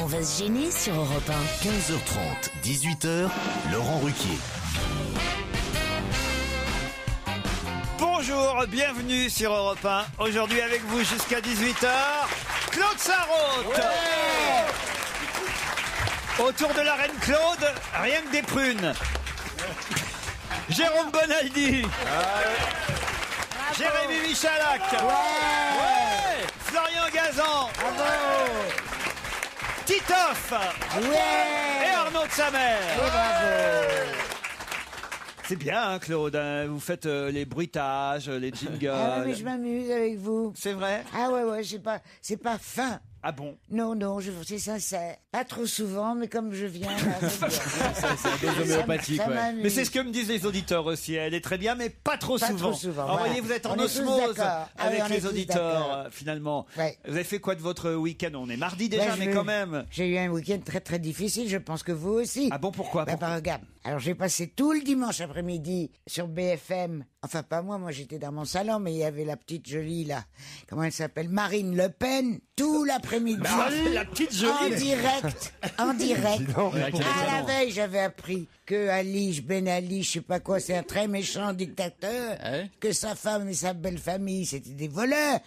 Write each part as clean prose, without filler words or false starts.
va se gêner sur Europe 1. 15h30, 18h, Laurent Ruquier. Bonjour, bienvenue sur Europe 1. Aujourd'hui avec vous jusqu'à 18h, Claude Sarraute. Autour de la reine Claude, rien que des prunes. Jérôme Bonaldi. Jérémy Michalak. Florian Gazan. Titoff. Et Arnaud de Samer. C'est bien, hein, Claude. Hein, vous faites les bruitages, les jingles. Ah ouais, mais je m'amuse avec vous. C'est vrai? Ah ouais, c'est pas fin. Ah bon? Non, c'est sincère. Pas trop souvent, mais comme je viens là, c'est bien. C'est un dose homéopathique, Ça ouais. m'amuse. Mais c'est ce que me disent les auditeurs aussi. Elle est très bien, mais pas trop Pas souvent. trop souvent, Alors, voilà. voyez, vous êtes en On est tous osmose d'accord. Ah oui, avec on est les tous auditeurs, d'accord. finalement. Ouais. Vous avez fait quoi de votre week-end? On est mardi déjà, Bah, mais quand même. J'ai eu un week-end très très difficile, je pense que vous aussi. Ah bon, pourquoi? Regarde. Alors j'ai passé tout le dimanche après-midi sur BFM. Enfin pas moi j'étais dans mon salon, mais il y avait la petite jolie là. Comment elle s'appelle? Marine Le Pen. Tout l'après-midi. La petite jolie. En direct. Ouais, quel À la talent. veille, j'avais appris que Ben Ali, je sais pas quoi, c'est un très méchant dictateur, Ouais. que sa femme et sa belle famille, c'était des voleurs.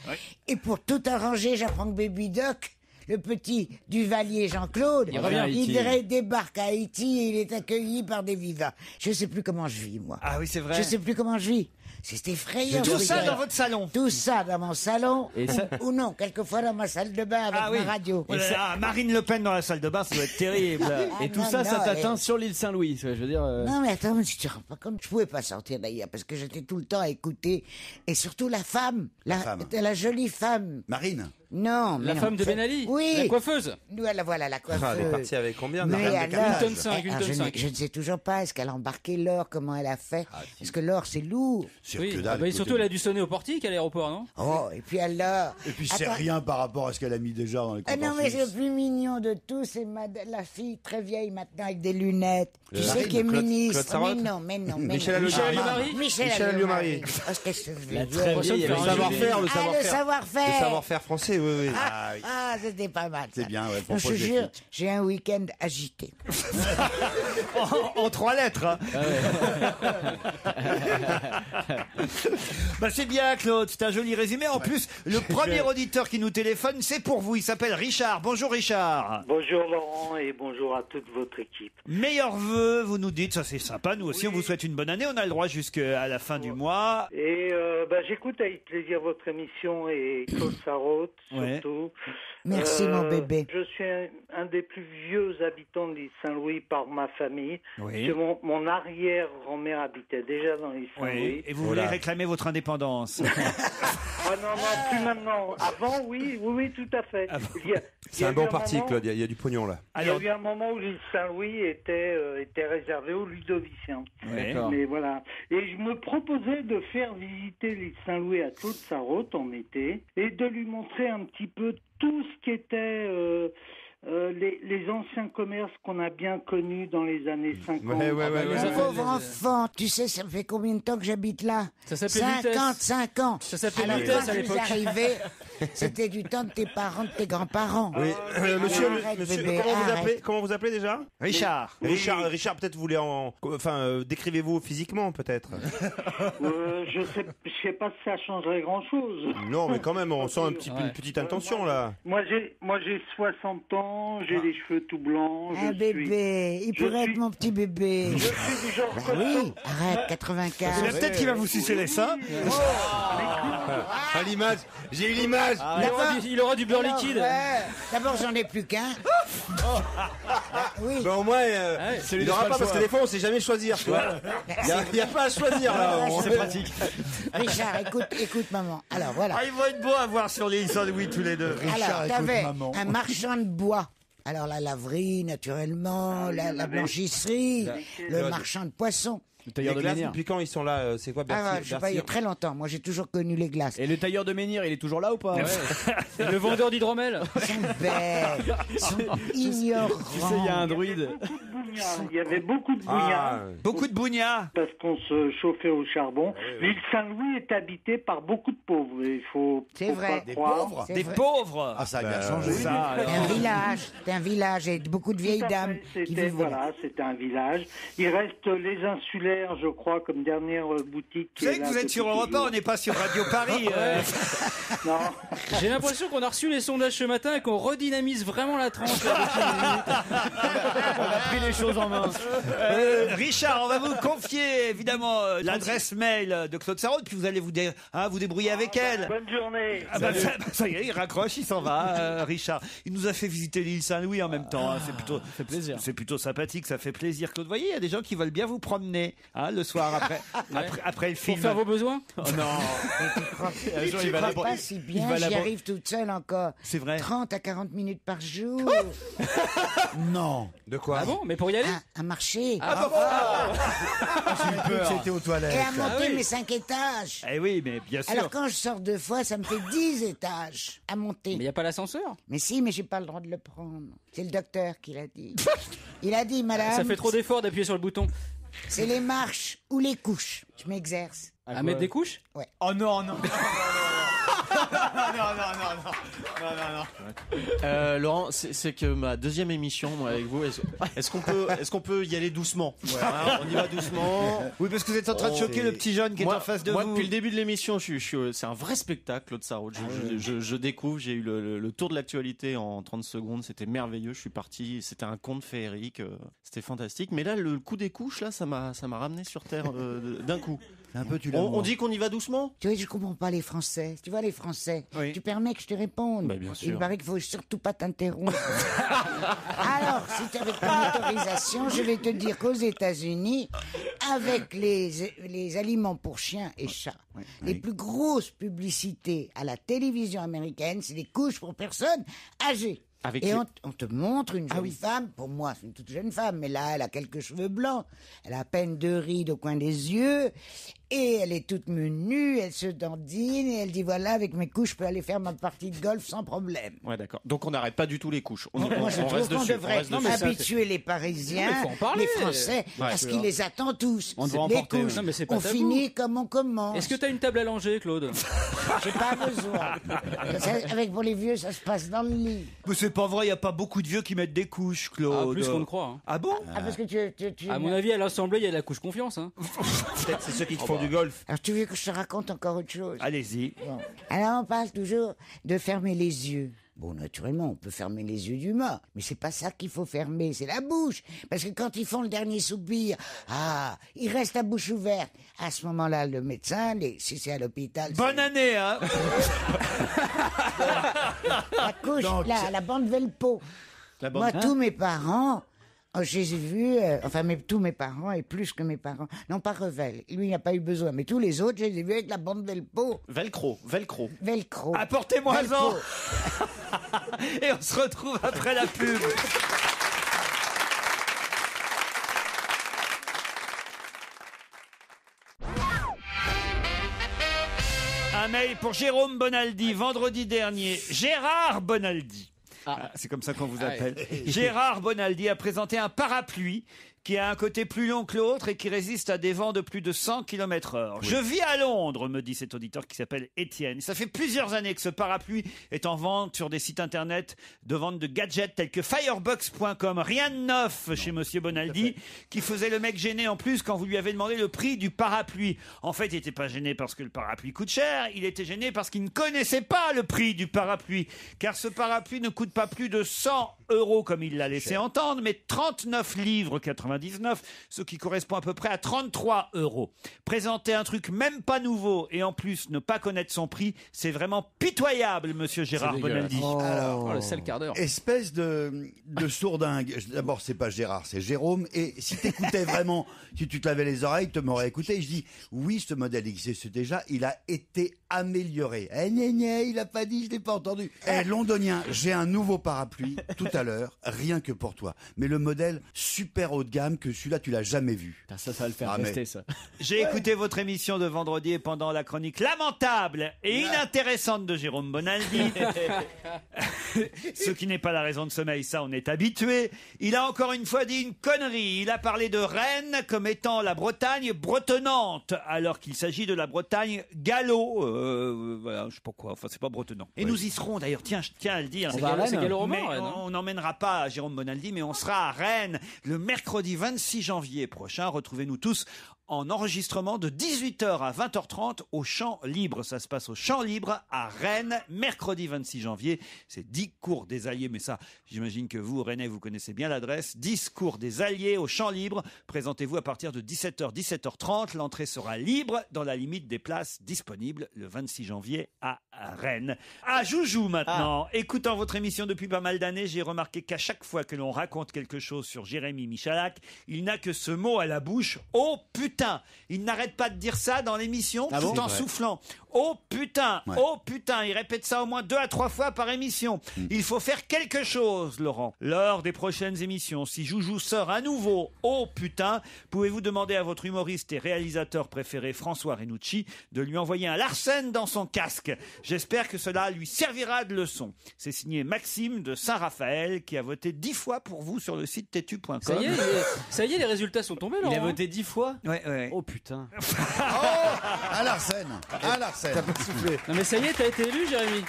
Et pour tout arranger, j'apprends que Baby Doc, le petit Duvalier Jean-Claude, Il revient à Haïti. débarque à Haïti et il est accueilli par des vivants. Je sais plus comment je vis, moi. Ah oui, c'est vrai. Je sais plus comment je vis. C'est effrayant. Tout ce ça week-end. dans votre salon. Tout ça dans mon salon. Et ça- Ou non, quelquefois dans ma salle de bain avec Ah oui. ma radio. Oh là là, Marine Le Pen dans la salle de bain, ça doit être terrible. Ah, Et tout non, ça, ça non, t'atteint elle- sur l'île Saint-Louis. Je veux dire. Non mais attends, mais tu te rends pas compte, je pouvais pas sortir d'ailleurs parce que j'étais tout le temps à écouter. Et surtout la femme, la jolie femme. Marine. Non, mais La non, femme de c'est- Ben Ali. Oui. La coiffeuse. Voilà la coiffeuse. elle est partie avec combien de Mais reine de alors, Carthage? Une tonne cinq, une alors, tonne cinq. je ne sais toujours pas, est-ce qu'elle a embarqué l'or, comment elle a fait? Parce que l'or c'est lourd. Sur Oui. que Ah dalle, bah, et écoutez. surtout, elle a dû sonner au portique à l'aéroport, non? Oh, et puis alors. Et puis c'est Attends. rien par rapport à ce qu'elle a mis déjà dans les Ah non, mais c'est le plus mignon de tout, c'est la fille très vieille maintenant avec des lunettes. Tu sais qui est ministre. Claude mais Sarraute non. Michel Alliot-Marie. Michel Alliot-Marie. Oh, qu'est-ce que je La veux très dire. vieille Le avec savoir-faire, Ah, le savoir-faire. Le savoir-faire français, oui, oui. Ah, c'était pas mal. C'est ça. bien, ouais, Non, je te propose des jure, flics. j'ai un week-end agité. en 3 lettres. Hein. Bah c'est bien, Claude, c'est un joli résumé. En plus, le premier auditeur qui nous téléphone, c'est pour vous. Il s'appelle Richard. Bonjour Richard. Bonjour Laurent et bonjour à toute votre équipe. Meilleurs vœux, vous nous dites, ça c'est sympa. Nous aussi, on vous souhaite une bonne année. On a le droit jusqu'à la fin du mois. Et j'écoute avec plaisir votre émission et Claude Sarraute surtout. Merci, mon bébé. Je suis un des plus vieux habitants de l'île Saint-Louis par ma famille. Oui. Que mon arrière-grand-mère habitait déjà dans l'île Oui. Saint-Louis. Et vous voulez réclamer votre indépendance. Ah non, plus maintenant. Avant, oui, tout à fait. C'est un bon parti, Claude, il y a du pognon là. Il y a eu un moment où l'île Saint-Louis était réservée aux Ludoviciens. Oui. D'accord. Mais voilà. Et je me proposais de faire visiter l'île Saint-Louis à Claude Sarraute en été et de lui montrer un petit peu tout ce qui était les anciens commerces qu'on a bien connus dans les années 50. Ouais. les Pauvre enfant, tu sais, ça fait combien de temps que j'habite là? Ça s'appelait 55 ans. Ça s'appelait Alors, Lutèce quand à je l'époque. suis arrivé, c'était du temps de tes parents, de tes grands-parents. Oui. Monsieur, bébé, arrête. Comment vous appelez déjà? Richard. Richard, peut-être vous voulez décrivez-vous physiquement, peut-être. Je sais pas si ça changerait grand-chose. Non, mais quand même, on sent une petite intention là. Moi j'ai 60 ans, j'ai les cheveux tout blancs. Un bébé, il pourrait être mon petit bébé. Je suis du genre Oui, arrête, 95. Peut-être qu'il va vous sucer les seins. Ah, l'image, j'ai eu l'image. Il aura du beurre Alors, liquide. D'abord, j'en ai plus qu'un. Oui. Ben au moins, ça il lui laisse n'aura pas pas le parce que choix. des fois on sait jamais choisir, tu vois. Il y a pas à choisir là. C'est pratique. Richard, écoute maman. Alors voilà. Ah, ils vont être beaux à voir sur l'île Saint-Louis tous les deux. Alors, t'avais un marchand de bois. Alors la laverie, naturellement, la blanchisserie, le marchand de poissons. Le tailleur Les de glaces, Menhir. depuis quand ils sont là C'est quoi Bercy, Ah, je sais pas, il y a très longtemps. Moi, j'ai toujours connu les glaces. Et le tailleur de Menhir, il est toujours là ou pas Ouais. Le vendeur d'hydromel. Ils sont bêtes, ils sont ignorants. Tu sais, il y a un druide. Il y avait beaucoup de bougnats. Beaucoup de bougnats. Parce qu'on se chauffait au charbon. L'île Saint-Louis est habitée par beaucoup de pauvres. Il faut C'est vrai. pas croire. pauvres C'est Des vrai. pauvres. Ah, ça a bien changé. Ça, C'est un village, c'est un village et beaucoup de vieilles Tout à fait, dames qui C'était vivent là. voilà, c'était un village. Il reste les insulaires, je crois, comme dernière boutique. Vous savez que vous êtes sur Europe 1, on n'est pas sur Radio Paris. Non. J'ai l'impression qu'on a reçu les sondages ce matin et qu'on redynamise vraiment la tranche. Là, depuis une minute. On a pris les choses en main. Richard, on va vous confier évidemment l'adresse mail de Claude Sarraute, puis vous allez vous débrouiller avec elle. Bonne journée. Ah bah, ça y est, il raccroche, il s'en va, Richard. Il nous a fait visiter l'île Saint-Louis en même temps. Hein. fait plaisir. C'est plutôt sympathique, ça fait plaisir. Claude, vous voyez, il y a des gens qui veulent bien vous promener le soir après le Pour film. faire vos besoins. Oh non. Je ne crois pas si bien, j'y arrive toute seule encore. C'est vrai. 30 à 40 minutes par jour. Non. De quoi Ah bon? Mais pour y aller? À marcher. J'ai eu peur. C'était aux toilettes. Et à monter oui. mes 5 étages. Eh oui, mais bien sûr. Alors quand je sors 2 fois, ça me fait 10 étages à monter. Mais il n'y a pas l'ascenseur. Mais si, mais j'ai pas le droit de le prendre. C'est le docteur qui l'a dit. Il a dit, madame, Ça fait trop d'efforts d'appuyer sur le bouton. c'est les marches ou les couches. Je m'exerce. À mettre des couches? Oh non, non. Laurent, c'est que ma deuxième émission moi, avec vous, est-ce qu'on peut y aller doucement? Voilà, on y va doucement. Oui, parce que vous êtes en train de choquer le petit jeune qui est en face de moi, vous. depuis le début de l'émission, c'est un vrai spectacle, Claude Sarraute. Je découvre, j'ai eu le tour de l'actualité en 30 secondes, c'était merveilleux, je suis parti, c'était un conte féerique, c'était fantastique. Mais là, le coup des couches, là, ça m'a ramené sur Terre d'un coup. Un peu, tu l'as. On dit qu'on y va doucement? Tu vois, je comprends pas les Français. Tu vois, les Français. Oui. Tu permets que je te réponde. Bah, bien sûr. Il paraît qu'il faut surtout pas t'interrompre. Alors, si tu avec ton autorisation, je vais te dire qu'aux États-Unis, avec les aliments pour chiens et chats, les plus grosses publicités à la télévision américaine, c'est des couches pour personnes âgées. Avec Et les- on te montre une jeune femme, pour moi c'est une toute jeune femme, mais là elle a quelques cheveux blancs, elle a à peine 2 rides au coin des yeux, et elle est toute menue, elle se dandine, et elle dit voilà, avec mes couches je peux aller faire ma partie de golf sans problème. Ouais, d'accord. Donc on n'arrête pas du tout les couches. On Moi je on trouve reste qu'on dessus. devrait on reste dessus. habituer les Parisiens, Non, mais faut en parler. les Français, à ce qu'ils les attendent tous. On devrait en les porter, couches, non, mais c'est pas on tabou. finit comme on commence. Est-ce que t'as une table à langer, Claude? J'ai pas besoin. Avec pour les vieux, ça se passe dans le lit. Mais c'est pas vrai, il n'y a pas beaucoup de vieux qui mettent des couches, Claude. Ah, plus qu'on ne croit. Hein. Ah bon? Ah, parce que tu À mon avis, à l'Assemblée, il y a la couche confiance. Hein. Peut-être c'est ceux qui font du golf. Alors tu veux que je te raconte encore autre chose? Allez-y. Bon. Alors on parle toujours de fermer les yeux. Bon, naturellement, on peut fermer les yeux d'humain, mais c'est pas ça qu'il faut fermer, c'est la bouche. Parce que quand ils font le dernier soupir, ils restent la bouche ouverte. À ce moment-là, le médecin, si c'est à l'hôpital... Bonne année, hein? La couche, la bande Velpo. Moi, tous mes parents... je les ai vus, tous mes parents et plus que mes parents. Non, pas Revel. Lui, il n'a pas eu besoin. Mais tous les autres, je les ai vus avec la bande Velpo. Velcro. Velcro. Apportez-moi-en. Et on se retrouve après la pub. Un mail pour Jérôme Bonaldi, vendredi dernier. Gérard Bonaldi. C'est comme ça qu'on vous appelle. Gérard Bonaldi a présenté un parapluie qui a un côté plus long que l'autre et qui résiste à des vents de plus de 100 km/h. Je vis à Londres, me dit cet auditeur qui s'appelle Étienne. Ça fait plusieurs années que ce parapluie est en vente sur des sites internet de vente de gadgets tels que firebox.com. Rien de neuf chez Monsieur Bonaldi, qui faisait le mec gêné en plus quand vous lui avez demandé le prix du parapluie. En fait, il n'était pas gêné parce que le parapluie coûte cher, il était gêné parce qu'il ne connaissait pas le prix du parapluie. Car ce parapluie ne coûte pas plus de 100 € comme il l'a laissé entendre, mais 39 livres 99, ce qui correspond à peu près à 33 €. Présenter un truc même pas nouveau et en plus ne pas connaître son prix, c'est vraiment pitoyable, monsieur Gérard Bonaldi. Oh, le sale quart d'heure. Espèce de sourdingue. D'abord, c'est pas Gérard, c'est Jérôme. Et si t'écoutais vraiment, si tu te lavais les oreilles, tu m'aurais écouté. Je dis, oui, ce modèle existe déjà, il a été amélioré. Eh, il a pas dit, je l'ai pas entendu. Eh, londonien, j'ai un nouveau parapluie tout à l'heure, rien que pour toi. Mais le modèle super haut de gamme, gamme que celui-là, tu l'as jamais vu. Ça va le faire mais- rester, ça. J'ai écouté votre émission de vendredi et pendant la chronique lamentable et inintéressante de Jérôme Bonaldi, ce qui n'est pas la raison de sommeil, ça on est habitué, il a encore une fois dit une connerie. Il a parlé de Rennes comme étant la Bretagne bretonnante, alors qu'il s'agit de la Bretagne gallo. Voilà, je sais pas quoi, enfin c'est pas bretonnant. Et nous y serons d'ailleurs, tiens, je tiens à le dire. C'est gallo-roman, Mais Rennes, hein. on n'emmènera pas Jérôme Bonaldi, mais on sera à Rennes le mercredi 26 janvier prochain. Retrouvez-nous tous en enregistrement de 18h à 20h30 au Champ Libre. Ça se passe au Champ Libre à Rennes, mercredi 26 janvier. C'est 10 cours des Alliés, mais ça, j'imagine que vous, Rennais, vous connaissez bien l'adresse. 10 cours des Alliés au Champ Libre. Présentez-vous à partir de 17h, 17h30. L'entrée sera libre dans la limite des places disponibles le 26 janvier à Rennes. À Joujou maintenant. Écoutant votre émission depuis pas mal d'années, j'ai remarqué qu'à chaque fois que l'on raconte quelque chose sur Jérémy Michalak, il n'a que ce mot à la bouche. Oh putain! Il n'arrête pas de dire ça dans l'émission tout en soufflant. Oh putain! Oh putain! Il répète ça au moins 2 à 3 fois par émission. Il faut faire quelque chose, Laurent. Lors des prochaines émissions, si Joujou sort à nouveau oh putain, pouvez-vous demander à votre humoriste et réalisateur préféré François Renucci de lui envoyer un Larsen dans son casque. J'espère que cela lui servira de leçon. C'est signé Maxime de Saint-Raphaël qui a voté 10 fois pour vous sur le site tetu.com. Ça y est, les résultats sont tombés, Laurent. Il a voté 10 fois. Ouais. Oh putain. Un Larsen. T'as pas soufflé. Non mais ça y est, t'as été élu, Jérémy.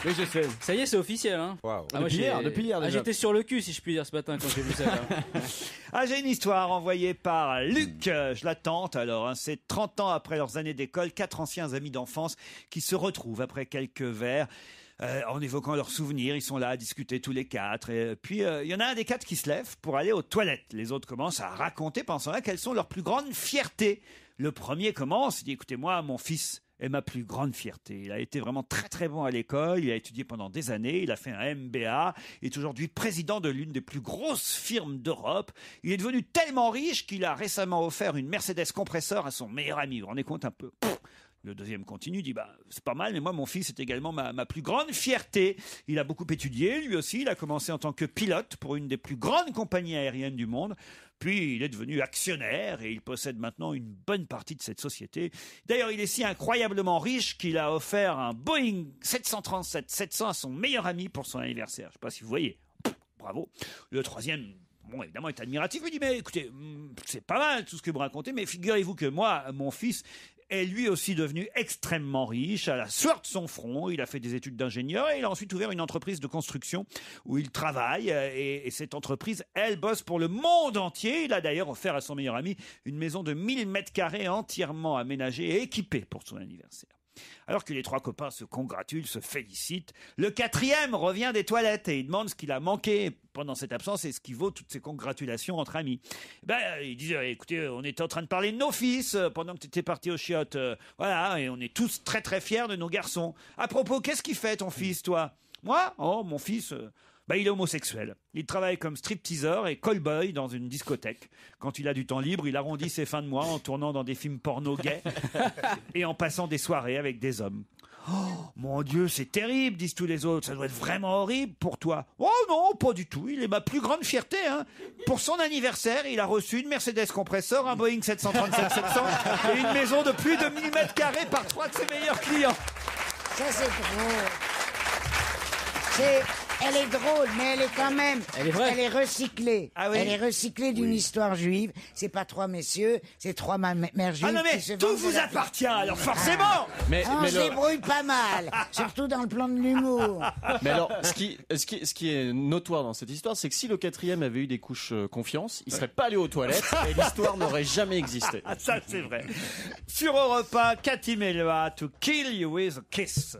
Oui, je sais. Ça y est, c'est officiel. Hein. Wow. Depuis hier déjà. J'étais sur le cul, si je puis dire, ce matin quand j'ai vu ça. J'ai une histoire envoyée par Luc. Je la tente alors. C'est 30 ans après leurs années d'école, 4 anciens amis d'enfance qui se retrouvent après quelques verres. En évoquant leurs souvenirs, ils sont là à discuter tous les 4. Et puis, il y en a un des 4 qui se lève pour aller aux toilettes. Les autres commencent à raconter, pensant là, quelles sont leurs plus grandes fiertés. Le premier commence, il dit, écoutez, moi, mon fils est ma plus grande fierté. Il a été vraiment très très bon à l'école, il a étudié pendant des années, il a fait un MBA, il est aujourd'hui président de l'une des plus grosses firmes d'Europe. Il est devenu tellement riche qu'il a récemment offert une Mercedes compresseur à son meilleur ami. Vous vous rendez compte un peu ? Le deuxième continue, dit c'est pas mal, mais moi mon fils est également ma plus grande fierté. Il a beaucoup étudié, lui aussi, il a commencé en tant que pilote pour une des plus grandes compagnies aériennes du monde. Puis il est devenu actionnaire et il possède maintenant une bonne partie de cette société. D'ailleurs, il est si incroyablement riche qu'il a offert un Boeing 737-700 à son meilleur ami pour son anniversaire. Je ne sais pas si vous voyez. Bravo. Le troisième, bon, évidemment, est admiratif. Il dit, mais écoutez, c'est pas mal tout ce que vous racontez, mais figurez-vous que moi, mon fils est lui aussi devenu extrêmement riche, à la sueur de son front. Il a fait des études d'ingénieur et il a ensuite ouvert une entreprise de construction où il travaille. Et cette entreprise, elle bosse pour le monde entier. Il a d'ailleurs offert à son meilleur ami une maison de 1000 mètres carrés entièrement aménagée et équipée pour son anniversaire. Alors que les 3 copains se congratulent, se félicitent, le 4e revient des toilettes et il demande ce qu'il a manqué pendant cette absence et ce qui vaut toutes ces congratulations entre amis. Il dit, écoutez, on était en train de parler de nos fils pendant que tu étais parti aux chiottes. Voilà, et on est tous très très fiers de nos garçons. À propos, qu'est-ce qu'il fait ton fils, toi ? Moi ? Oh, mon fils... il est homosexuel. Il travaille comme stripteaseur et callboy dans une discothèque. Quand il a du temps libre, il arrondit ses fins de mois en tournant dans des films porno gays et en passant des soirées avec des hommes. Oh, mon Dieu, c'est terrible, disent tous les autres. Ça doit être vraiment horrible pour toi. Oh non, pas du tout. Il est ma plus grande fierté. Pour son anniversaire, il a reçu une Mercedes compresseur, un Boeing 737-700 et une maison de plus de 1000 mètres carrés par 3 de ses meilleurs clients. Ça, c'est drôle. Elle est drôle, mais elle est quand même... Elle est vraie. Elle est recyclée. Ah oui. Elle est recyclée d'une histoire juive. C'est pas 3 messieurs, c'est 3 mères juives. Ah non mais qui se tout vendent de vous la- appartient, alors forcément. On se débrouille pas mal, surtout dans le plan de l'humour. Mais alors, ce qui est notoire dans cette histoire, c'est que si le 4e avait eu des couches confiance, il serait pas allé aux toilettes et l'histoire n'aurait jamais existé. Ah, ça c'est vrai. Sur Europe 1, Cathy Melua, To Kill You With a Kiss.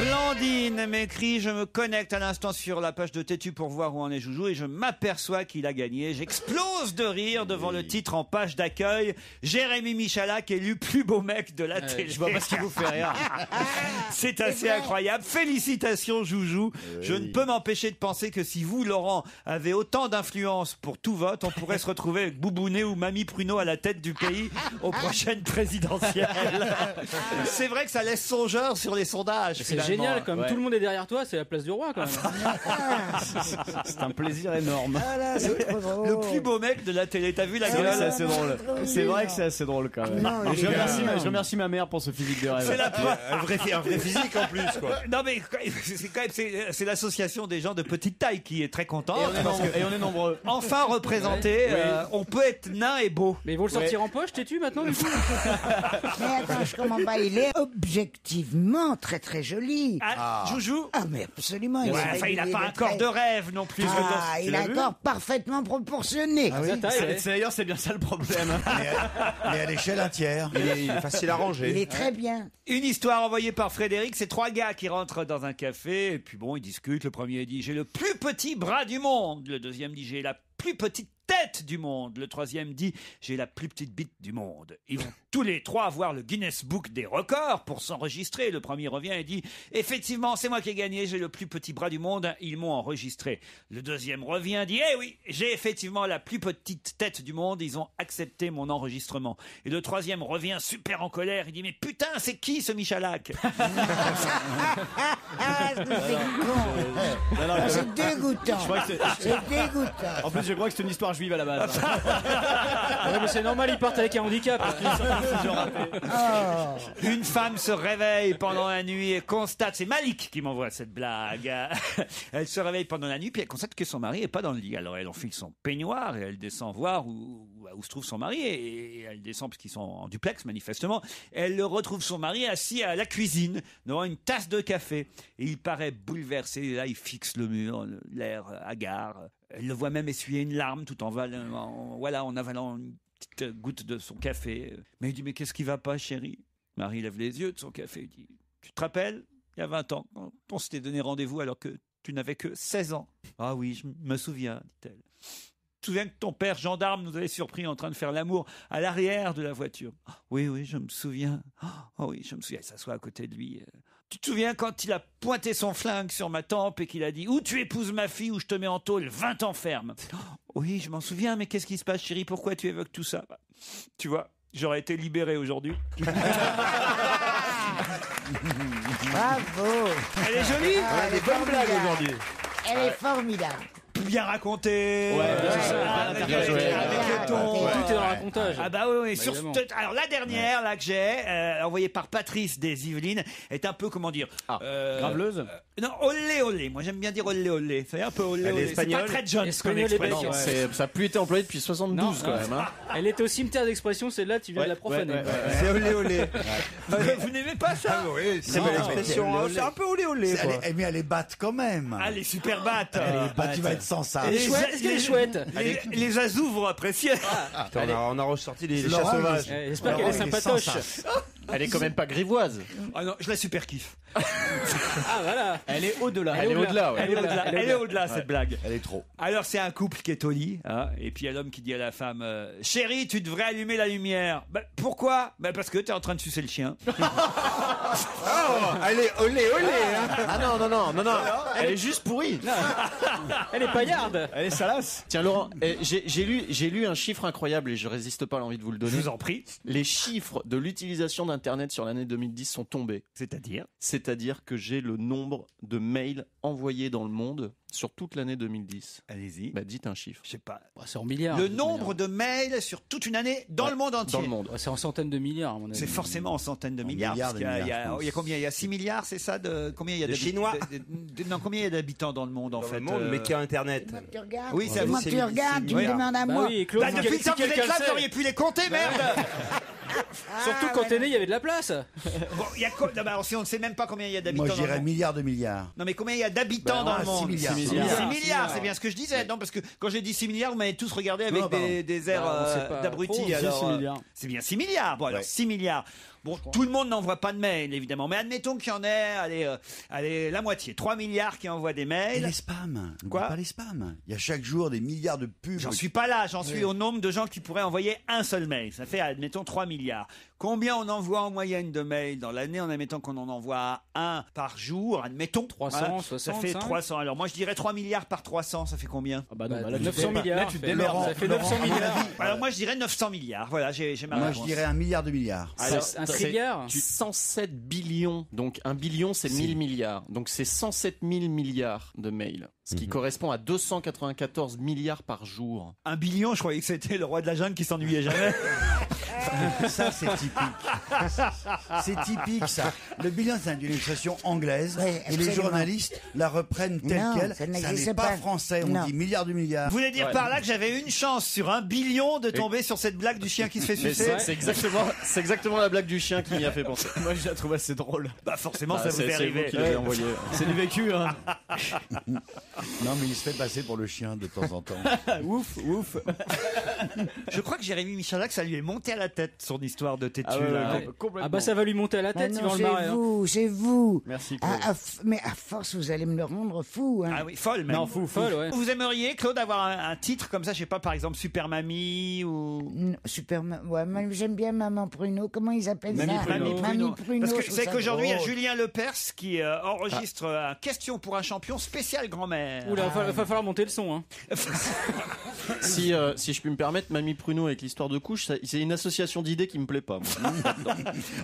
Blandine m'écrit, je me connecte à l'instant sur la page de Tétu pour voir où en est Joujou et je m'aperçois qu'il a gagné. J'explose de rire devant le titre en page d'accueil. Jérémy Michalak élu plus beau mec de la télé. Je vois pas ce qui vous fait rire. C'est assez incroyable. Félicitations Joujou. Je ne peux m'empêcher de penser que si vous, Laurent, avez autant d'influence pour tout vote, on pourrait se retrouver avec Boubounet ou Mamie Pruneau à la tête du pays aux prochaines présidentielles. C'est vrai que ça laisse songeur sur les sondages. C'est finalement. génial, comme tout le monde est derrière toi, c'est la place du roi quand même. C'est un plaisir énorme. Ah là, c'est trop drôle. Le plus beau mec de la télé, t'as vu la C'est vrai que c'est gueule? assez drôle. C'est vrai que c'est assez drôle quand même. Non, Et je remercie ma mère pour ce physique de rêve. C'est la preuve. Un vrai physique en plus, quoi. Non mais c'est quand même c'est l'association des gens de petite taille qui est très contente. Et on est nombreux. Enfin représenté, on peut être nain et beau. Mais ils vont le sortir en poche, t'es-tu maintenant du coup? Mais attends, je comprends pas. Il est objectivement très très joli. Ah, Joujou. Ah mais absolument. Ouais, enfin, il n'a pas un corps de rêve non plus. Ah, il a un corps parfaitement proportionné. Ah oui, d'ailleurs, c'est bien ça le problème. Mais à l'échelle un tiers. Il est facile à ranger. Il est très bien. Une histoire envoyée par Frédéric, c'est 3 gars qui rentrent dans un café, et puis bon, ils discutent. Le premier dit « J'ai le plus petit bras du monde ». Le deuxième dit « J'ai la plus petite tête du monde ». Le troisième dit « J'ai la plus petite bite du monde ». Ils vont tous les 3 voir le Guinness Book des records pour s'enregistrer. Le premier revient et dit « Effectivement, c'est moi qui ai gagné, j'ai le plus petit bras du monde, ils m'ont enregistré ». Le deuxième revient et dit « Eh oui, j'ai effectivement la plus petite tête du monde, ils ont accepté mon enregistrement ». Et le troisième revient super en colère, il dit « Mais putain, c'est qui ce Michalak ?» C'est dégoûtant. C'est dégoûtant. En plus, je crois que c'est une histoire juive à la base. Ouais, mais c'est normal, ils partent avec un handicap. Une femme se réveille pendant la nuit et constate, c'est Malik qui m'envoie cette blague. Elle se réveille pendant la nuit puis elle constate que son mari est pas dans le lit. Alors elle enfile son peignoir et elle descend voir où se trouve son mari et elle descend parce qu'ils sont en duplex manifestement. Elle retrouve son mari assis à la cuisine devant une tasse de café et il paraît bouleversé. Et là il fixe le mur, l'air hagard. Elle le voit même essuyer une larme tout en avalant une petite goutte de son café. Mais il dit, mais qu'est-ce qui va pas, chérie? Marie lève les yeux de son café. Il dit, tu te rappelles, il y a 20 ans, quand on s'était donné rendez-vous alors que tu n'avais que 16 ans. Ah oui, je me souviens, dit-elle. Tu te souviens que ton père gendarme nous avait surpris en train de faire l'amour à l'arrière de la voiture? Oui, je me souviens. Oh oui, je me souviens. Elle s'assoit à côté de lui. Tu te souviens quand il a pointé son flingue sur ma tempe et qu'il a dit « Ou tu épouses ma fille ou je te mets en tôle, 20 ans ferme !» Oui, je m'en souviens, mais qu'est-ce qui se passe, chérie? Pourquoi tu évoques tout ça? Tu vois, j'aurais été libéré aujourd'hui. Bravo. Elle est jolie. Elle est bonne blague aujourd'hui. Elle est formidable. Bien raconté. Avec le ton. Tout est dans le racontage. Ah bah oui. Alors la dernière là que j'ai envoyée par Patrice des Yvelines est un peu comment dire graveleuse. Non, olé. Moi j'aime bien dire olé. C'est un peu olé. C'est pas très jeune comme expression. Ça a plus été employé depuis 72 quand même. Hein. Elle était au cimetière d'expression, celle-là tu viens de la profaner. C'est olé. Vous n'aimez pas ça? Oui, c'est belle expression. C'est un peu olé. Elle est batte quand même. Ah, les super battes. Tu vas être sans ça. Est-ce qu'elle est chouette? Les azous vont apprécier. On a ressorti les chats sauvages. J'espère qu'elle est sympatoche. Elle est quand même pas grivoise. Ah non, je la super kiffe. Ah voilà. Elle est au-delà. Elle est au-delà. Elle est au-delà cette blague. Elle est trop. Alors c'est un couple qui est au lit, hein, et puis il y a l'homme qui dit à la femme chérie, tu devrais allumer la lumière. Pourquoi? Parce que t'es en train de sucer le chien. Allez, olé. Ah non. Elle est juste pourrie. Elle est paillarde. Elle est salace. Tiens Laurent, j'ai lu un chiffre incroyable et je résiste pas à l'envie de vous le donner. Je vous en prie. Les chiffres de l'utilisation d'Internet sur l'année 2010 sont tombés. C'est-à-dire que j'ai le nombre de mails envoyés dans le monde sur toute l'année 2010. Allez-y. Dites un chiffre. Je sais pas. C'est en milliards. Le nombre de mails sur toute une année dans le monde entier. Dans le monde. C'est en centaines de milliards à mon avis. C'est forcément en centaines de milliards. Parce qu'il y a combien? Il y a 6 milliards, c'est ça? Combien il y a de Chinois? Non, combien il y a d'habitants dans le monde en fait? Dans le monde, mais qui a Internet. Tu regardes. Oui, c'est moi que tu regardes, tu me demandes à moi. Oui, Claude, depuis le temps que vous êtes là, vous auriez pu les compter, merde. Surtout quand t'es né, il y avait de la place. Bon, il y a quoi? Si on ne sait même pas combien il y a d'habitants. Moi, je dirais milliards de milliards. Non, mais combien il y a d'habitants dans le monde? 6 milliards. 6 milliards, c'est bien ce que je disais. Non, parce que quand j'ai dit 6 milliards, vous m'avez tous regardé avec des airs d'abrutis. C'est bien 6 milliards. Bon, alors 6 milliards. Bon, tout le monde n'envoie pas de mails, évidemment. Mais admettons qu'il y en ait, allez, la moitié. 3 milliards qui envoient des mails. Et les spams. Quoi? Pas les spams. Il y a chaque jour des milliards de pubs. J'en suis pas là. J'en suis au nombre de gens qui pourraient envoyer un seul mail. Ça fait, admettons, 3 milliards. milliards. Combien on envoie en moyenne de mails dans l'année en admettant qu'on en envoie un par jour, admettons. 300, ça fait 65. 300. Alors moi je dirais 3 milliards par 300, ça fait combien? Ah bah non, bah là, 900 milliards. Là, tu te démerdes. Ça fait 900 milliards. Alors moi je dirais 900 milliards. Voilà, j'ai ma Moi, réponse. je dirais 1 milliard de milliards. Alors, un trilliard. 107 billions. Donc 1 billion, c'est 1000 milliards. Donc c'est 107 000 milliards de mails. Ce qui correspond à 294 milliards par jour. 1 billion, je croyais que c'était le roi de la jungle qui s'ennuyait jamais. Ça, c'est typique. C'est typique, ça. Le bilan, c'est une illustration anglaise. Oui, et les absolument. journalistes la reprennent telle Non, quelle. ça Ça n'existe n'est pas pas. français. On Non. dit milliards de milliards. Vous voulez dire par là que j'avais une chance sur 1 billion de tomber sur cette blague du chien qui se fait Mais sucer? c'est exactement la blague du chien qui m'y a fait penser. Moi, je la trouve assez drôle. Bah forcément, Bah, ça vous c'est est vous arrivé. qui l'avez envoyé. C'est du vécu, hein. Non, mais il se fait passer pour le chien de temps en temps. Ouf, ouf. Je crois que Jérémy Michalak, ça lui est monté à la tête, son histoire de têtu. là. Complètement. Ah bah ça va lui monter à la Ah tête, non, il va le c'est marrer. hein. vous, c'est vous. Merci, Ah, Claude. mais à force, vous allez me le rendre fou. Hein. Ah oui, folle même. Non, folle, ouais. Vous aimeriez, Claude, avoir un titre comme ça, je sais pas, par exemple Super Mamie ou... Ouais, j'aime bien Maman Pruneau. Comment ils appellent Mamie ça Pruneau. Mamie Pruneau. Parce que je trouve c'est ça qu'aujourd'hui, il y a drôle. Julien Lepers qui enregistre un question pour un champion spécial grand-mère. Oula, va falloir monter le son. Hein. Si je puis me permettre, Mamie Pruneau avec l'histoire de couche, c'est une association d'idées qui me plaît pas. Moi.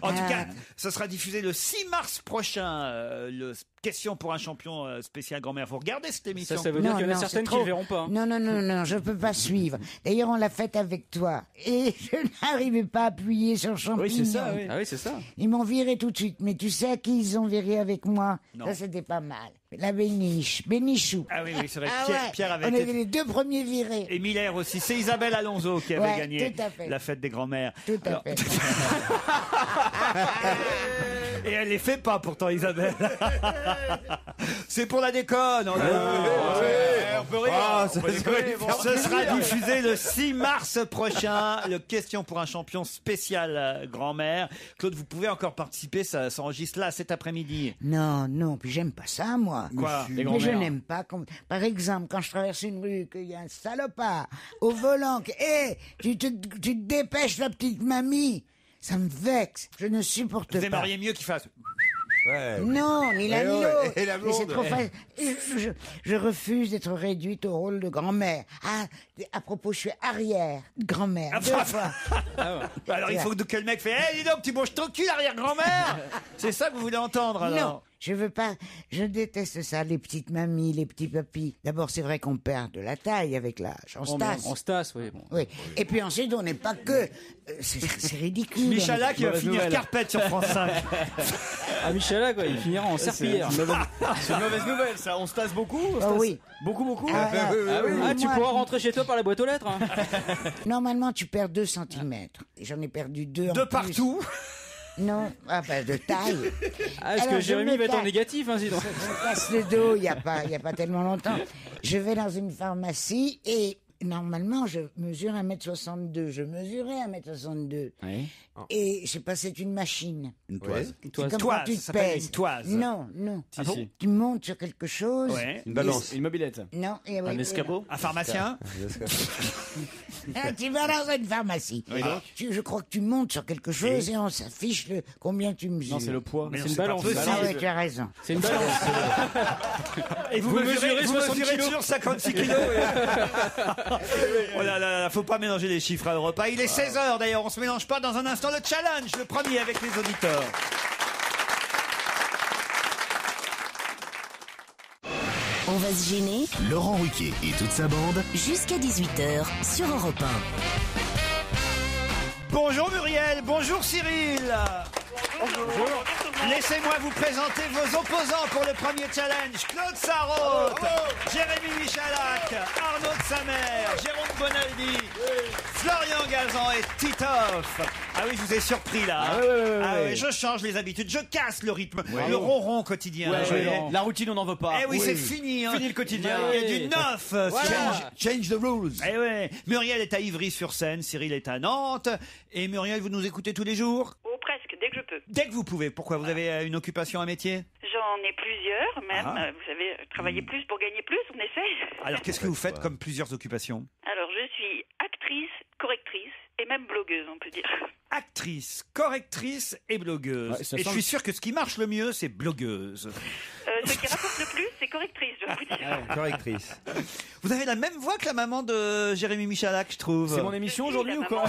En tout cas, ce sera diffusé le 6 mars prochain, le question pour un champion spécial grand-mère. Vous regardez cette émission? Ça veut dire qu'il y en a Non, certaines c'est qui ne trop. verront pas. Non, je peux pas suivre. D'ailleurs, on l'a faite avec toi. Et je n'arrivais pas à appuyer sur le champignon. Oui, c'est ça, oui. Ah oui, c'est ça. Ils m'ont viré tout de suite. Mais tu sais à qui ils ont viré avec moi? Non. Ça, c'était pas mal. La Bénichou. Ah oui, c'est vrai. Ah Pierre, ouais, Pierre avait on été... avait les deux premiers virés. Et Miller aussi. C'est Isabelle Alonso qui avait Ouais, gagné tout à fait. la fête des grands-mères. Tout à Alors- fait. Et elle les fait pas pourtant, Isabelle. C'est pour la déconne. On peut rire. Ah, on peut déconner, bon. Ce sera diffusé le 6 mars prochain. Le question pour un champion spécial grand-mère. Claude, vous pouvez encore participer. Ça s'enregistre là cet après-midi. Non, puis j'aime pas ça, moi. Quoi? Les Mais je grands-mères. n'aime pas. Par exemple, quand je traverse une rue, qu'il y a un salopard au volant, tu te dépêches, la petite mamie. Ça me vexe. Je ne supporte Vous pas. aimeriez mieux qu'il fasse. Ouais. Non, ni l'un Eh ni ouais, l'autre. et la Mais c'est blonde. trop facile. Je refuse d'être réduite au rôle de grand-mère. Ah, à propos, je suis arrière grand-mère. Ah, Deux bah, fois. Alors il faut que le mec fait dis donc, tu bouges ton cul, l'arrière-grand-mère. C'est ça que vous voulez entendre alors? Non, je veux pas. Je déteste ça, les petites mamies, les petits papis. D'abord, c'est vrai qu'on perd de la taille avec l'âge. On se tasse. On se tasse, oui. Bon. Oui. Et puis ensuite, on n'est pas que. C'est ridicule. Michalak qui va Mauvaise finir nouvelle. carpette sur France 5. Ah, Michalak, quoi, il finira en serpillière. C'est une mauvaise nouvelle, ça. On se tasse beaucoup. On se Ah tasse oui. Beaucoup. Ah, Ah, tu moi, pourras rentrer chez toi par la boîte aux lettres. Hein. Normalement, tu perds 2 cm. J'en ai perdu 2 De partout. Non, de taille. Ah, est-ce Alors, que je Jérémy me va être en casse. négatif, hein, sinon. Je me casse le dos il y a pas tellement longtemps. Je vais dans une pharmacie et normalement, je mesure 1m62. Je mesurais 1m62. Oui. Et je sais pas, c'est une machine. Une toise. C'est comme Toise, quand tu ça te s'appelle pèses. une toise. Non. Ah bon Tu montes sur quelque chose. Ouais. Une balance. Une mobilette. Non. Et oui, Un escabeau. Un pharmacien. Tu vas dans une pharmacie. Je crois que tu montes sur quelque chose et on s'affiche combien tu mesures. Non, c'est le poids. Mais C'est non, une pas balance. possible. Ah ouais, tu as raison. C'est une balance. Et vous mesurez 60 kilos. toujours 56 kilos. Oh là là, faut pas mélanger les chiffres à Europe 1. Il est 16h d'ailleurs, on se mélange pas. Dans un instant, le challenge, le premier avec les auditeurs. On va se gêner Laurent Ruquier et toute sa bande. jusqu'à 18h sur Europe 1. Bonjour Muriel, bonjour Cyril. Bonjour. Laissez-moi vous présenter vos opposants pour le premier challenge. Claude Sarraute, Jérémy Michalak, Arnaud de Samer, Jérôme Bonaldi, Florian Gazan et Titoff. Ah oui, je vous ai surpris là. Ah ouais. oui, je change les habitudes, je casse le rythme, le ronron quotidien. Ouais, Vous voyez. la routine, on n'en veut pas. Eh oui, c'est fini. Hein. Fini le quotidien. Il y a du neuf. Change the rules. Eh ouais. Muriel est à Ivry-sur-Seine, Cyril est à Nantes. Et Muriel, vous nous écoutez tous les jours? Oh, presque, dès que je peux. Dès que vous pouvez. Pourquoi? Vous avez une occupation, un métier? J'en ai plusieurs, même. Ah. Vous savez, travailler plus pour gagner plus, on essaye. Alors, qu'est-ce que vous faites comme plusieurs occupations? Alors, je suis actrice, correctrice et même blogueuse, on peut dire. actrice, correctrice et blogueuse. Ouais, ça et je sent suis le- sûr que ce qui marche le mieux, c'est blogueuse. Ce qui rapporte le plus, c'est correctrice, je dois vous dire. Correctrice. Vous avez la même voix que la maman de Jérémy Michalak, je trouve. C'est mon émission aujourd'hui ou quoi?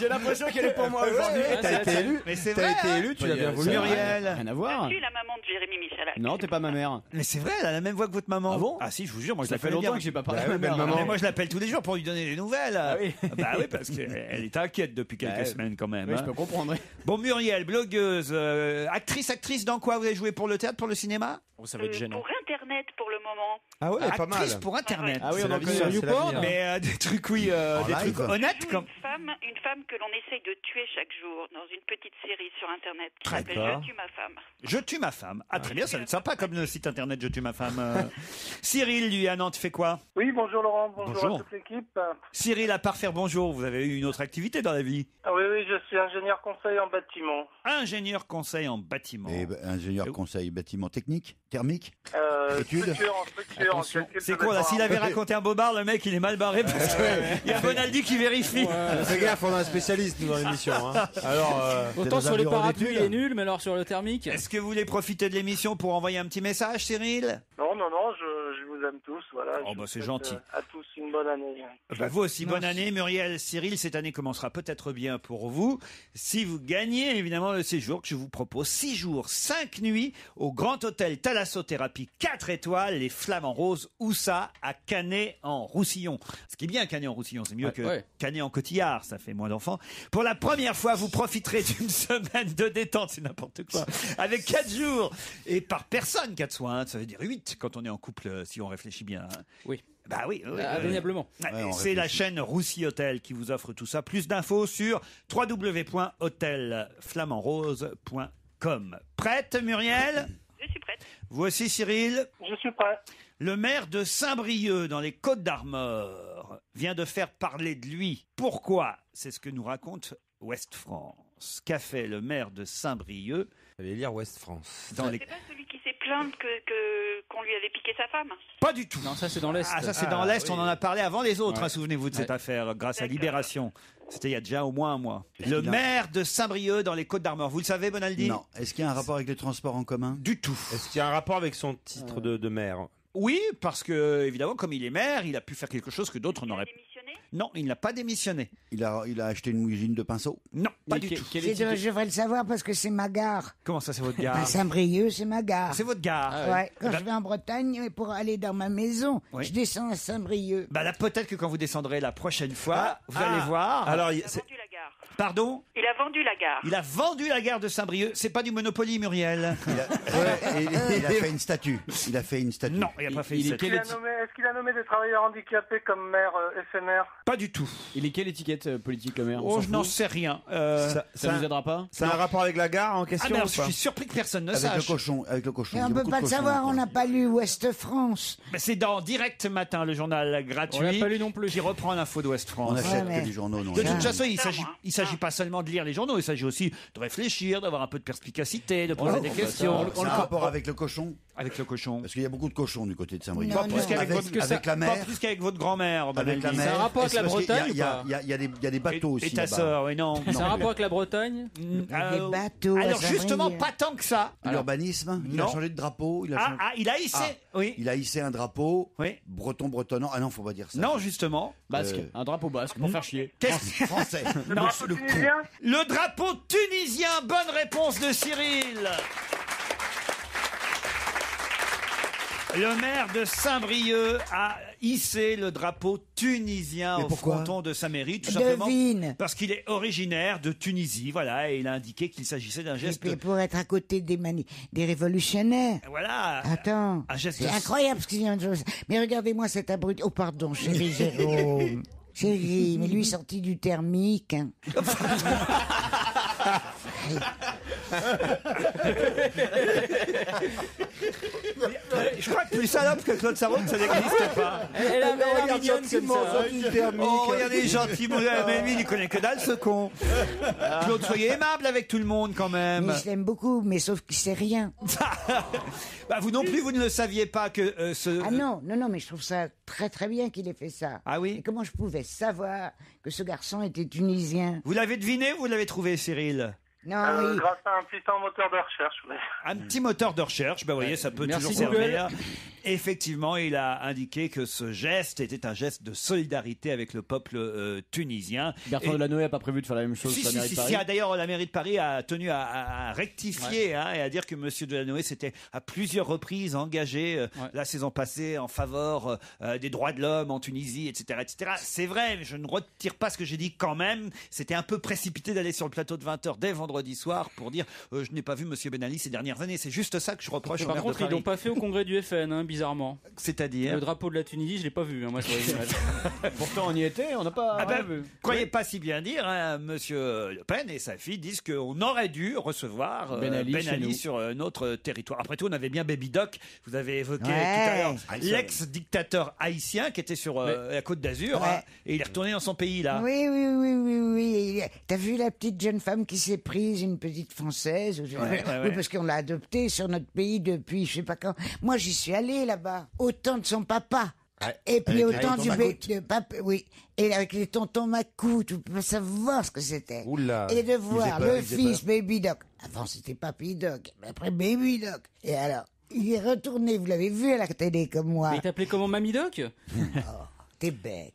J'ai l'impression qu'elle est pour moi aujourd'hui. T'as été élu. Mais c'est T'as vrai. été hein. élu, tu l'as bien voulu. Muriel. Rien à Je voir. suis la maman de Jérémy Michalak. Non, t'es pas ma mère. Mais c'est vrai, elle a la même voix que votre maman. Ah bon? Ah si, je vous jure, moi je Ça fait l'appelle longtemps bien. que j'ai pas parlé Bah à ma oui, belle mère. maman. Mais moi je l'appelle tous les jours pour lui donner des nouvelles. Ah oui. Bah oui, parce qu'elle est inquiète depuis quelques Ouais. semaines quand même. Oui, hein. je peux comprendre. Bon, Muriel, blogueuse, actrice dans quoi? Vous avez joué pour le théâtre, pour le cinéma? Oh, ça va être gênant. Pour Internet, pour le moment. Ah ouais, pas mal. Actrice pour Internet. Ah oui, C'est on en l'avenir, connaît c'est sur YouPorn. l'avenir. Mais des trucs, oui, En des live. trucs honnêtes Je joue comme. une femme que l'on essaye de tuer chaque jour dans une petite série sur Internet qui Très s'appelle bien. Je tue ma femme. Je tue ma femme. Ah, très bien, ça va être sympa comme le site internet Je tue ma femme. Cyril, lui, à Nantes, fait quoi? Oui, bonjour Laurent, bonjour, Bonjour. à toute l'équipe. Cyril, à part faire bonjour, vous avez eu une autre activité dans la vie? Oui, je suis ingénieur conseil en bâtiment. Ingénieur conseil en bâtiment. Et ingénieur conseil bâtiment technique, thermique. Études. Structure, en calcul C'est de con, là, bâtiment. s'il avait raconté un bobard, le mec, il est mal barré parce qu'il y a Bonaldi qui vérifie. Fais gaffe, on a un spécialiste nous dans l'émission. Hein. Alors, Autant dans sur un les bureau parapluies, d'études. il est nul, mais alors sur le thermique. Est-ce que vous voulez profiter de l'émission pour envoyer un petit message, Cyril? Non, je vous aime tous. Voilà. Oh, Je bah, vous c'est souhaite, gentil. À tous une bonne année. Bah, vous aussi, bonne année, Muriel, Cyril. Cette année commencera peut-être bien pour vous. Si vous gagnez, évidemment, le séjour que je vous propose, 6 jours, 5 nuits, au Grand Hôtel Thalassothérapie 4 étoiles, les Flamants Roses, où ça, à Canet-en-Roussillon. Ce qui est bien, Canet-en-Roussillon, c'est mieux Ouais, que ouais. Canet-en-Cotillard, ça fait moins d'enfants. Pour la première fois, vous profiterez d'une semaine de détente, c'est n'importe quoi, avec 4 jours, et par personne, 4 soins, ça veut dire 8 quand on est en couple, si on réfléchit bien. Oui. Bah oui, oui, Indéniablement. Ouais, Ouais, on c'est la réfléchit. chaîne Roussy Hôtel qui vous offre tout ça. Plus d'infos sur www.hôtelflamandrose.com. Prête, Muriel? Je suis prête. Vous aussi, Cyril? Je suis prêt. Le maire de Saint-Brieuc, dans les Côtes-d'Armor, vient de faire parler de lui. Pourquoi? C'est ce que nous raconte Ouest France. Qu'a fait le maire de Saint-Brieuc J'allais lire Ouest France. dans les... C'est pas celui qui s'est plaint qu'on lui avait piqué sa femme. Pas du tout. Non, ça c'est dans l'Est. Ah, ça c'est dans l'Est, on en a parlé avant les autres, Ouais. hein, souvenez-vous de cette Ouais. affaire, grâce à D'accord. Libération. C'était il y a déjà au moins un mois. Est-ce Le qu'il a- maire de Saint-Brieuc dans les Côtes-d'Armor, vous le savez, Bonaldi? Non. Est-ce qu'il y a un rapport avec les transports en commun? Du tout. Est-ce qu'il y a un rapport avec son titre de maire? Oui, parce que, évidemment, comme il est maire, il a pu faire quelque chose que d'autres Il a n'auraient. démissionné. Non, il n'a pas démissionné. Il a acheté une usine de pinceaux? Non, pas Mais du tout. Je devrais le savoir parce que c'est ma gare. Comment ça, c'est votre À gare? Saint-Brieuc, c'est ma gare. C'est votre gare. Ah Ouais, quand Eh ben- je vais en Bretagne pour aller dans ma maison, Oui. je descends à Saint-Brieuc. Bah là, peut-être que quand vous descendrez la prochaine fois, vous Ah. allez voir. Alors, Il a vendu la gare. Pardon? Il a vendu la gare. Il a vendu la gare de Saint-Brieuc. C'est pas du Monopoly, Muriel. Il a fait une statue. Il a fait une statue. Non, il n'a pas fait Il est cette- quel Est-ce qu'il a nommé des travailleurs handicapés comme maire éphémère? Pas du tout. Il est quelle étiquette politique, le maire? On Oh, s'en je n'en fout. sais rien. Ça nous aidera pas? c'est un rapport avec la gare en Ah question merde, ou je pas suis surpris que personne ne Avec le sache. cochon. Avec le cochon. Et Il y a on peut beaucoup pas de le cochons savoir, encore. on n'a pas lu Ouest France. Mais c'est dans Direct Matin, le journal gratuit. On l'a pas lu non plus. Qui reprend l'info d'Ouest On France. achète Ouais, mais- que les journaux. Non, De ça. toute façon, il Ça, s'agit, moi. il s'agit pas seulement de lire les journaux, il s'agit aussi de réfléchir, d'avoir un peu de perspicacité, de poser des bah, questions. C'est un rapport avec le cochon? Avec le cochon. Parce qu'il y a beaucoup de cochons du côté de Saint-Brieuc. Non, Pas plus non. qu'avec Avec, votre, avec la pas mer. plus qu'avec votre grand-mère. Avec Bonaldi. la mer. C'est un rapport avec la Parce qu'il y a- Bretagne Il y a- ou il y a- il y a des- il y a des bateaux aussi. Et ta là-bas. sœur, oui, non. C'est un rapport avec la Bretagne? Des bateaux à Alors justement, Saint-Brieuc. pas tant que ça. L'urbanisme, il a Non. changé de drapeau. Il a hissé. Ah. Oui. Il a hissé un drapeau Oui. breton-bretonnant. Ah non, faut pas dire ça. Non, justement. Basque. Euh, Un drapeau basque pour faire chier. Qu'est-ce- Français. Non. Le con. Tunisien? Le drapeau tunisien. Bonne réponse de Cyril. Le maire de Saint-Brieuc a hissé le drapeau tunisien Mais au pourquoi fronton de sa mairie, tout simplement Devine. parce qu'il est originaire de Tunisie, voilà, et il a indiqué qu'il s'agissait d'un Et geste. puis pour être à côté des révolutionnaires. Voilà. Attends, Un geste c'est de- incroyable ce qu'il vient de jouer. Mais regardez-moi cet abruti. Oh pardon, chérie Jérôme. Chérie, mais lui sorti du thermique. Hein. Je crois que plus salope que Claude Sarraute, ça n'existe pas. Elle a l'air mignonne comme ça. Oh, regardez, gentil, mais lui, il connaît que dalle, ce con. Claude, soyez aimable avec tout le monde, quand même. Mais je l'aime beaucoup, mais sauf qu'il sait rien. Bah, vous non plus, vous ne le saviez pas que ce... Ah non, mais je trouve ça très très bien qu'il ait fait ça. Ah oui? Et comment je pouvais savoir que ce garçon était tunisien? Vous l'avez deviné ou vous l'avez trouvé, Cyril? Non, oui. Grâce à un putain moteur de recherche. Ouais. Un petit moteur de recherche, ben vous voyez, ça peut Merci toujours Google. servir. Effectivement, il a indiqué que ce geste était un geste de solidarité avec le peuple tunisien. Bertrand Delanoë n'a pas prévu de faire la même chose Si, sur la mairie de Paris. d'ailleurs, la mairie de Paris a tenu à rectifier et à dire que M. Delanoë s'était à plusieurs reprises engagé la saison passée en faveur des droits de l'homme en Tunisie, etc., etc. C'est vrai, mais je ne retire pas ce que j'ai dit quand même. C'était un peu précipité d'aller sur le plateau de 20h dès vendredi soir pour dire je n'ai pas vu M. Ben Ali ces dernières années. C'est juste ça que je reproche au Par maire contre, de ils Paris. l'ont pas fait au congrès du FN, hein, bizarrement. C'est-à-dire Le drapeau de la Tunisie, je l'ai pas vu, hein, moi sur les images. Pourtant, on y était, on n'a pas. Croyez pas si bien dire, hein, Monsieur Le Pen et sa fille disent qu'on aurait dû recevoir Ben Ali sur notre territoire. Après tout, on avait bien Baby Doc, vous avez évoqué tout Ouais. à l'heure, l'ex-dictateur haïtien qui était sur la Côte d'Azur, Ouais. hein, et il est retourné dans son pays là. Oui. T'as vu la petite jeune femme qui s'est prise, une petite française? Ouais. Oui, parce qu'on l'a adoptée sur notre pays depuis je sais pas quand. Moi, j'y suis allée là-bas, au temps de son papa. Et puis au temps du papa, oui. Et avec les tontons Macou, tu peux savoir ce que c'était. Oula. Et de Il voir faisait le fils Baby Doc. Avant, c'était Papy Doc, mais après Baby Doc. Et alors, il est retourné, vous l'avez vu à la télé comme moi. Mais il t'appelait comment Mamie Doc? T'es bête.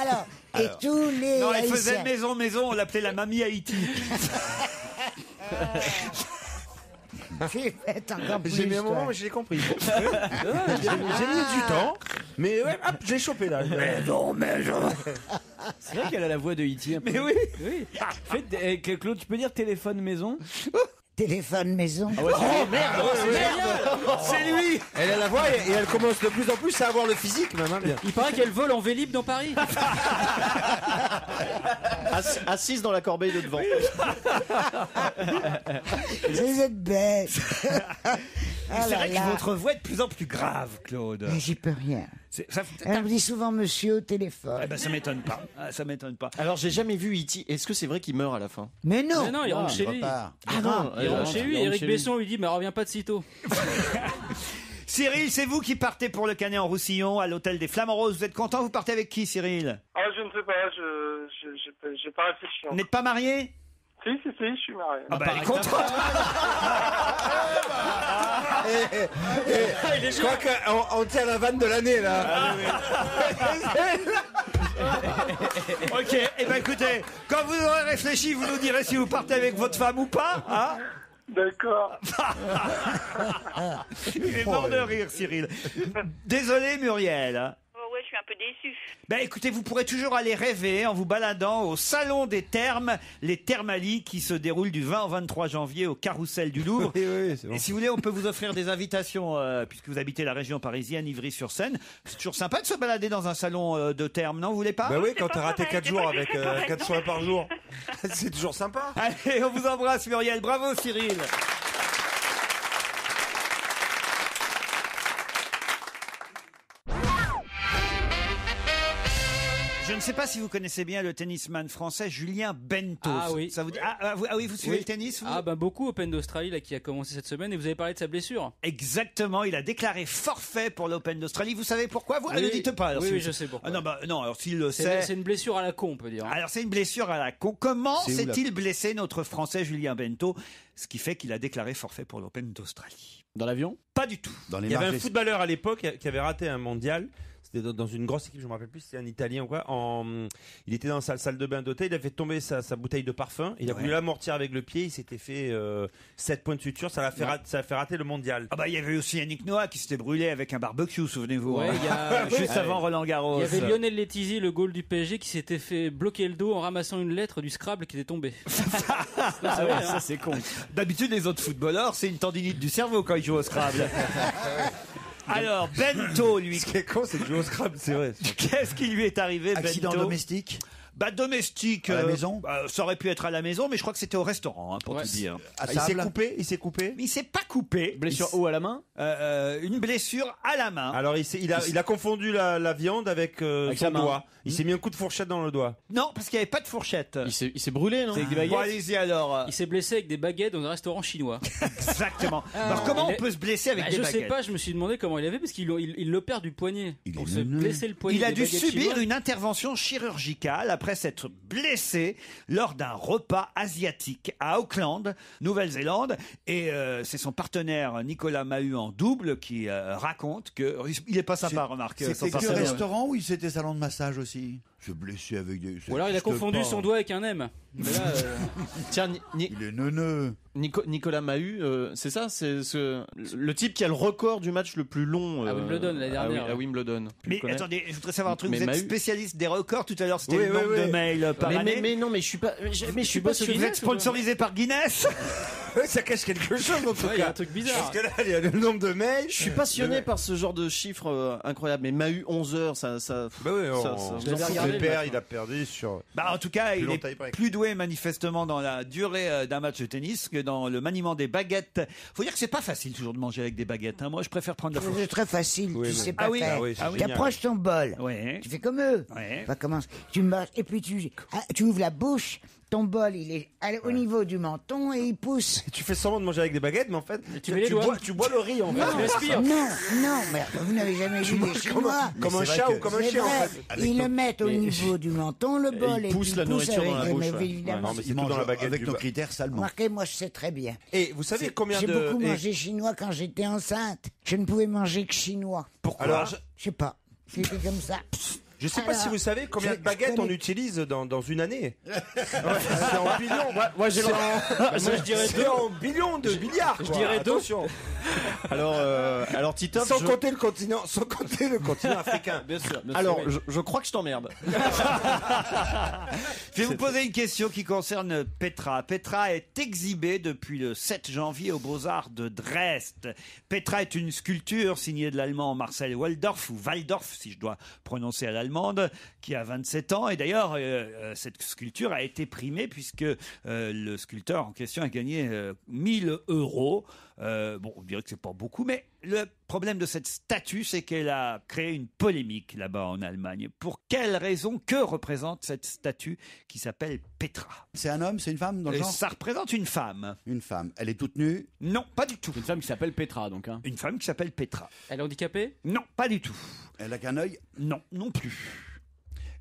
Alors, et tous les Non, il faisait Haïtiens. maison, on l'appelait la mamie Haïti. J'ai fait encore plus. J'ai mis un moment, toi. mais je l'ai compris. J'ai mis du temps, mais ouais, hop, je l'ai chopé là. C'est vrai qu'elle a la voix de E.T. un peu. Mais oui. Claude, tu peux dire téléphone maison? Téléphone maison. Oh merde, C'est lui. Elle a la voix et elle commence de plus en plus à avoir le physique même. Hein, bien. Il paraît qu'elle vole en Vélib dans Paris. Assise dans la corbeille de devant. Vous êtes bête. C'est vrai que votre voix est de plus en plus grave, Claude. Mais j'y peux rien. Ça, Elle me dit souvent monsieur au téléphone. eh ben, ça m'étonne pas. Ça m'étonne pas. Alors, j'ai jamais vu E.T. Est-ce que c'est vrai qu'il meurt à la fin? Mais non. Mais non, il rentre chez lui. Ah non, non. Il rentre chez lui. il rentre Éric chez lui. Besson lui dit mais reviens pas de sitôt. Cyril, c'est vous qui partez pour le Canet en Roussillon à l'hôtel des Flamants Roses. Vous êtes content? Vous partez avec qui, Cyril? Ah, je ne sais pas, j'ai pas réfléchi. Vous n'êtes pas marié? Si, je suis marié. Ah bah, elle est contente. Je crois qu'on tient la vanne de l'année là. Ok, eh ben écoutez, quand vous aurez réfléchi, vous nous direz si vous partez avec votre femme ou pas, hein? D'accord. Il est mort de rire, Cyril. Désolé, Muriel. hein. Oh ouais, je suis un peu déçue. Ben écoutez, vous pourrez toujours aller rêver en vous baladant au Salon des Thermes, les Thermalies qui se déroulent du 20 au 23 janvier au Carrousel du Louvre. Oui, c'est bon. Et si vous voulez, on peut vous offrir des invitations, puisque vous habitez la région parisienne, Ivry-sur-Seine. C'est toujours sympa de se balader dans un salon de thermes, non? Vous voulez pas? Bah oui, quand pas t'as raté pareil, 4 c'est jours pas avec du tout pareil. 4 soins par jour, c'est toujours sympa. Allez, on vous embrasse, Muriel. Bravo, Cyril. Je ne sais pas si vous connaissez bien le tennisman français Julien Bento. Ah oui. Ça vous dit oui, vous suivez le tennis, vous? Ah ben beaucoup Open d'Australie là qui a commencé cette semaine et vous avez parlé de sa blessure. Exactement, il a déclaré forfait pour l'Open d'Australie. Vous savez pourquoi? Vous Oui. ne dites pas. Alors, Oui, si oui, vous- je sais pourquoi. Ah non, non, alors s'il le C'est sait. une blessure à la con, on peut dire. Alors c'est une blessure à la con. Comment C'est où, là s'est-il blessé notre Français Julien Bento? Ce qui fait qu'il a déclaré forfait pour l'Open d'Australie. Dans l'avion? Pas du tout. Dans les Il y avait marges un footballeur à l'époque qui avait raté un mondial. C'était dans une grosse équipe, je me rappelle plus, c'était un Italien ou quoi. Il était dans sa salle de bain d'hôtel, il a fait tomber sa bouteille de parfum. Il a voulu l'amortir avec le pied, il s'était fait 7 points de suture, ça a fait rater le mondial. Ah bah il y avait aussi Yannick Noah qui s'était brûlé avec un barbecue, souvenez-vous. Ouais, hein. il y a- Juste avant Roland Garros. Il y avait Lionel Letizy, le goal du PSG, qui s'était fait bloquer le dos en ramassant une lettre du Scrabble qui était tombée. Ah ouais, ça c'est con. D'habitude les autres footballeurs, c'est une tendinite du cerveau quand ils jouent au Scrabble. Alors Bento, lui, Ce qui est con, c'est de jouer au Scrabble, c'est vrai. qu'est-ce qui lui est arrivé, Accident Bento? domestique. Bah domestique. À la maison ça aurait pu être à la maison, mais je crois que c'était au restaurant, pour Ouais. tout dire. Il s'est coupé. Il s'est coupé. Il s'est pas coupé. Blessure haut à la main. Une blessure à la main. Alors il a confondu la viande avec sa son main. doigt. Il s'est mis un coup de fourchette dans le doigt. Non, parce qu'il n'y avait pas de fourchette. Il s'est brûlé, non? C'est avec des baguettes. Bon, allez-y alors. Il s'est blessé avec des baguettes dans un restaurant chinois. Exactement. Alors comment on peut se blesser avec des Je baguettes? sais pas, je me suis demandé comment il avait parce qu'il l'opère du poignet. Pour se blesser le poignet. Il a des dû baguettes subir chinoises. une intervention chirurgicale après s'être blessé lors d'un repas asiatique à Auckland, Nouvelle-Zélande. Et c'est son partenaire Nicolas Mahut en double qui raconte que il est pas sympa, remarque. son C'était que partenaire. restaurant ou c'était salon de massage aussi? Je blessé avec des. Ou alors il a confondu son doigt avec un M. Mais là, Tiens, Il est neuneux. Nicolas Mahut, c'est ça, c'est le type qui a le record du match le plus long À Wimbledon, l'année dernière. À Wimbledon. Tu le Mais connais attendez, je voudrais savoir un truc. Mais Vous êtes Mahut- spécialiste des records. Tout à l'heure, c'était Oui, le oui, nombre oui. de mails par année. mais non, mais je suis pas. Mais je suis pas bosses au Vous sûr. êtes sponsorisé par Guinness. Ça cache quelque chose en tout ouais, il y a cas. un truc bizarre. Parce que là, il y a le nombre de mails. Je suis passionné par ce genre de chiffres incroyables. Mais Mahut 11 heures, ça. Bah oui, je l'avais regardé, le match, il a perdu sur. Bah, en tout cas, Plus il long est tie-break. plus doué manifestement dans la durée d'un match de tennis que dans le maniement des baguettes. Faut dire que c'est pas facile toujours de manger avec des baguettes. Moi, je préfère prendre la C'est fourchette. très facile, Oui, tu mais- sais pas Ah oui, faire. ah oui, c'est Tu génial. approches ton bol, Ouais. tu fais comme eux. Ouais. Ça commence, tu marches, et puis tu ouvres la bouche, ton bol il est au niveau du menton et il pousse. Tu fais semblant de manger avec des baguettes, mais en fait, tu mets les doigts. tu bois le riz en fait. Tu respires. Non, mais vous n'avez jamais vu les Chinois. Comme un c'est vrai chat que- ou comme un C'est chien en vrai, fait. ils le mettent au niveau du menton, le bol, il et pousse puis la il pousse nourriture dans la avec- bouche, mais ouais. évidemment, Non, mais c'est Il tout dans mange la baguette avec du nos bas. critères salement. remarquez, moi je sais très bien. Et vous savez combien J'ai de. beaucoup et- mangé chinois quand j'étais enceinte. Je ne pouvais manger que chinois. Pourquoi Alors, Je sais pas, c'était comme ça. je sais pas Alors, si vous savez combien je- de baguettes je on connais- utilise dans une année. C'est en billions. Moi, j'ai le. Moi, je dirais C'est deux. en billions de milliards. Je quoi. dirais deux. Attention. Alors Titoff. Sans je- compter le continent africain. Bien sûr. Alors, je crois que je t'emmerde. Je vais vous poser une question qui concerne Petra. Petra est exhibée depuis le 7 janvier aux Beaux-Arts de Dresde. Petra est une sculpture signée de l'allemand Marcel Waldorf, ou Waldorf si je dois prononcer à l'allemande, qui a 27 ans. Et d'ailleurs, cette sculpture a été primée puisque le sculpteur en question a gagné 1000 €. Bon, on dirait que c'est pas beaucoup, mais le problème de cette statue, c'est qu'elle a créé une polémique là-bas en Allemagne. Pour quelle raison? Que représente cette statue qui s'appelle Petra? C'est un homme, c'est une femme dans le genre? Ça représente une femme. Une femme. Elle est toute nue? Non, pas du tout. Une femme qui s'appelle Petra, donc. Hein. Une femme qui s'appelle Petra. Elle est handicapée? Non, pas du tout. Elle a qu'un œil? Non, non plus.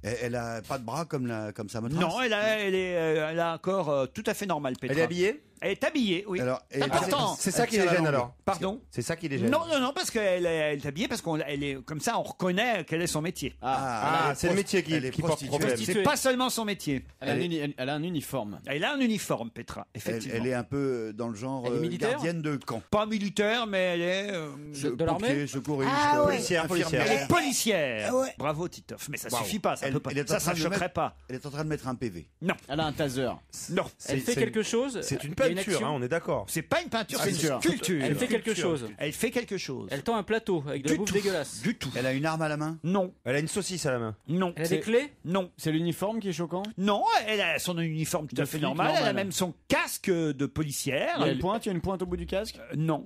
Elle a pas de bras comme sa maîtresse? Non, elle a un corps tout à fait normal, Petra. Elle est habillée? Elle est habillée, oui. Alors, et- Important. C'est ça qui Elle les tient la gêne langue. alors. Pardon? C'est ça qui les gêne. Non, parce qu'elle est habillée parce qu'elle est comme ça, on reconnaît quel est son métier. Ah, c'est le métier elle est qui porte prostituée. problème. C'est pas seulement son métier. Elle a un uniforme. Elle a un uniforme, Petra, Elle, effectivement. elle est un peu dans le genre Elle est militaire gardienne de camp. Pas militaire, mais elle est De l'armée? Pompier, secouriste, Ah ouais. Policière. elle est policière. Ah ouais. Bravo, Titoff. Mais ça Waouh. suffit pas, ça Elle- peut pas. elle est en Ça train de choquerait mettre- pas. Elle est en train de mettre un PV. Non, Elle a un taser. non. Elle fait quelque chose. C'est une Il y a peinture, action. hein, on est d'accord. C'est pas une peinture, c'est une Sculpture. sculpture. Elle fait quelque chose. Elle fait quelque chose. Elle tend un plateau avec de la Du bouffe tout. dégueulasse. Du tout. Elle a une arme à la main? Non, Elle a une saucisse à la main. non. Elle a des clés? Non. C'est l'uniforme qui est choquant? Non, elle a son uniforme tout De à fait flic normal. Elle a normal. même son casque de policière. Il y a une pointe au bout du casque? Non.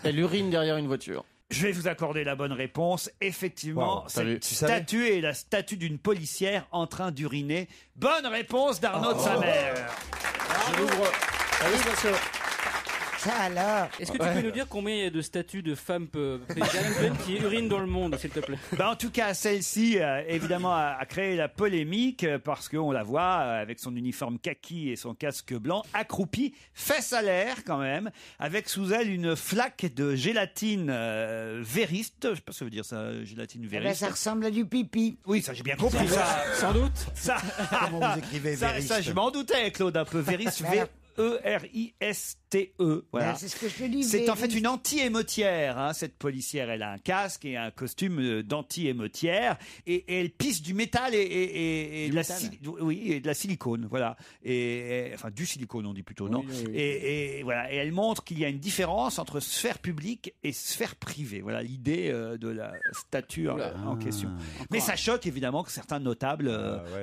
Elle urine derrière une voiture. Je vais vous accorder la bonne réponse. Effectivement, Wow, t'as vu, cette tu savais statue est la statue d'une policière en train d'uriner. Bonne réponse d'Arnaud de sa mère. Je l'ouvre. Ah oui, parce que. Ça alors. Est-ce que tu peux nous dire combien il y a de statues de femmes présidentes qui urinent dans le monde, s'il te plaît? En tout cas, celle-ci, évidemment, a créé la polémique parce qu'on la voit avec son uniforme kaki et son casque blanc, accroupie, fesses à l'air quand même, avec sous elle une flaque de gélatine vériste. Je sais pas ce que ça veut dire ça, gélatine Eh ben, vériste. ça ressemble à du pipi. Oui, ça j'ai bien compris. Ça, Sans doute. ça, Comment vous écrivez ça, vériste? ça, je m'en doutais, Claude, un peu vériste. Bah, V-E-R-I-S-T-E. Voilà. C'est ce que je te dis. C'est en fait une anti-émeutière, hein, cette policière. Elle a un casque et un costume d'anti-émeutière et elle pisse du métal et de la et de la silicone, voilà. Enfin du silicone, on dit plutôt, non. Oui. Et voilà. Et elle montre qu'il y a une différence entre sphère publique et sphère privée. Voilà l'idée de la statue en question. Mais ça choque évidemment que certains notables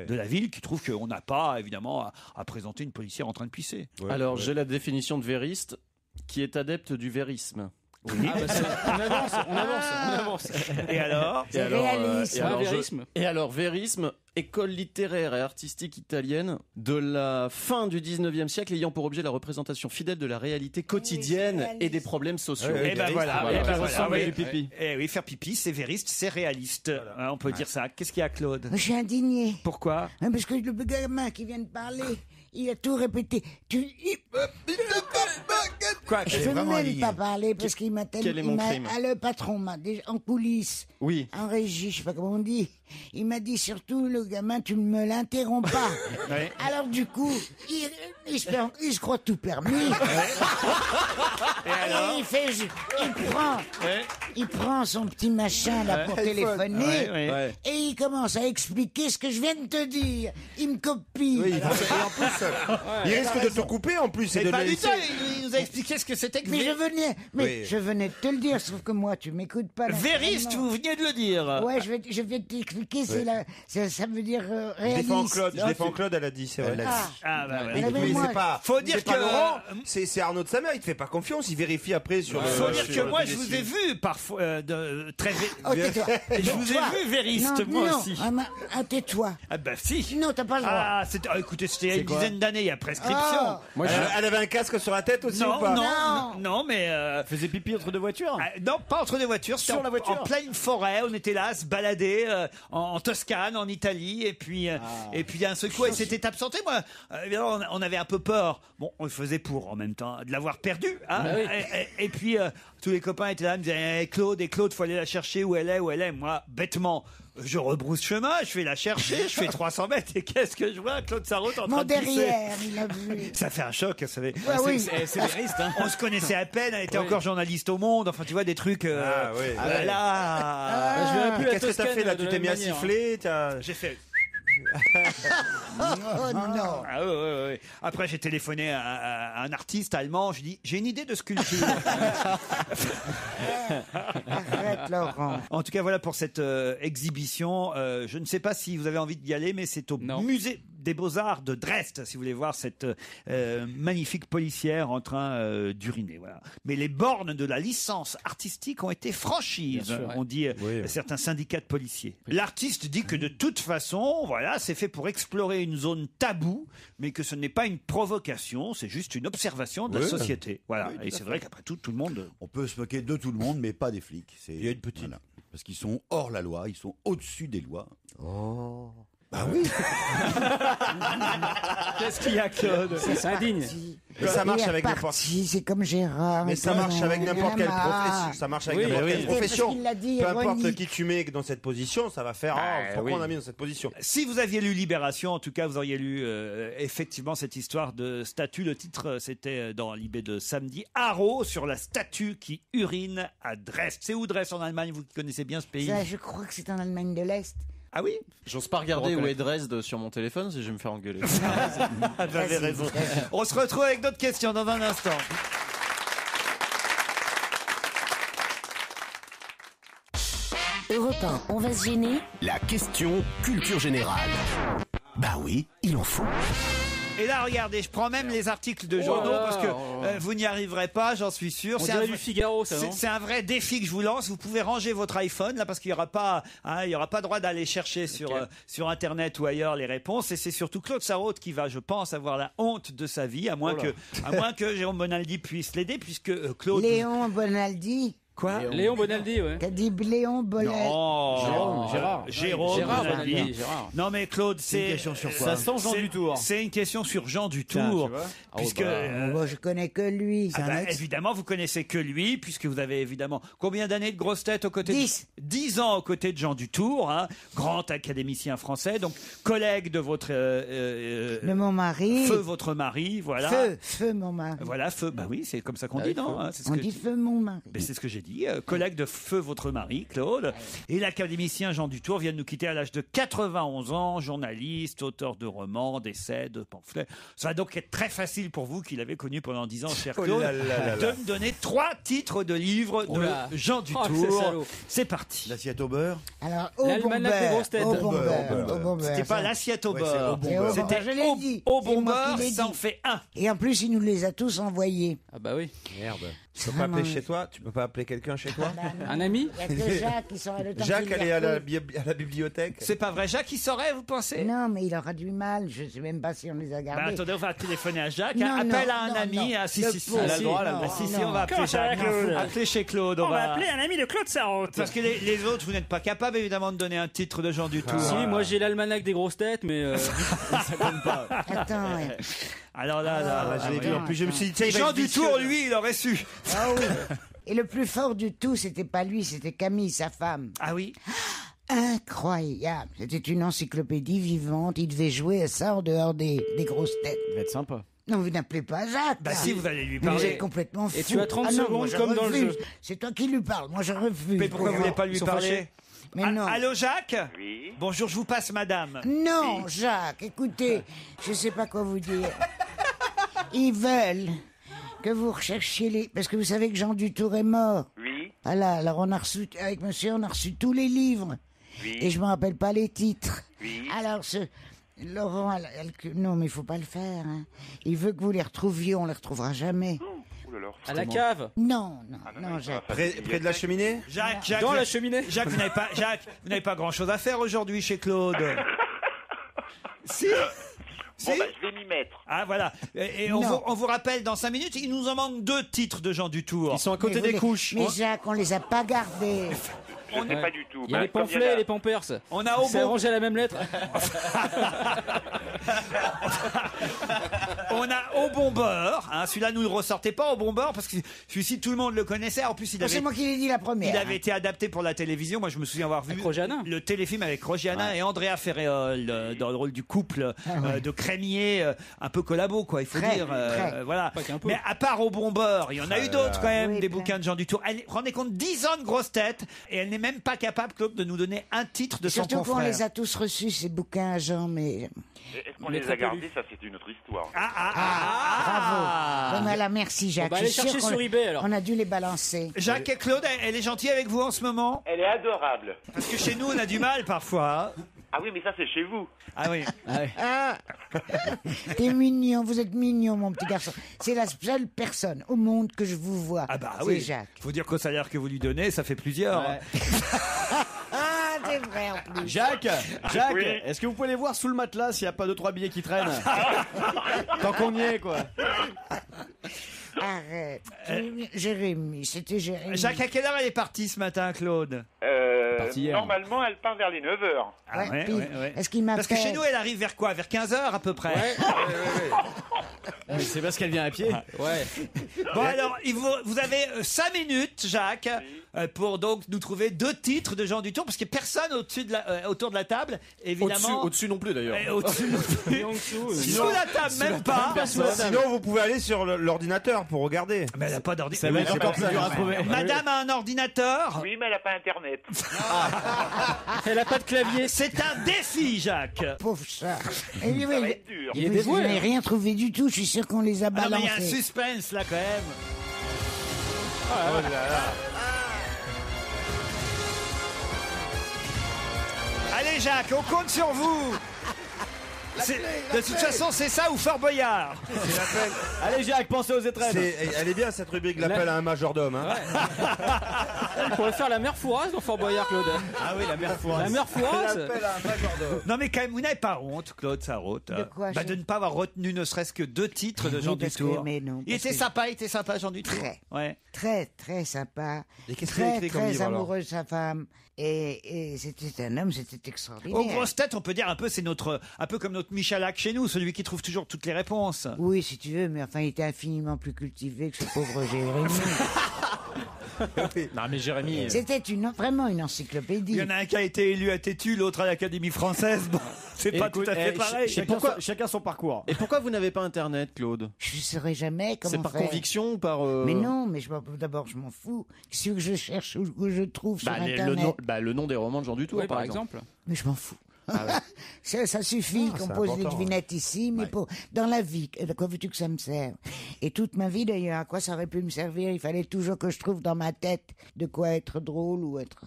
de la ville qui trouvent qu'on n'a pas évidemment à présenter une policière en train de pisser. Alors, j'ai la définition de vériste qui est adepte du vérisme. Oui. On avance. Et alors C'est réaliste. Et alors, vérisme, école littéraire et artistique italienne de la fin du 19e siècle ayant pour objet la représentation fidèle de la réalité quotidienne et des problèmes sociaux. Et ben voilà. Du pipi. Et oui, faire pipi, c'est vériste, c'est réaliste. Hein, on peut dire ça. Qu'est-ce qu'il y a, Claude? Je suis indigné. Pourquoi? Parce que le gamin qui vient de parler, il a tout répété. Quoi? Je peux même pas parler parce qu'il m'a Quel est mon crime? le patron m'a déjà en coulisses, Oui. en régie, je sais pas comment on dit. Il m'a dit surtout, le gamin, tu ne me l'interromps pas. Ouais. Alors du coup, il se croit tout permis. Et alors il prend son petit machin là pour téléphoner et il commence à expliquer ce que je viens de te dire. Il me copie. Oui, et en plus, il risque de te couper en plus. C'est pas du tout. Il nous a expliqué ce que c'était que Mais je venais de te le dire, sauf que moi, tu m'écoutes pas. vériste, vous venez de le dire. Ouais, je vais t'expliquer. Ça veut dire Je réaliste. défends Claude, elle a dit, c'est vrai. Ah bah Mais ouais. moi, c'est pas. Faut dire c'est pas que Laurent, c'est Arnaud de sa mère. Il te fait pas confiance. Il vérifie après sur le. Faut dire que sur moi, le je vous ai décès. vu parfois très. Oh, tais-toi. Je vous ai vu vériste, moi aussi. Tais-toi. Ah bah si. Non, t'as pas le droit. Ah, écoutez, c'était il y a une dizaine d'années, il y a prescription. Oh. Moi, elle avait un casque sur la tête aussi ou pas? Non, mais Faisait pipi entre deux voitures. non, pas entre deux voitures, c'était Sur la voiture. en pleine forêt. On était là, à se balader en Toscane, en Italie, et puis d'un seul coup, elle s'était absentée. Moi, évidemment, on avait un peu peur. Bon, on le faisait pour en même temps de l'avoir perdue. Hein. Bah oui. Et puis tous les copains étaient là, me disaient Claude, faut aller la chercher où elle est. Moi, bêtement. Je rebrousse chemin, je vais la chercher, je fais 300 mètres et qu'est-ce que je vois? Claude Sarraute en train de pisser. derrière, il a vu. Ça fait un choc, vous savez. oui. C'est vériste, hein. On se connaissait à peine, elle était encore journaliste au Monde, enfin tu vois des trucs. Ah oui. Je verrai plus Qu'est-ce que t'as fait là? Tu t'es mis à siffler? J'ai fait. Oh non. Ah, ouais. Après, j'ai téléphoné à un artiste allemand. Je dis, j'ai une idée de sculpture. Arrête, Laurent. En tout cas, voilà pour cette exhibition. Je ne sais pas si vous avez envie d'y aller, mais c'est au musée des Beaux-Arts de Dresde, si vous voulez voir cette magnifique policière en train d'uriner. Voilà. Mais les bornes de la licence artistique ont été franchies, on dit certains syndicats de policiers. L'artiste dit que de toute façon, voilà, c'est fait pour explorer une zone taboue, mais que ce n'est pas une provocation, c'est juste une observation de la société. Voilà. Et c'est vrai qu'après tout le monde... On peut se moquer de tout le monde, mais pas des flics. Il y a une petite. Voilà. Parce qu'ils sont hors la loi, ils sont au-dessus des lois. Oh. Bah oui. Qu'est-ce qu'il y a, Claude? C'est indigne. Mais ça marche avec n'importe. C'est comme Gérard. Mais ça marche avec n'importe quelle profession. Ça marche avec n'importe quelle profession. Peu importe qui tu mets dans cette position, ça va faire. Pourquoi on a mis dans cette position? Si vous aviez lu Libération, en tout cas, vous auriez lu effectivement cette histoire de statue. Le titre, c'était dans l'IB de samedi. Haro sur la statue qui urine à Dresde. C'est où Dresde en Allemagne? Vous qui connaissez bien ce pays. Ça, je crois que c'est en Allemagne de l'Est. Ah oui? J'ose pas regarder où est Dresde sur mon téléphone si je vais me faire engueuler. Vous avez raison. On se retrouve avec d'autres questions dans un instant. Europe 1, on va se gêner. La question culture générale. Bah oui, il en faut. Et là, regardez, je prends même les articles de journaux parce que vous n'y arriverez pas, j'en suis sûr. On dirait du Figaro, ça, non? C'est un vrai défi que je vous lance. Vous pouvez ranger votre iPhone là parce qu'il y aura pas droit d'aller chercher sur Internet ou ailleurs les réponses. Et c'est surtout Claude Sarraute qui va, je pense, avoir la honte de sa vie, à moins que Jérôme Bonaldi puisse l'aider, puisque Claude. Léon Bonaldi. Quoi? Léon Bonaldi, ouais. T'as dit Léon Bonaldi. Non. Gérard Bonaldi. Gérard. Non mais Claude, C'est une question sur quoi? Ça sent Jean Dutour. C'est une question sur Jean Tiens, Dutour. tu vois. Puisque... Moi, je connais que lui. évidemment, vous connaissez que lui, puisque vous avez évidemment combien d'années de grosses têtes aux côtés 10. 10 ans aux côtés de Jean Dutour, hein, grand académicien français, donc collègue de votre De mon mari. feu votre mari, voilà. Feu mon mari. Voilà, feu. Bah oui, c'est comme ça qu'on dit, non hein, c'est ce On que dit je- feu mon mari. Mais c'est ce que j'ai dit. Collègue de feu votre mari, Claude. Et l'académicien Jean Dutour vient de nous quitter à l'âge de 91 ans, journaliste, auteur de romans, d'essais, de pamphlets. Ça va donc être très facile pour vous, qui l'avez connu pendant 10 ans, cher Oh Claude, là là là de là. me donner 3 titres de livres Oh là. de Jean Oh, c'est Dutour. salaud. C'est parti. L'assiette au beurre. Alors, au L'almanach des beurre, grosses têtes. au Au beurre. bon beurre, C'était pas ça. l'assiette au Ouais, c'est beurre. au bon C'est au beurre. bon beurre. Je l'ai dit. Au C'est bon moi beurre, qui l'ai ça dit. en fait 1. Et en plus, il nous les a tous envoyés. Ah bah oui. Merde. Tu peux pas appeler chez toi? Tu peux pas appeler quelqu'un chez toi? Un ami? Il n'y a que Jacques qui sera le temps Jacques, qu'il elle les est à la, retrouve. à la bibliothèque. C'est pas vrai, Jacques, il saurait, vous pensez? Non, mais il aura du mal. Je ne sais même pas si on les a Bah, gardés. attendez, on va téléphoner à Jacques. Non, Appelle non, à un non, ami. non. Ah, si, Le si, si. pauvre. Elle a le droit, Ah, si, si, on va appeler Comment ça va, Jacques. Claude Appelez chez Claude. On va appeler un ami de Claude Sarraute. Parce que les autres, vous n'êtes pas capable évidemment de donner un titre de Jean Dutour. Si, moi j'ai l'almanach des grosses têtes, mais Ça compte pas. Attends, ouais. Alors là, Je l'ai vu. En plus, je me suis dit, tiens, il va Jean être Dutour, vicieux. lui, il aurait su. Ah oui. Et le plus fort du tout, c'était pas lui, c'était Camille, sa femme. Ah oui. Incroyable. C'était une encyclopédie vivante. Il devait jouer à ça en dehors des grosses têtes. Ça va être sympa. Non, vous n'appelez pas Jacques. Bah là. si, vous allez lui Mais vous parler. êtes complètement fou. Et tu as 30 Ah non, secondes moi, je comme dans le refuse. jeu. C'est toi qui lui parles. Moi, je refuse. Mais pourquoi vous voulez pas lui Ils sont parler fâchés. Mais Ah, non. allô, Jacques? Oui. Bonjour, je vous passe, madame. Non, Jacques, écoutez, je sais pas quoi vous dire. Ils veulent que vous recherchiez les... Parce que vous savez que Jean Dutour est mort. Oui. Voilà, alors on a reçu, avec monsieur, on a reçu tous les livres. Oui. Et je me rappelle pas les titres. Oui. Alors Laurent, non mais il faut pas le faire. Hein. Il veut que vous les retrouviez, on les retrouvera jamais. Ouh là là. à la cave. Non, Ah, non, Jacques. Près de la cheminée? Jacques, Dans la cheminée. Jacques, vous n'avez pas grand-chose à faire aujourd'hui chez Claude. Si. Si. Bon, bah, je vais m'y mettre. Ah voilà. Et Non. on vous rappelle dans 5 minutes, il nous en manque 2 titres de Jean Dutour. Ils sont à côté Mais des vous les- couches. Mais Jacques, on les a pas gardés. Je sais pas du tout. Il y a Bah, les comme pamphlets et les pampers. On a au C'est bon, rangé à la même lettre. on a au bon beurre. Hein, celui-là, nous le ressortez pas au bon beurre parce que celui-ci, tout le monde le connaissait. En plus, il C'est avait, moi qui l'ai dit la première. il avait été adapté pour la télévision. Moi, je me souviens avoir vu Avec Roger Hanin. le téléfilm avec Roger Hanin et Andrea Ferréol dans le rôle du couple de crémier, un peu collabo, quoi. Il faut Très, dire. très. Voilà. Pas qu'un peu. Mais à part au bon beurre, il y en a eu d'autres quand même, Oui, des plein. bouquins de Jean Dutour. Elle, rendez compte, 10 ans de grosses têtes et elle n'est même pas capable, Claude, de nous donner un titre de son Surtout qu'on confrère. les a tous reçus, ces bouquins à Jean, mais... Est-ce qu'on Mais les très a gardés? peu lu. Ça, c'est une autre histoire. Bravo. Bon, voilà, merci Jacques. On va aller Je suis chercher sûr sur qu'on- eBay, alors. On a dû les balancer. Jacques et Claude, elle est gentille avec vous en ce moment? Elle est adorable. Parce que chez nous, on a du mal parfois. hein. Ah oui, mais ça, c'est chez vous. Ah oui. Ah T'es mignon, vous êtes mignon, mon petit garçon. C'est la seule personne au monde que je vous vois. Ah bah c'est oui. Jacques. Faut dire qu'au salaire que vous lui donnez, ça fait plusieurs. Ouais. Ah, c'est vrai en plus. Jacques, Oui. est-ce que vous pouvez les voir sous le matelas s'il n'y a pas 2-3 billets qui traînent? Tant qu'on y est, quoi. Arrête. Jérémy, c'était Jérémy. Jacques, à quelle heure elle est partie ce matin, Claude? Parti hier. Normalement, elle part vers les 9h. Ah Ouais, ouais, puis, ouais, ouais. Est-ce qu'il m'appelle? Parce que chez nous, elle arrive vers quoi? Vers 15h à peu près. C'est parce qu'elle vient à pied. Ouais. Bon alors, vous avez 5 minutes, Jacques, pour donc nous trouver 2 titres de Jean Dutour, parce qu'il n'y a personne autour de la table, évidemment. Au-dessus non plus, d'ailleurs. Au-dessus non plus. Et en dessous, Sous la table, même pas. Sinon, vous pouvez aller sur l'ordinateur pour regarder. Mais elle n'a pas Ça d'ordinateur. va être encore plus dur à trouver. Madame a un ordinateur. Oui, mais elle n'a pas Internet. Elle a pas de clavier. C'est un défi, Jacques. Pauvre chat. Et lui, Ça va oui, être dur. Il est vous dévoué, n'avez hein. rien trouvé du tout. Je suis sûr qu'on les a Ah non, mais il y a un balancés. suspense là quand même. Oh là là. Allez Jacques, on compte sur vous. De toute façon, c'est ça ou Fort Boyard. Allez, Jacques, pensez aux étrennes. Elle est bien cette rubrique, l'appel à un majordome. Hein. On pourrait faire la mère Fouras dans Fort Boyard, Claude. Ah oui, la mère Fouras. La mère Fouras. Non mais quand même, vous n'avez pas honte, Claude Sarraute, De quoi, chef de ne pas avoir retenu ne serait-ce que 2 titres de Oui, Jean parce que- Dutour. mais non, Il parce était sympa, Jean Dutour. Très. Ouais. Très, très sympa. Et qu'est-ce qu'il a Très, écrit comme très livre, alors amoureux de sa femme. Et c'était un homme, c'était extraordinaire. Aux grosses têtes, on peut dire un peu, un peu comme notre Michalak chez nous, celui qui trouve toujours toutes les réponses. Oui, si tu veux, mais enfin, il était infiniment plus cultivé que ce pauvre Jérémy. Non, mais Jérémy. C'était vraiment une encyclopédie. Il y en a un qui a été élu à Tétu, l'autre à l'Académie française. Bon, c'est pas tout à fait pareil. Chacun son parcours. Et pourquoi vous n'avez pas Internet, Claude? Je ne saurais jamais comment C'est par faire. conviction ou par... Mais non, mais d'abord, je m'en fous. Qu'est-ce que je cherche où je trouve sur Internet le nom des romans de Jean Dutour, Oui, par exemple. Mais je m'en fous. Ah Ça suffit qu'on c'est pose des important, devinettes ici, mais dans la vie, à quoi veux-tu que ça me serve? Et toute ma vie d'ailleurs, à quoi ça aurait pu me servir? Il fallait toujours que je trouve dans ma tête de quoi être drôle ou être...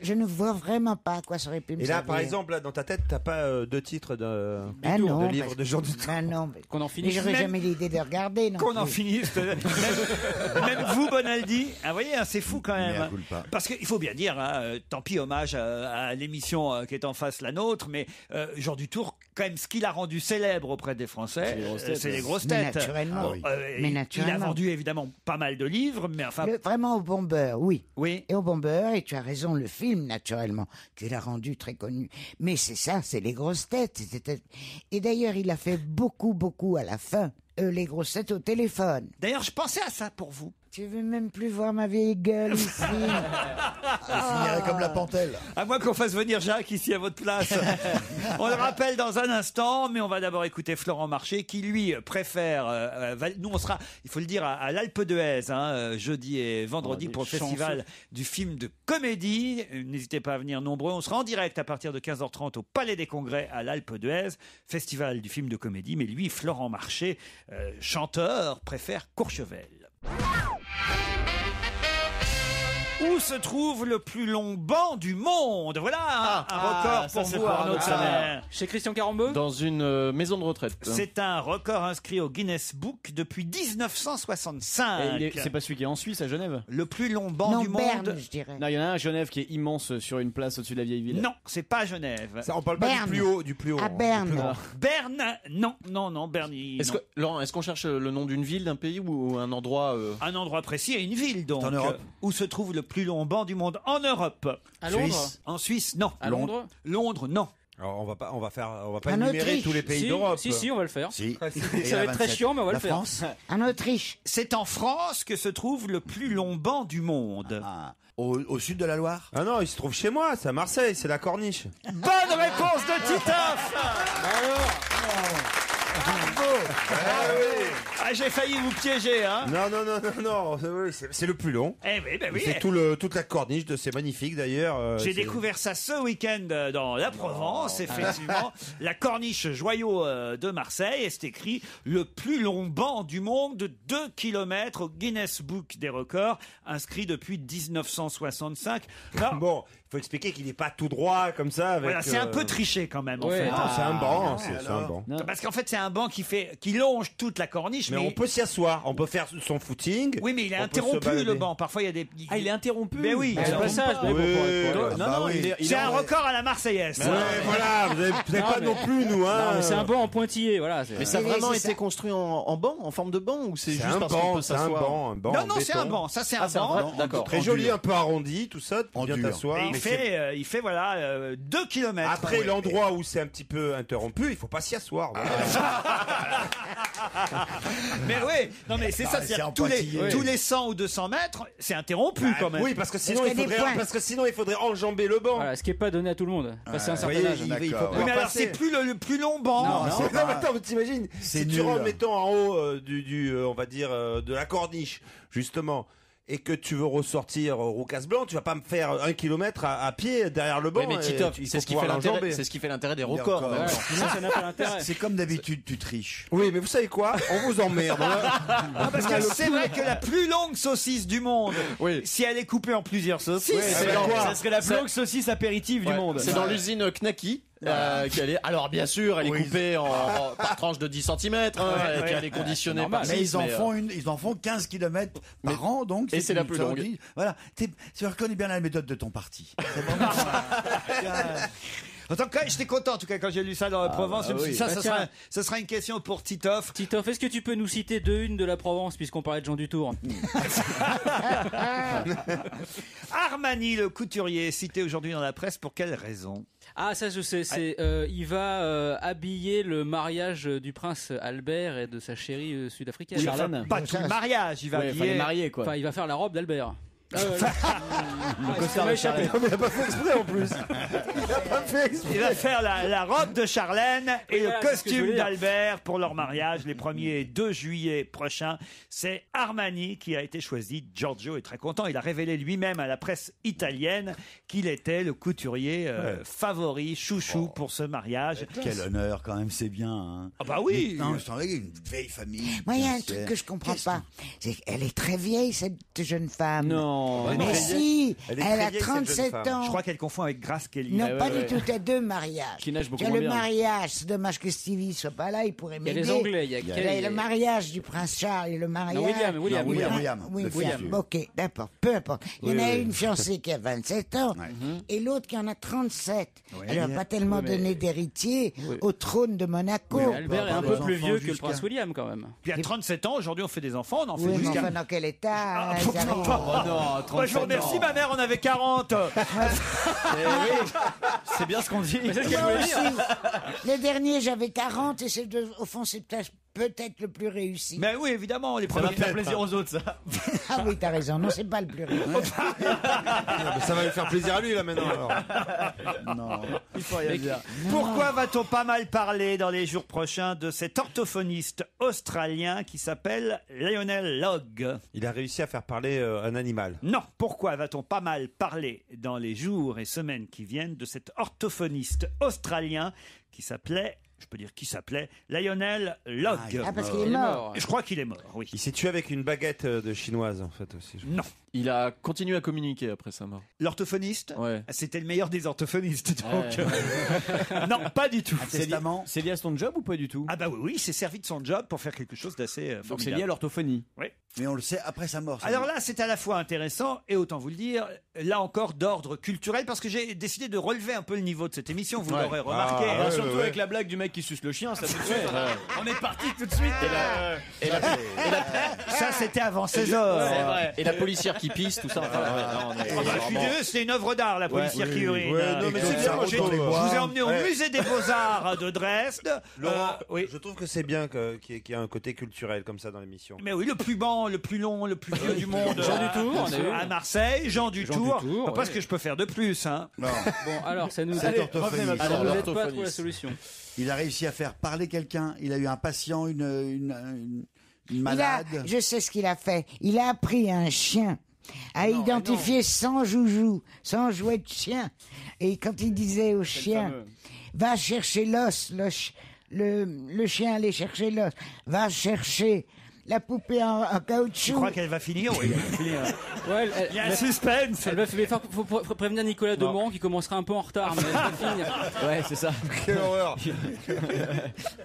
Je ne vois vraiment pas à quoi ça aurait pu me Et là, servir. par exemple, là, dans ta tête, t'as pas 2 titres de non, livres parce de Jean Dutour. Ben non, mais Qu'on en mais finisse. j'aurais Même- jamais l'idée de regarder. Non Qu'on en plus. finisse. Même vous, Bonaldi. Ah, vous voyez, hein, c'est fou quand même. Mea culpa. Parce qu'il faut bien dire, tant pis, hommage à l'émission qui est en face, la nôtre, mais Jean Dutour, quand même, ce qu'il a rendu célèbre auprès des Français, c'est les grosses Mais têtes. naturellement. Bon, Mais il a naturellement. vendu évidemment pas mal de livres, mais enfin. Vraiment au bon beurre, oui. Oui. Et au bon beurre, et tu as raison, le film, naturellement, qu'il a rendu très connu. Mais c'est ça, c'est les grosses têtes. Et d'ailleurs, il a fait beaucoup à la fin, les grosses têtes au téléphone. D'ailleurs, je pensais à ça pour vous. Tu veux même plus voir ma vieille gueule ici. Je finirais comme la Panthelle. À moins qu'on fasse venir Jacques ici à votre place. On le rappelle dans un instant, mais on va d'abord écouter Florent Marché qui, lui, préfère... nous, on sera, il faut le dire, à l'Alpe d'Huez, jeudi et vendredi pour le festival du film de comédie. N'hésitez pas à venir nombreux. On sera en direct à partir de 15h30 au Palais des Congrès à l'Alpe d'Huez, festival du film de comédie. Mais lui, Florent Marché, chanteur, préfère Courchevel. Où se trouve le plus long banc du monde? Voilà un record pour vous, Arnaud de Samer. Chez Christian Carambeu. Dans une maison de retraite. C'est un record inscrit au Guinness Book depuis 1965. C'est pas celui qui est en Suisse, à Genève? Le plus long banc Non, du Berne, monde. je dirais. Non, il y en a un à Genève qui est immense sur une place au-dessus de la vieille ville. Non, c'est pas Genève. Ça, on parle pas Berne. du plus haut. À Berne. Du plus grand. Berne, non, Berne. Est-ce non. que, Laurent, est-ce qu'on cherche le nom d'une ville, d'un pays ou un endroit Un endroit précis et une ville, donc. En Europe. Où se trouve le plus long banc du monde en Europe? À Londres. Suisse. En Suisse, non. À Londres. Londres, non. Alors, on va pas En énumérer Autriche. tous les pays Si, d'Europe. si, on va le faire. Si. Ça va être très chiant, mais on va le faire. France. En Autriche. C'est en France que se trouve le plus long banc du monde. Ah. Au sud de la Loire. Ah non, il se trouve chez moi, c'est à Marseille, c'est la Corniche. Bonne réponse de Titoff. Ah, j'ai failli vous piéger, hein. Non, oui, c'est le plus long. Eh oui, ben oui. C'est toute la corniche de c'est magnifique d'ailleurs. J'ai c'est- découvre ça ce week-end dans la Provence, effectivement. La corniche joyau de Marseille, et c'est écrit le plus long banc du monde de 2 km au Guinness Book des records, inscrit depuis 1965. Alors, Bon, il faut expliquer qu'il n'est pas tout droit comme ça. Avec, voilà, c'est un peu triché quand même, en Ouais. fait. Non, c'est un banc, Ah, c'est un banc. Parce qu'en fait, c'est un banc qui longe toute la corniche, Mais mais, on peut s'y asseoir, on peut faire son footing. oui, mais il est on peut se interrompu balader. le banc. Parfois, il y a des. Ah, il est interrompu. Ben oui. C'est Alors, pas ça, je Oui, vais Non, non, il est c'est un en- record à la Marseillaise. Ouais, voilà, vous n'avez Non, pas mais- non plus, nous, hein. Non, mais c'est un banc en pointillé, voilà. Mais ça a Oui, vraiment c'est été ça. construit en banc, en forme de banc, ou c'est C'est juste un parce qu'on banc, peut c'est un s'asseoir banc, un banc. Non, en non, c'est un béton. banc. Ça, c'est un Ah, c'est un banc. vrai, d'accord. Très En joli, dur. un peu arrondi, tout ça, En bien dur. t'asseoir. Et Mais il fait voilà 2 km. après, l'endroit où c'est un petit peu interrompu, il faut pas s'y asseoir. Voilà. Mais oui, non mais c'est ça, c'est c'est-à-dire en tous pointillé. les 100 ou 200 mètres, c'est interrompu quand même. Oui, parce que sinon, qu'il y a des points. il faudrait enjamber le banc. Voilà, ce qui est pas donné à tout le monde. Passer un Vous certain voyez, âge. il faut D'accord. pouvoir Oui, mais alors passer. c'est plus le plus long banc. Non, Non, c'est mais pas- attends, mais t'imagines, C'est si tu nul. rentres, mettons, en haut on va dire, de la corniche, justement, et que tu veux ressortir au Roucas-Blanc, tu vas pas me faire 1 kilomètre à pied derrière le banc. Oui, mais et Titoff, il faut c'est ce qui fait pouvoir l'intérêt. l'enjamber. C'est ce qui fait l'intérêt des records. records. Voilà. Sinon, ça n'a pas d'intérêt. C'est comme d'habitude, tu triches. Oui, mais vous savez quoi? On vous emmerde. Ah, parce que c'est vrai que la plus longue saucisse du monde, Oui. si elle est coupée en plusieurs saucisses, Oui, Ça c'est dans- ça serait la ça- plus longue saucisse apéritive du Ouais, monde. C'est dans l'usine Knacky. Alors bien sûr, elle est coupée par tranche de 10 cm, et puis elle est conditionnée par Mais ils en font 15 km par an, donc. Et c'est la plus longue. Voilà. Tu reconnais bien la méthode de ton parti. C'est vraiment... En tout cas, j'étais content en tout cas quand j'ai lu ça dans la Provence. Je me suis dit, ça sera une question pour Titoff. Titoff, est-ce que tu peux nous citer 2 de la Provence puisqu'on parlait de Jean Dutour? Armani, le couturier, est cité aujourd'hui dans la presse pour quelle raison? Ah, ça je sais, il va habiller le mariage du prince Albert et de sa chérie sud-africaine. Oui, pas tout le mariage, il va habiller. Enfin, il va faire la robe d'Albert. Ça m'a échappé. Mais il a pas fait exprès en plus. Il va faire la robe de Charlène et voilà, le costume d'Albert pour leur mariage les 1er et 2 juillet prochains. C'est Armani qui a été choisi. Giorgio est très content. Il a révélé lui-même à la presse italienne qu'il était le couturier favori, chouchou pour ce mariage. Quel honneur quand même, c'est bien. Hein. Ah bah oui. Non, c'est vrai, une vieille famille. Moi, il y a un truc que je comprends pas. C'est qu'elle est très vieille, cette jeune femme. Non. Mais si, elle a 37 ans. Je crois qu'elle confond avec Grace Kelly. Non, pas du tout. Tu as 2 mariages. Qui nage beaucoup Tu as moins le bien. mariage, c'est dommage que Stevie soit pas là, il pourrait Il y a m'aider. les Anglais, il y a le mariage du prince Charles et le mariage... William. Ok, d'accord, peu importe. Il y en a une fiancée qui a 27 ans et l'autre qui en a 37. Elle n'a pas tellement donné d'héritier au trône de Monaco. Mais Albert est un peu plus vieux que le prince William quand même. Puis à 37 ans, aujourd'hui on fait des enfants, on en fait Oui, mais jusqu'à... enfin, dans quel état Oh non, moi, je vous remercie, ma mère, on avait 40. C'est bien ce qu'on dit. C'est ce qu'elle voulait dire. Le dernier, j'avais 40 et au fond, c'est peut-être le plus réussi. Mais oui, évidemment, les Ça premiers. va faire plaisir aux autres, ça. Ah oui, t'as raison. Non, c'est pas le plus réussi. Ça va lui faire plaisir à lui là maintenant. Alors. Non, il faut rien dire. Pourquoi va-t-on pas mal parler dans les jours prochains de cet orthophoniste australien qui s'appelle Lionel Logg? Il a réussi à faire parler un animal. Non, pourquoi va-t-on pas mal parler dans les jours et semaines qui viennent de cet orthophoniste australien qui s'appelait... Je peux dire qui s'appelait Lionel Logg. Ah, parce qu'il est mort. Je crois qu'il est mort, oui. Il s'est tué avec une baguette de chinoise en fait aussi. Non. Il a continué à communiquer après sa mort. L'orthophoniste Ouais. C'était le meilleur des orthophonistes. Donc... non, pas du tout. C'est lié à son job ou pas du tout? Ah bah oui, il s'est servi de son job pour faire quelque chose d'assez Donc c'est formidable. lié à l'orthophonie. Oui. Mais on le sait après sa mort. Alors là, c'est à la fois intéressant et autant vous le dire, là encore d'ordre culturel, parce que j'ai décidé de relever un peu le niveau de cette émission, vous l'aurez remarqué. Ah, bah, surtout avec la blague du mec qui suce le chien, ça tout de suite. On est parti tout de suite. Ça, c'était avant 16 heures. C'est vrai. Et la policière qui pisse, tout ça. Je suis désolé, c'est une œuvre d'art, la policière qui urine. non, mais c'est bien. Je vous ai emmené au musée des Beaux-Arts de Dresde. Laurent, oui. je trouve que c'est bien qu'il y ait un côté culturel comme ça dans l'émission. Mais oui, le plus long, le plus vieux du monde. Jean Dutour, on a vu. À Marseille, Jean Dutour. Dutour, Pas ce que je peux faire de plus. Hein. Bon, alors ça nous C'est aide orthophoniste. pas trop la solution. Il a réussi à faire parler quelqu'un. Il a eu un patient, une malade. Je sais ce qu'il a fait. Il a appris à un chien à identifier sans joujou, sans jouet de chien. Et quand il disait au chien, va chercher l'os, le chien allait chercher l'os, va chercher la poupée en caoutchouc. Je crois qu'elle va finir, oui. Ouais, Il y a un suspense. Elle va faut prévenir Nicolas Demorand qui commencera un peu en retard. Mais elle va finir. Ouais, c'est ça. Quelle horreur.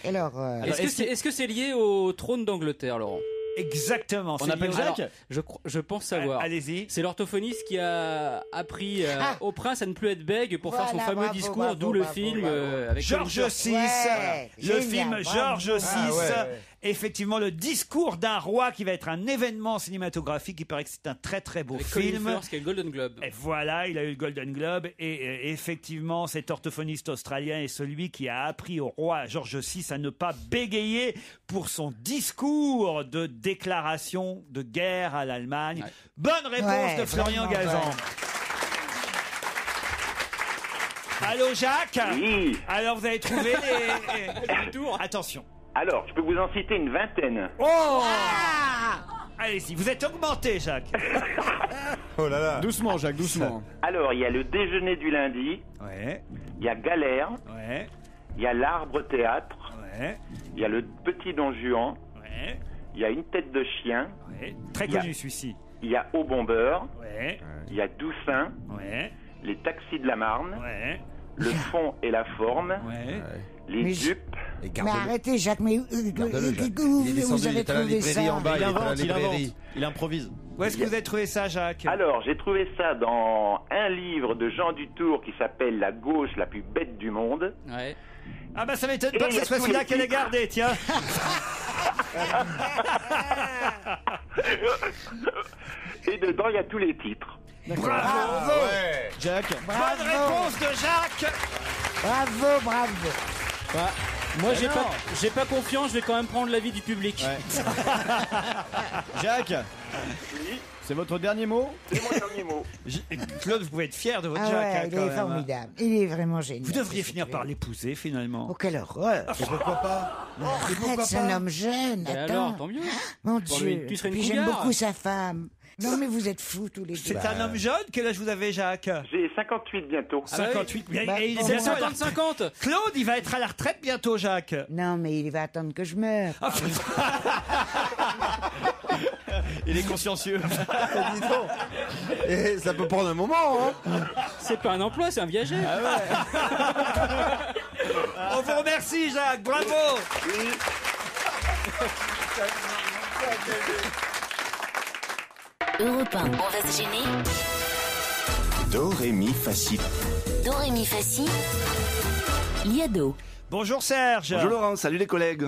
Alors, Est-ce que c'est lié au trône d'Angleterre, Laurent? Exactement. On appelle Jacques. Je pense savoir. Allez-y. C'est l'orthophoniste qui a appris au prince à ne plus être bègue pour faire son Voilà, fameux bravo, discours, bravo, d'où le bravo, film bravo. avec George VI, Ouais, le génial, film bravo. George VI, ouais. effectivement le discours d'un roi qui va être un événement cinématographique. Il paraît que c'est un très très beau avec Colin film. Firth qui a eu le Golden Globe. Et voilà, il a eu le Golden Globe et effectivement cet orthophoniste australien est celui qui a appris au roi George VI à ne pas bégayer pour son discours de déclaration de guerre à l'Allemagne. Ouais. Bonne réponse de Florian vraiment, Gazan. Allô Jacques? Oui. Alors vous avez trouvé les tours? Attention. Alors, je peux vous en citer une vingtaine. Oh Allez-y, vous êtes augmenté Jacques. Oh là là. Doucement, Jacques, doucement. Alors, il y a le déjeuner du lundi, Ouais, il y a Galère, ouais, il y a l'arbre théâtre, ouais, il y a le petit Don Juan, ouais, il y a une tête de chien, ouais. Très Il y a- connu celui-ci. il y a Au Bombeur, Ouais, il y a Doussin, ouais, les taxis de la Marne, ouais. le fond et la forme, les Mais dupes. Mais arrêtez, Jacques, mais vous avez trouvé ça? Il improvise. Où est-ce que vous avez trouvé ça, Jacques? Alors, j'ai trouvé ça dans un livre de Jean Dutour qui s'appelle La gauche la plus bête du monde. Ouais. Ah bah ça m'étonne pas que ce soit celui-là qu'elle ait gardé, tiens. Et dedans, il y a tous les titres. Bravo, Jacques. Bonne réponse de Jacques. Bravo. Bah, moi, j'ai pas confiance, je vais quand même prendre l'avis du public. Jacques, c'est votre dernier mot? C'est mon dernier mot. Claude, vous pouvez être fier de votre Ah Jacques. ouais, hein, il quand est même. formidable. Il est vraiment génial. Vous devriez finir par l'épouser, finalement. Oh, quelle horreur. Pourquoi pas? Arrête, c'est un homme jeune. Et Attends. alors, tant mieux. Mon Pour lui, Dieu. tu serais une Puis j'aime cougar. beaucoup sa femme. Non, mais vous êtes fous tous les deux. C'est un homme jeune. Quel âge vous avez, Jacques? J'ai 58 bientôt. 58. Bah, Et il est bon. bientôt à la 50-50. Claude, il va être à la retraite bientôt, Jacques. Non, mais il va attendre que je meure. Il est consciencieux. Dis donc. Et ça peut prendre un moment, hein. C'est pas un emploi, c'est un viager. On vous remercie, Jacques. Bravo. Europe 1, on va se gêner. Do, ré, mi, fa, si. Do, ré, mi, fa, si. Liado. Bonjour Serge. Bonjour Laurent, salut les collègues.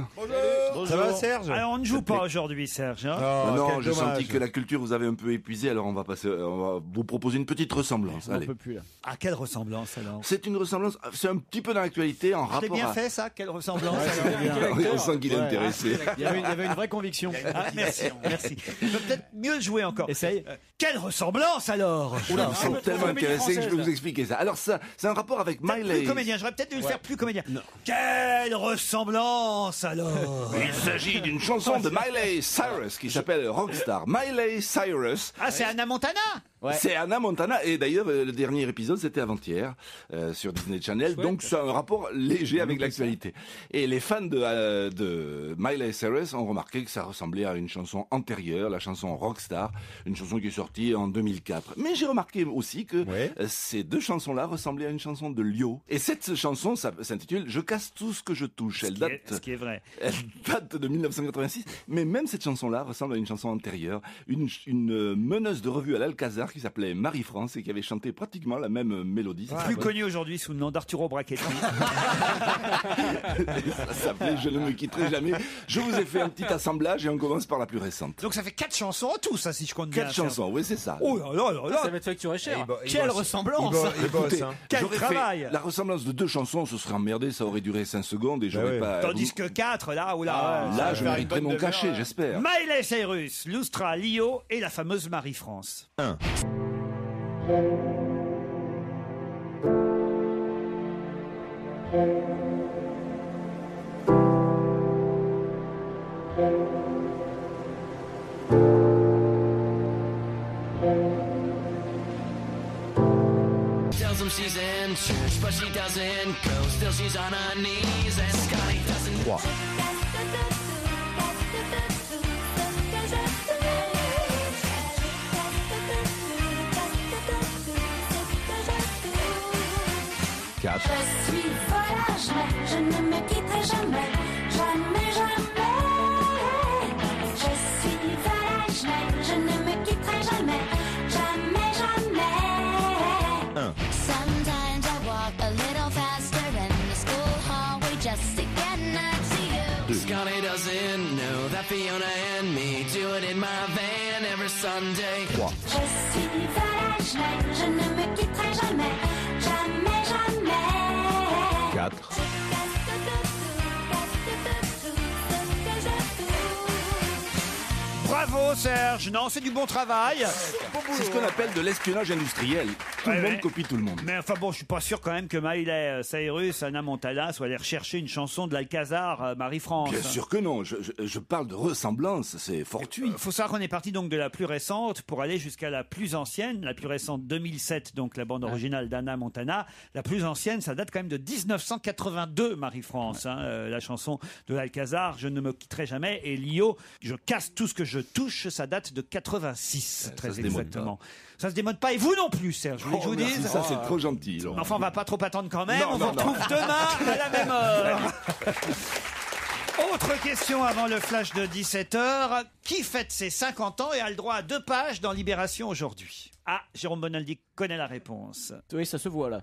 Ça va, Serge? Alors, on ne joue pas aujourd'hui, Serge. hein. Non, j'ai senti que la culture vous avait un peu épuisé, alors on va vous proposer une petite ressemblance. On Allez. peut plus là. Ah, quelle ressemblance alors? C'est une ressemblance, c'est un petit peu dans l'actualité en Je l'ai rapport bien à... fait ça? Quelle ressemblance Ouais, alors? Oui, on sent qu'il est intéressé. Il y avait une vraie conviction. Ah, merci, merci. Je peux peut-être mieux le jouer encore. Essaye. Quelle ressemblance alors? Oula, vous peu êtes tellement comédie intéressé que je française, peux là. vous expliquer ça. Alors ça, c'est un rapport avec Peut-être Miley. plus comédien, j'aurais peut-être dû le faire plus comédien. Quelle ressemblance alors? Il s'agit d'une chanson de Miley Cyrus qui s'appelle Rockstar. Miley Cyrus. Ah, c'est Anna Montana? C'est Anna Montana et d'ailleurs le dernier épisode c'était avant-hier sur Disney Channel, donc c'est un rapport léger avec l'actualité. Et les fans de Miley Cyrus ont remarqué que ça ressemblait à une chanson antérieure, la chanson Rockstar, une chanson qui est sortie en 2004. Mais j'ai remarqué aussi que ces deux chansons-là ressemblaient à une chanson de Lio. Et cette chanson s'intitule Je casse tout ce que je touche. Ce qui est vrai. Elle date de 1986, mais même cette chanson-là ressemble à une chanson antérieure, une meneuse de revue à l'Alcazar qui s'appelait Marie-France et qui avait chanté pratiquement la même mélodie. Plus connu aujourd'hui sous le nom d'Arturo Brachetti. Ça s'appelait Je ne me quitterai jamais. Je vous ai fait un petit assemblage et on commence par la plus récente. Donc ça fait 4 chansons en tout, ça, si je compte bien. 4 chansons, oui, c'est ça. Oh là là là là. Ça va te facturer cher. Quelle ressemblance! Écoutez, Quel j'aurais travail! fait la ressemblance de 2 chansons, ce serait emmerdé, ça aurait duré 5 secondes et j'aurais pas... Tandis que 4, là, ou là. Là, je mériterais mon cachet, j'espère. Miley Cyrus, Lustra, Lio et la fameuse Marie-France. 1. Tells him she's in church, but she doesn't go. Still, she's on her knees, and Scotty doesn't. 3. Je suis volage, mais je ne me quitterai jamais, jamais, jamais. Je suis volage, mais je ne me quitterai jamais, jamais, jamais. 1. Sometimes I walk a little faster in the school hallway just to get next to you. Scotty doesn't know that Fiona and me do it in my van every Sunday. 3. Je suis volage, mais je ne me quitterai jamais, jamais, jamais. 4. Bravo Serge, non c'est du bon travail. C'est ce qu'on appelle de l'espionnage industriel. Tout le monde copie tout le monde. Mais enfin bon, je suis pas sûr quand même que Miley Cyrus, Anna Montana soient allés rechercher une chanson de l'Alcazar, Marie-France. Bien sûr que non, je parle de ressemblance, c'est fortuit. Faut savoir qu'on est parti donc de la plus récente pour aller jusqu'à la plus ancienne. La plus récente 2007, donc la bande originale d'Anna Montana. La plus ancienne, ça date quand même de 1982, Marie-France. La chanson de l'Alcazar, Je ne me quitterai jamais. Et Lio, Je casse tout ce que je touche, ça date de 86, très se démode exactement. Ça se démode pas, et vous non plus, Serge. Vous voulez que je vous dise Ça, c'est trop gentil. Laurent. Enfin, on va pas trop attendre quand même. Non, On vous non, non. retrouve demain à la même heure. Autre question avant le flash de 17h. Qui fête ses 50 ans et a le droit à 2 pages dans Libération aujourd'hui? Ah, Jérôme Bonaldi connaît la réponse. Oui, ça se voit là.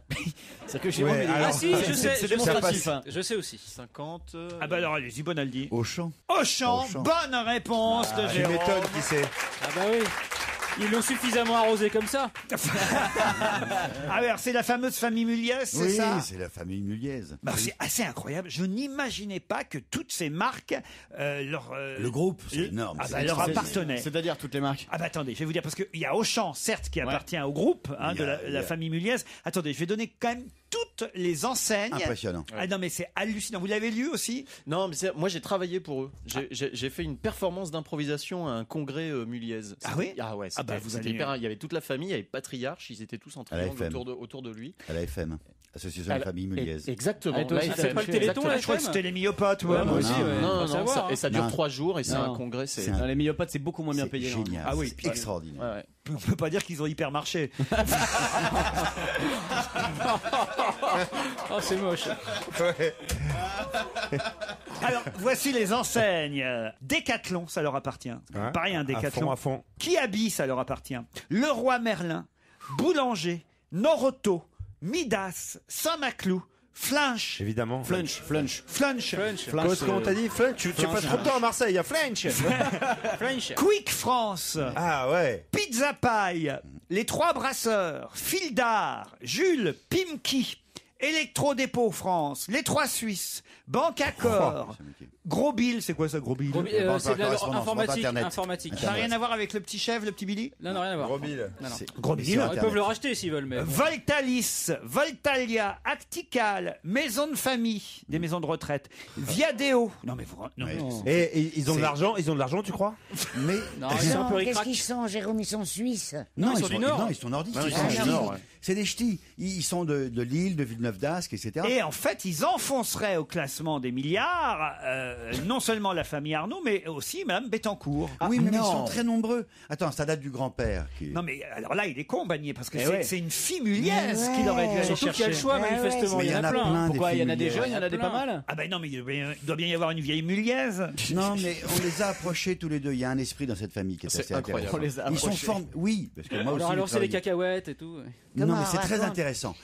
C'est que Jérôme Ouais, est alors, Ah si, je sais, c'est je démonstratif, sais hein. Je sais aussi. 50. Ah bah alors allez-y, Bonaldi. Auchan. Auchan, bonne réponse de tu Jérôme. m'étonnes qui c'est. Ah bah oui. Ils l'ont suffisamment arrosé comme ça. Ah alors c'est la fameuse famille Muliez, c'est Oui, ça? c'est la famille Muliez. Bah, c'est assez incroyable. Je n'imaginais pas que toutes ces marques, Le groupe, c'est énorme. Ah c'est bah, leur extraordinaire. appartenait. C'est-à-dire toutes les marques. Ah bah attendez, je vais vous dire, parce qu'il y a Auchan, certes, qui appartient au groupe hein, Il y de a- la famille Muliez. Attendez, je vais donner quand même toutes les enseignes. Impressionnant. Ah non mais c'est hallucinant. Vous l'avez lu aussi? Non, mais moi j'ai travaillé pour eux. J'ai fait une performance d'improvisation à un congrès Muliez. Ah oui? Ah ouais, Ah bah, c'était vous c'était allez- hyper. Il y avait toute la famille, il y avait Patriarche, ils étaient tous en À la triangle FM. autour de lui. À la FM, Association À des la- familles Muliez. Exactement. Ah, toi aussi, la c'est FM, pas le Téléthon, exactement. la Je crois que FM? c'était les myopotes. Ouais, moi aussi, ouais. Non, Faut non, savoir, et ça dure Non. 3 jours et c'est Non. un congrès. C'est un- Les myopathes, c'est beaucoup moins bien C'est payé. génial. Ah oui, c'est puis- extraordinaire. Ouais, ouais. On peut pas dire qu'ils ont hyper marché. Oh, c'est moche. Alors, voici les enseignes. Décathlon, ça leur appartient. Ouais. Pareil, un Décathlon. À fond. Kiabi, ça leur appartient. Leroy Merlin, Boulanger, Noroto, Midas, Saint-Maclou, Flinch. Évidemment. Flunch. Flunch. Qu'est-ce qu'on t'a dit, Flunch? Tu fais pas trop de temps à Marseille, il y a Flunch. French. Quick France. Ah ouais. Pizza Pie, Les Trois Brasseurs, Fildar, Jules, Pimki, Électro-Dépôt France, Les Trois Suisses, Banque Accord, Gros Bill, c'est quoi ça, Gros Bill? C'est de la correspondance, informatique. Internet. Informatique. Ça n'a rien à voir avec le petit chef, le petit Billy? Non, non, rien à voir. Gros Bill. Non, non. C'est- Gros mais Bill. sur Ils Internet. peuvent le racheter s'ils veulent, mais. Voltalis, Voltalia, Actical, Maison de Famille, des maisons de retraite, Viadeo. Non mais vous, non, mais- Et ils ont de C'est- l'argent, tu crois? Mais Non, ils sont un peu Qu'est-ce ric-rac. qu'ils sont, Jérôme? Ils sont suisses. Non, ils ils sont du Nord. Non, ils sont nordistes. Non, ils ils sont sont ch'tis. du Nord, ouais. C'est des ch'tis. Ils sont de Lille, de Villeneuve-d'Ascq, etc. Et en fait, ils enfonceraient au classement des milliards, non seulement la famille Arnaud, mais aussi Madame Bettencourt. oui, mais ils non. sont très nombreux. Attends, ça date du grand-père. Qui... Non mais alors là, il est con, Bagné, parce que Eh c'est ouais. c'est une fille Muliez Ouais. qu'il aurait dû aller Surtout qu'il y a chercher. le choix, Ouais, manifestement. ouais. Il y en a plein. des Pourquoi il y en a filles des Muliez. jeunes, il y en a des pas plein. mal. Ah ben non, mais il doit bien y avoir une vieille Muliez. Non, mais on les a approchés tous les deux. Il y a un esprit dans cette famille qui est C'est assez incroyable. intéressant. On les a Ils sont approchés. formés. Oui, parce que moi aussi. Alors, j'ai alors c'est les travaillé. cacahuètes et tout. Non, Comment mais c'est très raconte intéressant.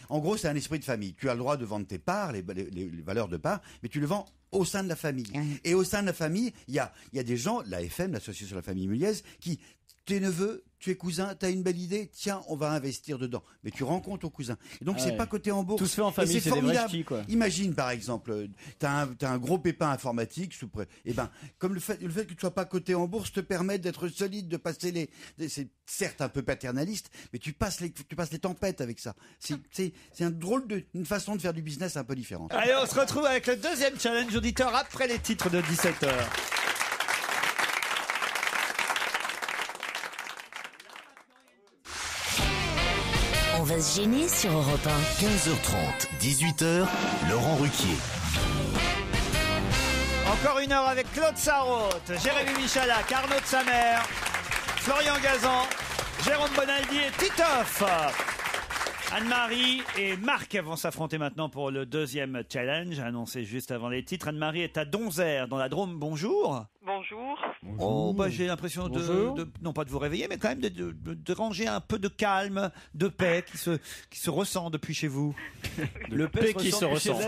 En gros, c'est un esprit de famille. Tu as le droit de vendre tes parts, les valeurs de parts, mais tu le vends au sein de la famille. Et au sein de la famille, il y a des gens, la FM, l'association de la famille Muliez, qui, tes neveux, tu es cousin, tu as une belle idée, tiens, on va investir dedans. Mais tu rencontres ton cousin. Et donc, Ah c'est ouais. pas coté en bourse. Tout se fait en Et famille, c'est des vrais formidable. ch'tis, quoi. Imagine, par exemple, tu as un gros pépin informatique, et ben, comme le fait que tu sois pas coté en bourse te permet d'être solide, de passer c'est certes un peu paternaliste, mais tu passes les tempêtes avec ça. C'est une façon de faire du business un peu différente. Allez, on se retrouve avec le deuxième challenge auditeur après les titres de 17h. On va se gêner sur Europe 1. 15h30, 18h, Laurent Ruquier. Encore une heure avec Claude Sarraute, Jérémy Michalak, Arnaud de Samer, Florian Gazan, Jérôme Bonaldi et Titoff. Anne-Marie et Marc vont s'affronter maintenant pour le deuxième challenge, annoncé juste avant les titres. Anne-Marie est à Donzère, dans la Drôme. Bonjour. Bonjour. Oh, bah, j'ai l'impression Bonjour. non pas de vous réveiller, mais quand même de ranger un peu de calme, de paix qui se ressent depuis chez vous. Le paix qui se ressent.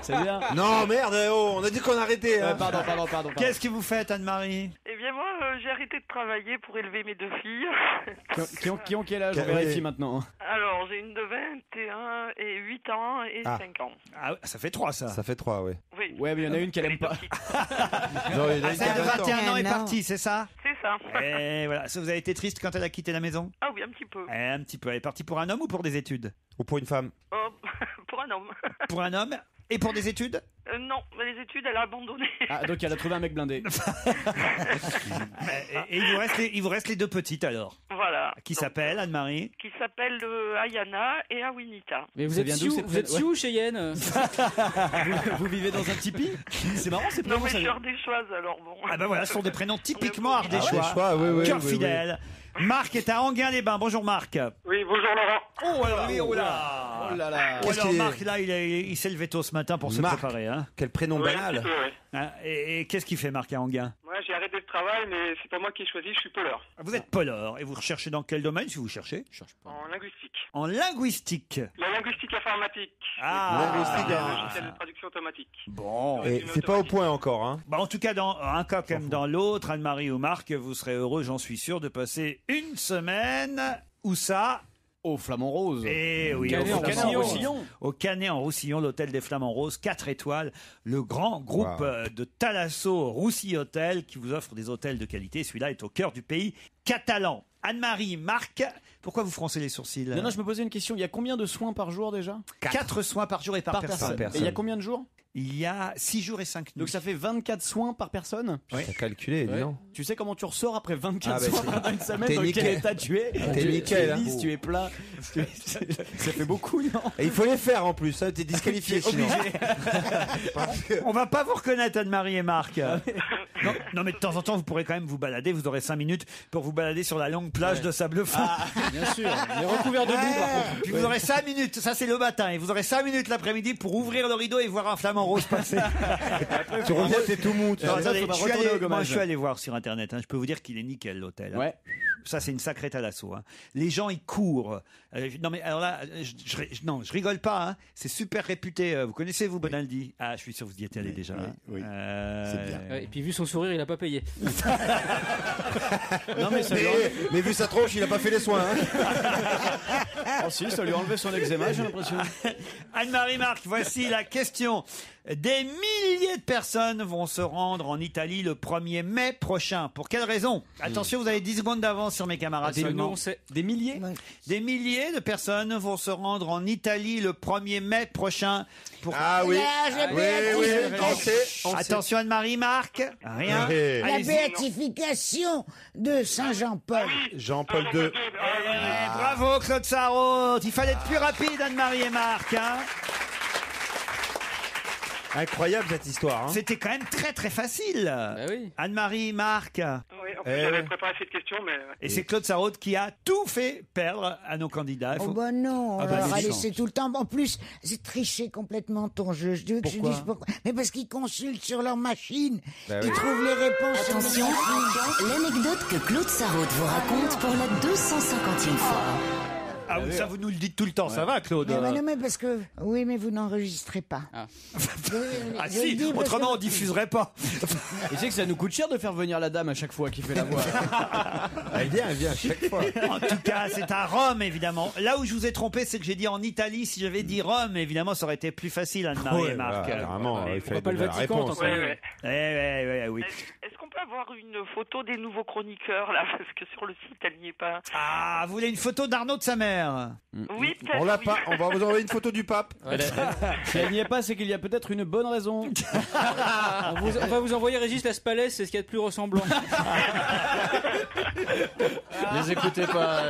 C'est bien. Non, merde, on a dit qu'on arrêtait. Hein. Pardon. Qu'est-ce que vous faites, Anne-Marie? Eh bien, moi, j'ai arrêté de travailler pour élever mes deux filles. Qui ont quel âge? On vérifie maintenant. Alors, j'ai une de 21 et 8 ans et 5 ans. Ah, ça fait 3, ça. Ça fait 3, oui. Oui. Ouais, mais il y en a une qu'elle Elle aime est pas. petite. Non, il y en a une qui Celle a de 20 ans. 21 ans est Non. partie, c'est ça? C'est ça. Et voilà. Ça, vous avez été triste quand elle a quitté la maison? Ah oui, un petit peu. Un petit peu. Elle est partie pour un homme ou pour des études? Ou pour une femme? Oh, pour un homme. Pour un homme et pour des études? Non, mais les études, elle a abandonné. Ah, donc elle a trouvé un mec blindé. Et il vous reste les deux petites alors. Voilà. Qui s'appellent, Anne-Marie? Qui s'appellent Ayana et Awinita. Mais vous êtes Sioux, Cheyenne? Vous vivez dans un tipi? C'est marrant, c'est Non, mais je suis ardéchoise, alors bon. Ah ben voilà, ce sont des prénoms typiquement ardéchois. Ardéchois, oui, Cœur oui, fidèle. Marc est à Anguin-les-Bains. Bonjour Marc. Oui, bonjour Laurent. Oh alors oui, oh là. Oh là là. Oh, alors Marc, là, il s'est levé tôt ce matin pour se préparer. Hein. Quel prénom banal. Hein, et qu'est-ce qu'il fait Marc à Anguin? Moi, j'ai arrêté le travail, mais c'est pas moi qui ai choisi, je suis poleur. Vous êtes poleur et vous recherchez dans quel domaine si vous cherchez? En linguistique. En linguistique. La linguistique informatique. Logiciel de traduction automatique. Bon. Et c'est pas au point encore, hein. Bah, en tout cas, dans un cas comme dans l'autre, Anne-Marie ou Marc, vous serez heureux, j'en suis sûr, de passer une semaine. Où ça? Au Flamand Rose. Et oui, Canet en Roussillon. Au Canet en Roussillon, l'hôtel des Flamands Roses, 4 étoiles. Le grand groupe de Thalasso Roussy Hôtel qui vous offre des hôtels de qualité. Celui-là est au cœur du pays catalan. Anne-Marie, Marc, pourquoi vous froncez les sourcils? Non, je me posais une question. Il y a combien de soins par jour déjà? 4 soins par jour et par personne. Et il y a combien de jours? Il y a 6 jours et 5 nuits. Donc ça fait 24 soins par personne? Oui. T'as calculé, dis donc. Tu sais comment tu ressors après 24 soins pendant une semaine? T'es Dans quel nickel. état tu es? T'es nickel, hein. Tu es plat. Ça fait beaucoup, non? Et il faut les faire en plus, hein. T'es disqualifié sinon. On va pas vous reconnaître, Anne-Marie et Marc. Non, mais de temps en temps, vous pourrez quand même vous balader. Vous aurez 5 minutes pour vous balader sur la longue plage de sable fin. Ah, bien sûr. Mais recouvert de boue, par contre. Puis vous aurez 5 minutes, ça c'est le matin, et vous aurez 5 minutes l'après-midi pour ouvrir le rideau et voir un flamant rose passer. Tu reviens, t'es tout mou. Non, attendez, je suis allé voir sur internet, hein. Je peux vous dire qu'il est nickel l'hôtel. Ouais. Ça c'est une sacrée Thalasso. Hein. Les gens ils courent. Non mais alors là, je rigole pas. Hein. C'est super réputé. Vous connaissez vous Bonaldi? Ah, je suis sûr que vous y étiez allé déjà. Oui. C'est bien. Ouais, et puis vu son sourire, il a pas payé. Non, mais vu sa tronche, il a pas fait les soins. Hein. Oh si, ça lui a enlevé son eczéma, j'ai l'impression. Anne-Marie Marc, voici la question. Des milliers de personnes vont se rendre en Italie le 1er mai prochain. Pour quelle raison? Attention, vous avez 10 secondes d'avance sur mes camarades seulement. Des milliers? Des milliers de personnes vont se rendre en Italie le 1er mai prochain. Ah oui. Attention Anne-Marie Marc. Rien. La béatification de Saint Jean-Paul. Jean-Paul II. Bravo Claude Sarraute. Il fallait être plus rapide Anne-Marie et Marc. Hein. Incroyable cette histoire. Hein. C'était quand même très très facile. Oui. Anne-Marie, Marc. Oui, en plus, j'avais préparé cette question, mais... Et c'est Claude Sarraute qui a tout fait perdre à nos candidats. Oh bah non, Ah bah, on leur a c'est laissé tout le temps. En plus, c'est tricher complètement ton jeu. Je veux que je Pourquoi dise pourquoi. Mais parce qu'ils consultent sur leur machine. Bah Ils oui. trouvent les réponses. Attention, l'anecdote que Claude Sarraute vous raconte pour la 250e fois. Ah oui, ça vous nous le dites tout le temps, ça va Claude? Non, mais parce que... Oui, mais vous n'enregistrez pas. Ah Je si, dis parce autrement que- on diffuserait pas. Et c'est que ça nous coûte cher de faire venir la dame à chaque fois qui fait la voix. Elle vient à chaque fois. En tout cas, c'est à Rome, évidemment. Là où je vous ai trompé, c'est que j'ai dit en Italie. Si j'avais dit Rome, évidemment, ça aurait été plus facile, Anne-Marie et Marc. Vraiment, il fallait pas le donner la Vatican, réponse. tant qu'on y Ouais, est. Oui. Est-ce qu'on peut avoir une photo des nouveaux chroniqueurs, là? Parce que sur le site, elle n'y est pas. Ah, vous voulez une photo d'Arnaud de sa mère? Oui, peut-être. On l'a oui. pas. On va vous envoyer une photo du pape. Si elle n'y est pas, c'est qu'il y a peut-être une bonne raison. On va vous envoyer Régis Laspalès, c'est ce qu'il y a de plus ressemblant. Les écoutez pas.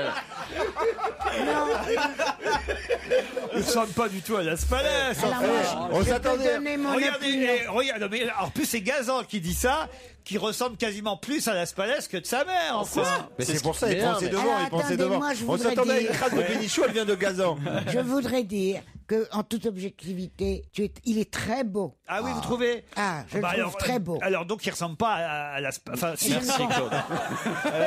Nous ne sommes pas du tout à la Spalès. Alors, moi, On je peux s'attendait. donner mon Regardez, opinion. regarde, non, mais en plus c'est Gazan qui dit ça, qui ressemble quasiment plus à la Spalès que de sa mère, enfin. Mais c'est pour ça, il Mais non, pensait mais- devant, Alors, il pensait attendez, devant. moi, je On voudrais s'attendait à une dire- trace de Bénichou, elle vient de Gazan. Je voudrais dire que, en toute objectivité, il est très beau. Ah oui, vous trouvez? Ah, je le trouve alors, très beau. Alors donc il ressemble pas à la Enfin, si. Merci Claude.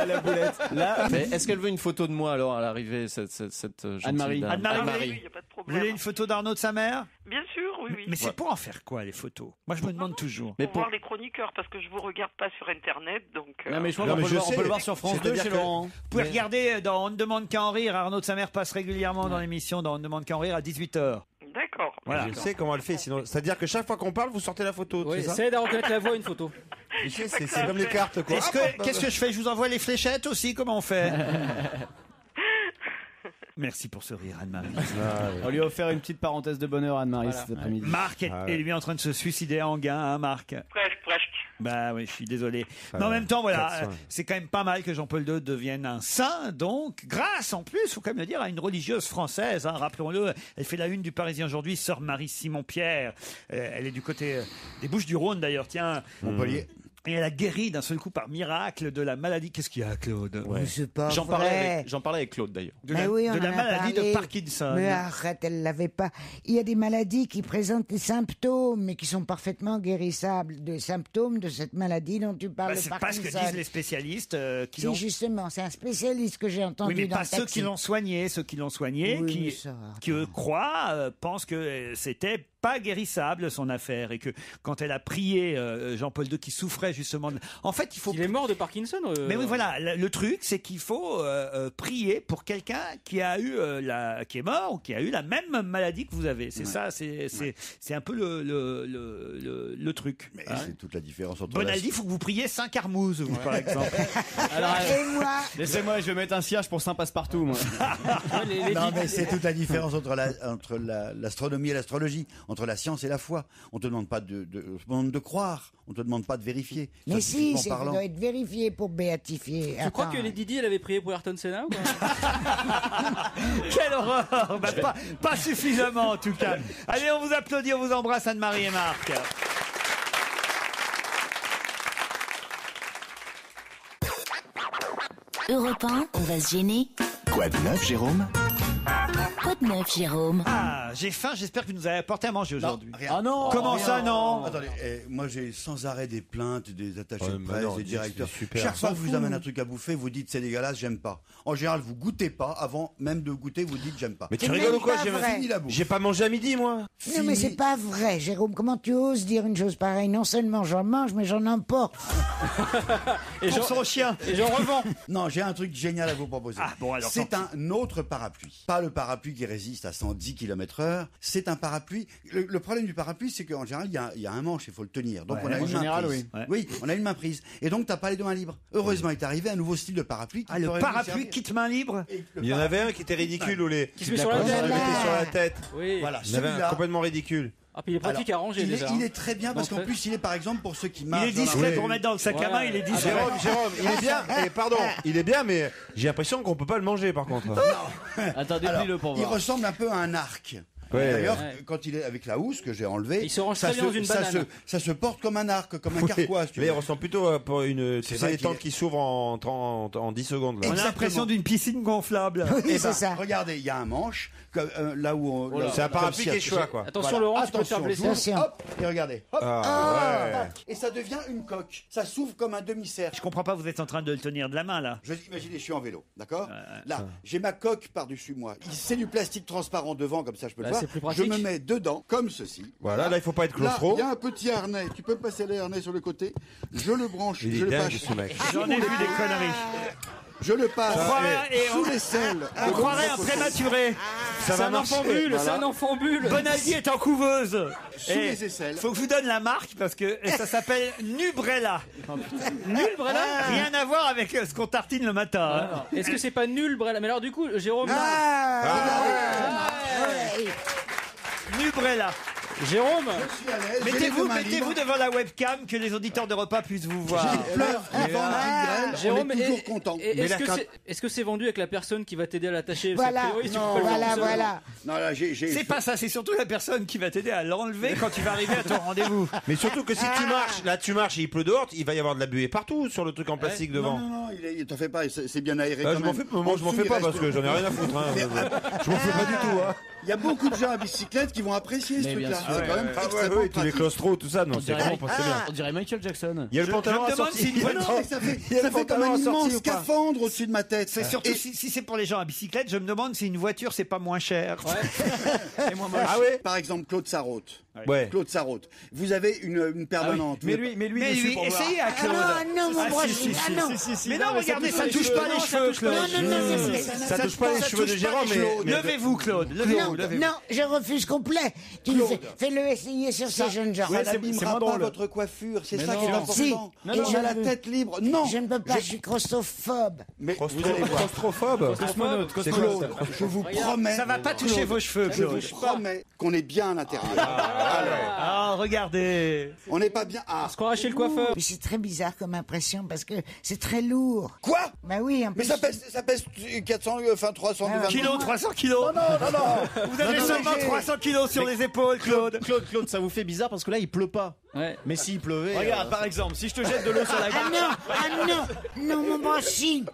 La boulette. Là, Mais est-ce qu'elle veut une photo de moi alors à l'arrivée, cette gentille Anne-Marie. dame Anne-Marie, Oui, il n'y a pas de Vous problème. voulez une photo d'Arnaud de sa mère? Bien sûr, oui. Mais c'est pour en faire quoi les photos? Moi je me demande toujours. Mais Pour voir les chroniqueurs, parce que je vous regarde pas sur Internet, donc... non, mais je pense Non, qu'on mais peut, je le voir, on sais. peut le voir sur France 2 C'est-à-dire chez que- Laurent. Vous pouvez regarder dans On ne demande qu'à en rire. Arnaud de sa mère passe régulièrement dans l'émission dans On ne demande qu'à en rire à 18h. D'accord. Voilà. Je sais comment elle fait, sinon. C'est-à-dire que chaque fois qu'on parle, vous sortez la photo. Oui, c'est ça? ça aide à reconnaître la voix, une photo. Tu sais, c'est comme les cartes, quoi. Qu'est-ce que je fais? Je vous envoie les fléchettes aussi? Comment on fait? Merci pour ce rire, Anne-Marie. On lui a offert une petite parenthèse de bonheur, Anne-Marie, cet après-midi. Marc est lui en train de se suicider en gain, hein, Marc? Presque. Bah oui, je suis désolé. Ah Mais en ouais, même temps, voilà, 400. c'est quand même pas mal que Jean-Paul II devienne un saint, donc, grâce en plus, faut quand même le dire, à une religieuse française, hein, rappelons-le. Elle fait la une du Parisien aujourd'hui, sœur Marie-Simon-Pierre. Elle est du côté des Bouches-du-Rhône d'ailleurs, tiens. Montpellier. Et elle a guéri d'un seul coup par miracle de la maladie. Qu'est-ce qu'il y a, Claude? Mais c'est pas J'en vrai. parlais avec Claude d'ailleurs. De Mais la, oui, on de la en a maladie parlé. de Parkinson. Mais arrête, elle l'avait pas. Il y a des maladies qui présentent des symptômes, mais qui sont parfaitement guérissables. Des symptômes de cette maladie dont tu parles, Bah, de c'est pas Parkinson. ce que disent les spécialistes qui Si, l'ont. justement, c'est un spécialiste que j'ai entendu Oui, mais dans pas le ceux taxi. qui l'ont soigné. Ceux qui l'ont soigné, Oui, mais ça, qui eux croient, pensent que c'était pas guérissable son affaire et que quand elle a prié Jean-Paul II qui souffrait justement en fait il faut Il est mort de Parkinson mais oui voilà le truc c'est qu'il faut prier pour quelqu'un qui a eu qui est mort ou qui a eu la même maladie que vous avez c'est ça c'est un peu le truc Mais hein. c'est toute la différence entre Bonaldi il faut que vous priez Saint Carmouze vous par exemple. Alors, Et moi, laissez-moi, je vais mettre un cierge pour Saint Passe-Partout, moi. Non, mais c'est toute la différence entre l'astronomie et l'astrologie, entre la science et la foi. On te demande pas on te demande de croire, on te demande pas de vérifier. mais si, Scientifiquement ça parlant. doit être vérifié pour béatifier. Tu crois Attends. que Lady Di, elle avait prié pour Ayrton Senna ou quoi? Quelle horreur bah, pas suffisamment en tout cas. Allez on vous applaudit, on vous embrasse Anne-Marie et Marc. Europe 1, on va se gêner. Quoi de neuf, Jérôme? Quoi de neuf, Jérôme? Ah, j'ai faim, j'espère que vous nous avez apporté à manger aujourd'hui. Rien. Ah non. Comment Rien. ça, non? Attendez, moi j'ai sans arrêt des plaintes des attachés Ouais, de mais presse, non, des c'est directeurs. super. Chaque fois que je vous amène un truc à bouffer, vous dites c'est dégueulasse, j'aime pas. En général, vous goûtez pas, avant même de goûter, vous dites j'aime pas. Mais tu C'est rigoles même ou quoi? pas J'ai vrai. Fini la bouffe. j'ai pas mangé à midi, moi. Non, mais c'est pas vrai, Jérôme. Comment tu oses dire une chose pareille? Non seulement j'en mange, mais j'en emporte. Et Pour son chien. Et j'en revends. Non, j'ai un truc génial à vous proposer. Ah, bon, alors, c'est tant un autre parapluie. Pas le parapluie qui résiste à 110 km/h. C'est un parapluie. Le problème du parapluie, c'est qu'en général, il y a un manche, il faut le tenir. Donc Ouais, on a en une main général, prise. oui. Ouais. Oui, on a une main prise. Et donc t'as pas les deux mains libres. Heureusement, il est arrivé un nouveau style de parapluie. Qui Ah, le pourrait vous parapluie servir. kit main libre. Et le Il y en avait un qui était ridicule, ou les. Qui se met sur la On tête. le mettait sur la tête. Oui. Voilà, Il y en avait un celui-là. complètement ridicule. Ah, puis il est pratique à ranger il déjà. est très bien parce En qu'en fait. plus, il est par exemple pour ceux qui Il marchent. est dans la discret rue. pour mettre dans le sac à main, il est discret. Jérôme, il est bien. Pardon, il est bien, mais j'ai l'impression qu'on peut pas le manger, par contre. Attends, Alors, déplie-le pour il voir. ressemble un peu à un arc. Ouais. D'ailleurs, Ouais. quand il est avec la housse que j'ai enlevée, Il se range ça très bien dans une banane. ça se porte comme un arc, comme un Oui. carquois. si tu Mais il veux. ressemble plutôt à pour une. C'est C'est vrai des qu'il tentes est- qui s'ouvrent en 10 secondes. Là. On a l'impression d'une piscine gonflable. Oui, Eh c'est ben, ça. Regardez, il y a un manche, là où on. C'est un comme parapluie si- qui est chouette, quoi. Attention, Laurent, tu peux te faire Attention, blesser. j'ouvre, Attention. hop, et regardez, hop, Ah, ouais. tac, et ça devient une coque. Ça s'ouvre comme un demi-cercle. Je comprends pas, vous êtes en train de le tenir de la main là. Imaginez, je suis en vélo, d'accord? Là, j'ai ma coque par-dessus moi. C'est du plastique transparent devant, comme ça je peux le Là, voir. c'est plus Je pratique. me mets dedans, comme ceci. Voilà, là, il faut pas être Là, claustro. il y a un petit harnais. Tu peux passer les harnais sur le côté. Je le branche, Il est je le dingue, passe. ce mec. J'en ai vu des conneries. Je le passe On croirait- et sous on- les selles. On croirait un prématuré. C'est un enfant bulle, c'est un enfant bulle. Bonaldi est en couveuse. Sous Et les aisselles. faut que je vous donne la marque parce que ça s'appelle Nubrella. Nubrella. Rien à voir avec ce qu'on tartine le matin. hein. Est-ce que c'est pas nul, Brella? Mais alors, du coup, Jérôme. Nubrella. Jérôme. Mettez-vous devant la webcam que les auditeurs de repas puissent vous voir. Jérôme, on est toujours content. Est-ce que c'est vendu avec la personne qui va t'aider à l'attacher? Voilà. Parce que, oui, tu Non, peux pas le voilà, faire tout seul. voilà. Non, là, C'est pas ça, c'est surtout la personne qui va t'aider à l'enlever quand tu vas arriver à ton rendez-vous. Mais surtout que si tu marches, là tu marches et il pleut dehors, il va y avoir de la buée partout sur le truc en plastique devant. Non, il t'en fait pas, c'est bien aéré. Ah, quand je m'en même. fais, moi je m'en En fais dessous, pas il parce reste- que j'en ai rien à foutre. Hein. Je m'en fais pas du tout. Hein. Il y a beaucoup de gens à bicyclette qui vont apprécier ce Mais bien truc-là. sûr. C'est quand même Ah ouais, extrêmement ouais, tous les pratique. claustros, tout ça, non, On c'est dirait, vraiment pas c'est bien. on dirait Michael Jackson. Il y a le Je pantalon me demande assorti. si une voiture- Non, mais ça Il y a fait le comme pantalon un assorti immense ou pas scaphandre au-dessus de ma tête. C'est surtout Et- si c'est pour les gens à bicyclette, je me demande si une voiture c'est pas moins cher. Ouais, Et moi moche. Ah ouais. Par exemple, Claude Sarraute. Ouais. Claude Sarraute. Vous avez une permanente. Mais lui, dessus pour voir. essayez à Claude. Ah non, mon bras, non. Mais non, regardez, ça touche pas les cheveux, Claude. Non, Ça touche pas les cheveux de Jérôme, mais Levez-vous, Claude. Non, je refuse complet. Tu le fais-le essayer sur ces jeunes gens. Ça n'abîmera pas votre coiffure, c'est ça qui est important. Si. Et j'ai la tête libre. Non. Je ne peux pas, je suis claustrophobe. Mais vous allez voir. claustrophobe. C'est Claude. Je vous promets. Ça va pas toucher vos cheveux, Je Claude. vous promets qu'on est bien à l'intérieur. Ah, regardez. On n'est pas bien. Ah. Se croirait chez le coiffeur. Mais c'est très bizarre comme impression parce que c'est très lourd. Quoi? Bah oui, en Mais plus. ça pèse 400, enfin 300 Kilos, 300 kilos. Non. Vous avez seulement 300 kilos sur les épaules, Claude. Claude, ça vous fait bizarre parce que là, il pleut pas. Ouais. Mais s'il pleuvait. Regarde, par exemple, si je te jette de l'eau sur la gueule. Non, mon bras, si.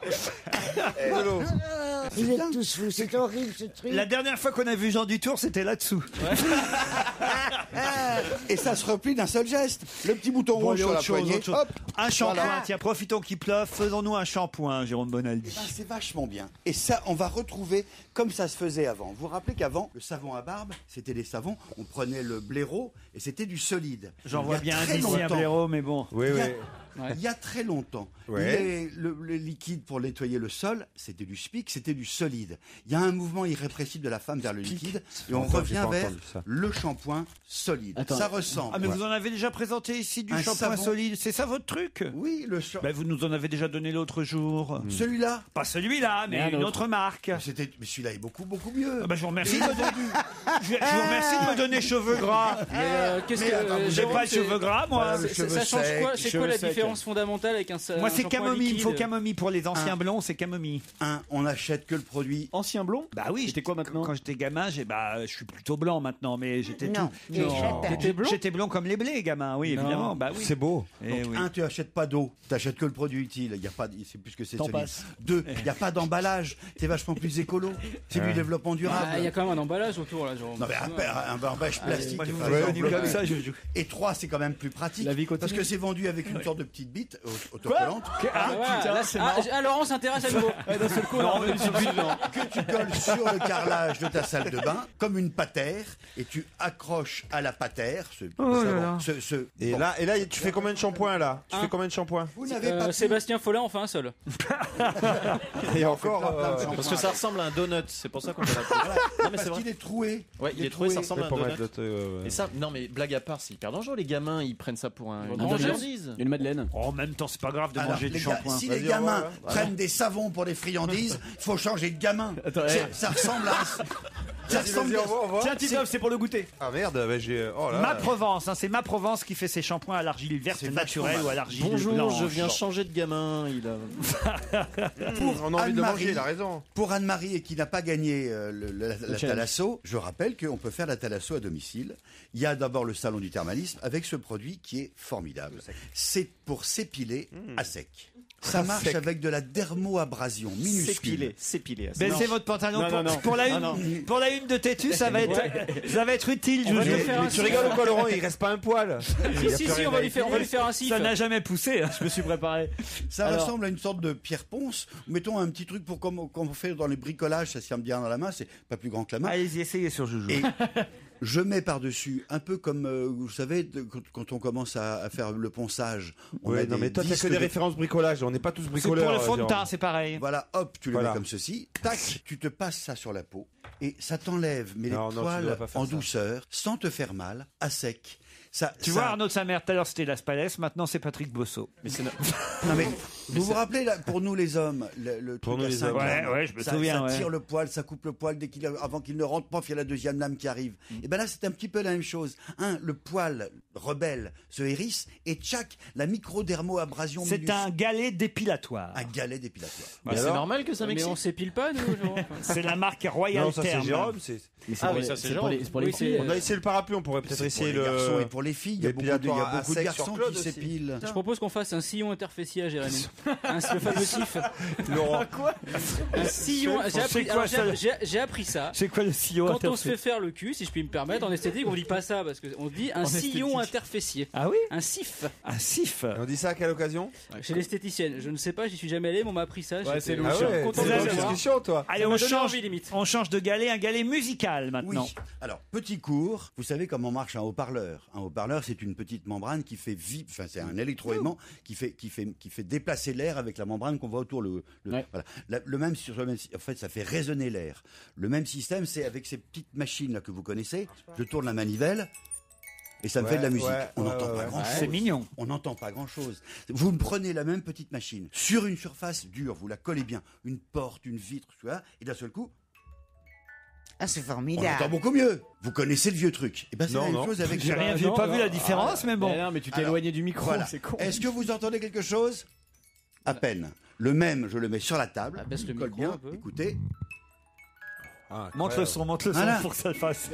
Vous êtes tous fous, c'est horrible ce truc. La dernière fois qu'on a vu Jean Dutour, c'était là-dessous. Et ça se replie d'un seul geste. Le petit bouton rouge sur la poignée. Hop. Un shampoing, Voilà. tiens, profitons qu'il pleuve, faisons-nous un shampoing, Jérôme Bonaldi. Ben, c'est vachement bien. Et ça, on va retrouver comme ça se faisait avant. Vous vous rappelez qu'avant, le savon à barbe, c'était des savons, on prenait le blaireau et c'était du solide. J'en vois Il y a bien très un d'ici, un longtemps. blaireau, mais bon. Oui, oui. Il y a très longtemps, le liquide pour nettoyer le sol, c'était du spic, c'était du solide. Il y a un mouvement irrépressible de la femme vers le liquide et on revient vers le shampoing solide. Attends. Ça ressemble. Ah, mais vous en avez déjà présenté ici du Un shampoing savon. solide, c'est ça votre truc? Oui, le shampoing. Ben, vous nous en avez déjà donné l'autre jour. Celui-là. Pas celui-là, mais une autre marque. Mais celui-là est beaucoup mieux. Ah ben, je vous remercie de me donner, je vous remercie de me donner cheveux gras. Qu'est-ce J'ai Jérôme, pas de cheveux gras, moi. Ça change quoi? C'est quoi la différence fondamentale avec un Moi, c'est shampoing camomille. Il liquide faut camomille pour les anciens blonds, c'est camomille. On n'achète que le produit. Ancien blond? Bah oui. J'étais quoi maintenant? Quand j'étais gamin, je suis plutôt blanc maintenant, mais j'étais Non, tout. t'étais blond? J'étais blond comme les blés, gamin. Oui, Non. évidemment. Bah oui. C'est beau. Eh oui. Tu achètes pas d'eau, tu achètes que le produit utile. Il y a pas, c'est plus que c'est T'en solide. passes. 2, il n'y a pas d'emballage. C'est vachement plus écolo. C'est du développement durable. Il y a quand même un emballage autour là, Jérôme. Non mais un emballage plastique. Moi, je vous par ai exemple. connu comme ça, Et 3, c'est quand même plus pratique. La vie continue. Parce que c'est vendu avec une sorte de petite bite autocollante. Laurent s'intéresse à nouveau. D'un seul coup, on a revenu sur le suivant. Que tu colles sur le carrelage de ta salle de bain comme une patère et tu accroches à la patère Et là, tu fais combien de shampoings là? Tu fais combien de shampoings? Vous n'avez pas pu- Sébastien Follin en fait un seul. Et encore. Parce que ça ressemble à un donut, c'est pour ça qu'on peut l'appeler. Voilà, Non, mais c'est parce vrai. qu'il est troué. Ouais, il est trouvé, ça ressemble à un Pour donut. mettre Et ça, non mais blague à part, c'est hyper dangereux. Les gamins, ils prennent ça pour une donut. friandise. Une madeleine. En même temps, c'est pas grave de Alors, manger du les gars, shampoing. si les gamins prennent des savons pour des friandises, il faut changer de gamin. Ça ressemble à... Ça ressemble à... Tiens, Titoff, c'est pour le goûter. Ah merde, bah, j'ai. Oh là. Ma Provence, hein, c'est Ma Provence qui fait ses shampoings à l'argile verte C'est naturelle vachement ou à l'argile Bonjour, blanche. je viens changer de gamin. Il a... On a envie de Anne-Marie, manger, il a raison. Pour Anne-Marie et qui n'a pas gagné la challenge. thalasso, je rappelle qu'on peut faire la thalasso à domicile. Il y a d'abord le salon du thermalisme avec ce produit qui est formidable. C'est pour s'épiler à sec. Ça marche avec de la dermoabrasion minuscule. S'épiler. Baissez votre pantalon Non, non. pour la une de Tétus, ça va être utile. Je vous va jure. te faire un Tu rigoles ou quoi, Laurent? Il reste pas un poil. Si, on va lui faire un siffle. Ça n'a jamais poussé. Je me suis préparé. Ça Alors- ressemble à une sorte de pierre ponce. Mettons un petit truc pour comme on fait dans les bricolages, ça se tient bien dans la main, c'est pas plus grand que la main. Allez-y, essayez sur Joujou. Et je mets par-dessus, un peu comme, vous savez, quand on commence à faire le ponçage. On a Ouais, non, des mais toi, t'as que disques des de- références bricolage. On n'est pas tous C'est bricoleurs. pour le fond de Jérôme. teint, c'est pareil. Voilà, hop, tu le Voilà. mets comme ceci. Tac, tu te passes ça sur la peau. Et ça t'enlève, mais Non, les non, tu dois poils pas faire en ça. douceur, sans te faire mal, à sec. Tu vois, Arnaud de sa mère, tout à l'heure c'était Las Palais, maintenant c'est Patrick Bosso. Mais c'est Non mais vous vous rappelez là, pour nous les hommes, le Pour truc nous à les 5 hommes. lames, Ouais, je me ça, souviens, ça ouais. tire le poil, ça coupe le poil avant qu'il ne rentre, pof, il y a la deuxième lame qui arrive. Et ben là c'est un petit peu la même chose. Le poil rebelle se hérisse et tchac, la microdermoabrasion. C'est minuscule. un galet dépilatoire. Un galet dépilatoire. Mais c'est normal que ça Mais m'excite. on s'épile pas, nous, Jérôme. C'est la marque Royal Non, ça c'est Terme. Jérôme. c'est- Ah oui, ça c'est Jérôme. C'est pour les Oui, filles. On a essayé le parapluie, on pourrait peut-être C'est pour essayer les garçons et le. pour les filles. Il y a beaucoup de l'épilatoire à sec sur garçons Claude qui aussi. s'épilent. Je propose qu'on fasse un sillon interfessier à Jérémy. Le fameux sif. Laurent. Un sillon. C'est quoi, ça, le- J'ai appris ça. C'est quoi le sillon Quand on se interfessier fait faire le cul, si je puis me permettre, en esthétique, on dit pas ça parce qu'on dit un sillon interfessier. Ah oui, Un sif. un sif. On dit ça à quelle occasion? Chez l'esthéticienne. Je ne sais pas, j'y suis jamais allé, mais on m'a appris ça. Ouais, c'est J'étais louche. Ah ouais, content c'est de une le bonne savoir. discussion, toi. Allez, Ça on m'a donné change, envie, limite. on change de galet, un galet musical. musicale maintenant. Oui. Alors, petit cours, vous savez comment marche un haut-parleur. Un haut-parleur, c'est une petite membrane qui fait c'est un électroaimant qui fait déplacer l'air avec la membrane qu'on voit autour. Voilà. Le même, en fait, ça fait résonner l'air. Le même système, c'est avec ces petites machines là que vous connaissez. Je tourne la manivelle. Et ça me fait de la musique. On n'entend pas grand-chose. C'est mignon. On n'entend pas grand-chose. Vous me prenez la même petite machine sur une surface dure, vous la collez bien, une porte, une vitre, tu vois, et d'un seul coup, c'est on formidable. entend beaucoup mieux. Vous connaissez le vieux truc. Et ben c'est la même chose avec. J'ai rien vu, pas vu la différence, mais bon. Non, mais tu t'es éloigné du micro, Voilà. c'est con. Est-ce que vous entendez quelque chose? À peine. Le même, je le mets sur la table. Baisse le colle micro bien. un peu. Écoutez. Monte le son Voilà. pour que ça le fasse.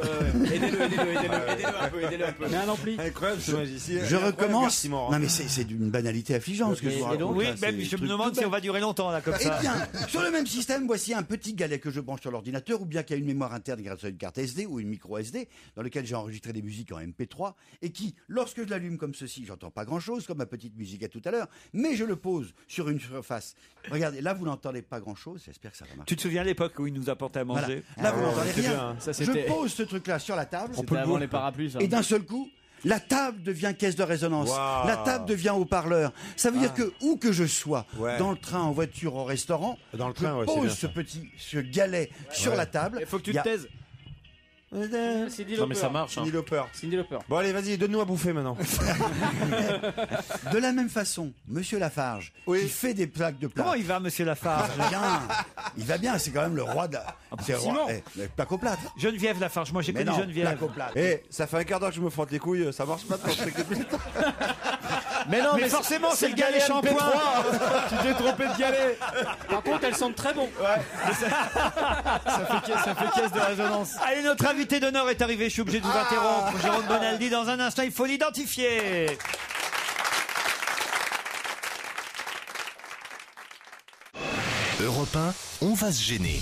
Aidez-le un peu. Mets un ampli. Incroyable ce magicien. Je recommence. Incroyable, Non mais c'est d'une banalité affligeante ce que je vous raconte. Oui, là, même c'est je des me trucs demande tout si on bêtes. va durer longtemps là comme Eh ça. bien, sur le même système, voici un petit galet que je branche sur l'ordinateur ou bien qui a une mémoire interne grâce à une carte SD ou une micro SD dans lequel j'ai enregistré des musiques en MP3 et qui, lorsque je l'allume comme ceci, j'entends pas grand-chose comme ma petite musique à tout à l'heure, mais je le pose sur une surface. Regardez, là vous n'entendez pas grand-chose, j'espère que ça va marcher. Tu te souviens l'époque où il nous apportait à manger? Voilà. Là vous n'entendez c'était rien. bien. Ça, Je c'était- pose ce truc-là sur la table C'était avant les parapluies, ça. et d'un seul coup, la table devient caisse de résonance. Waouh. La table devient haut-parleur. Ça veut dire que où que je sois, Ouais. dans le train, en voiture, au restaurant, Dans le train, je ouais, c'est bien pose ce galet sur la table. Il faut que tu Il y te a- taises. Non, mais ça marche. Hein. Cindy Lauper. Cindy Lauper. Bon allez, vas-y, donne-nous à bouffer maintenant. De la même façon, Monsieur Lafarge, qui fait des plaques de plats. Comment il va, Monsieur Lafarge? Il va bien, c'est quand même le roi de la... c'est le roi. Simon. Le plaque au plâtre. Geneviève Lafarge, moi j'ai Mais connu non, Geneviève. plaque au plâtre. Eh, ça fait un quart d'heure que je me frotte les couilles, ça marche pas de penser que depuis le temps. Mais non, Mais forcément, c'est le galet MP3. shampoing. Tu t'es trompé de galet. Par contre, elles sentent très bon. Ça fait caisse de résonance. Allez, notre invité d'honneur est arrivé, je suis obligé de vous interrompre. Jérôme Bonaldi, dans un instant, il faut l'identifier. Europe 1, on va se gêner.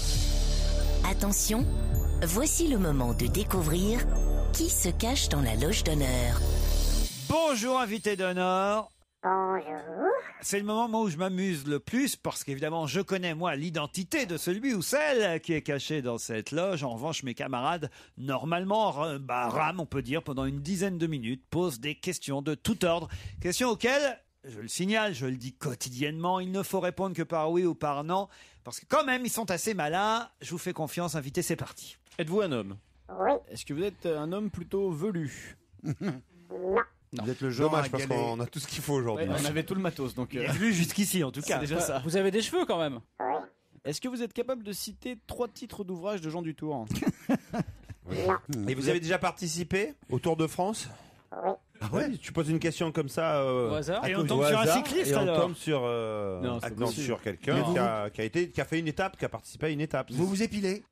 Attention, voici le moment de découvrir qui se cache dans la loge d'honneur. Bonjour, invité d'honneur. Bonjour. C'est le moment moi, où je m'amuse le plus parce qu'évidemment je connais moi l'identité de celui ou celle qui est caché dans cette loge. En revanche mes camarades normalement rament on peut dire pendant une dizaine de minutes, posent des questions de tout ordre. Questions auxquelles, je le signale, je le dis quotidiennement, il ne faut répondre que par oui ou par non parce que quand même ils sont assez malins. Je vous fais confiance, invité, c'est parti. Êtes-vous un homme? Oui. Est-ce que vous êtes un homme plutôt velu? Non. Vous êtes le genre Dommage à parce galer. qu'on a tout ce qu'il faut aujourd'hui. On avait tout le matos, donc Il est venu jusqu'ici en tout cas. c'est déjà ça. Vous avez des cheveux quand même. Est-ce que vous êtes capable de citer 3 titres d'ouvrages de Jean Dutour? Et vous avez déjà participé au Tour de France? Ah ouais. Tu poses une question comme ça Au hasard. Et au on tombe sur un hasard, cycliste et on alors. tombe sur Non, c'est non, possible. sur quelqu'un qui a fait une étape, qui a participé à une étape. Vous vous épilez?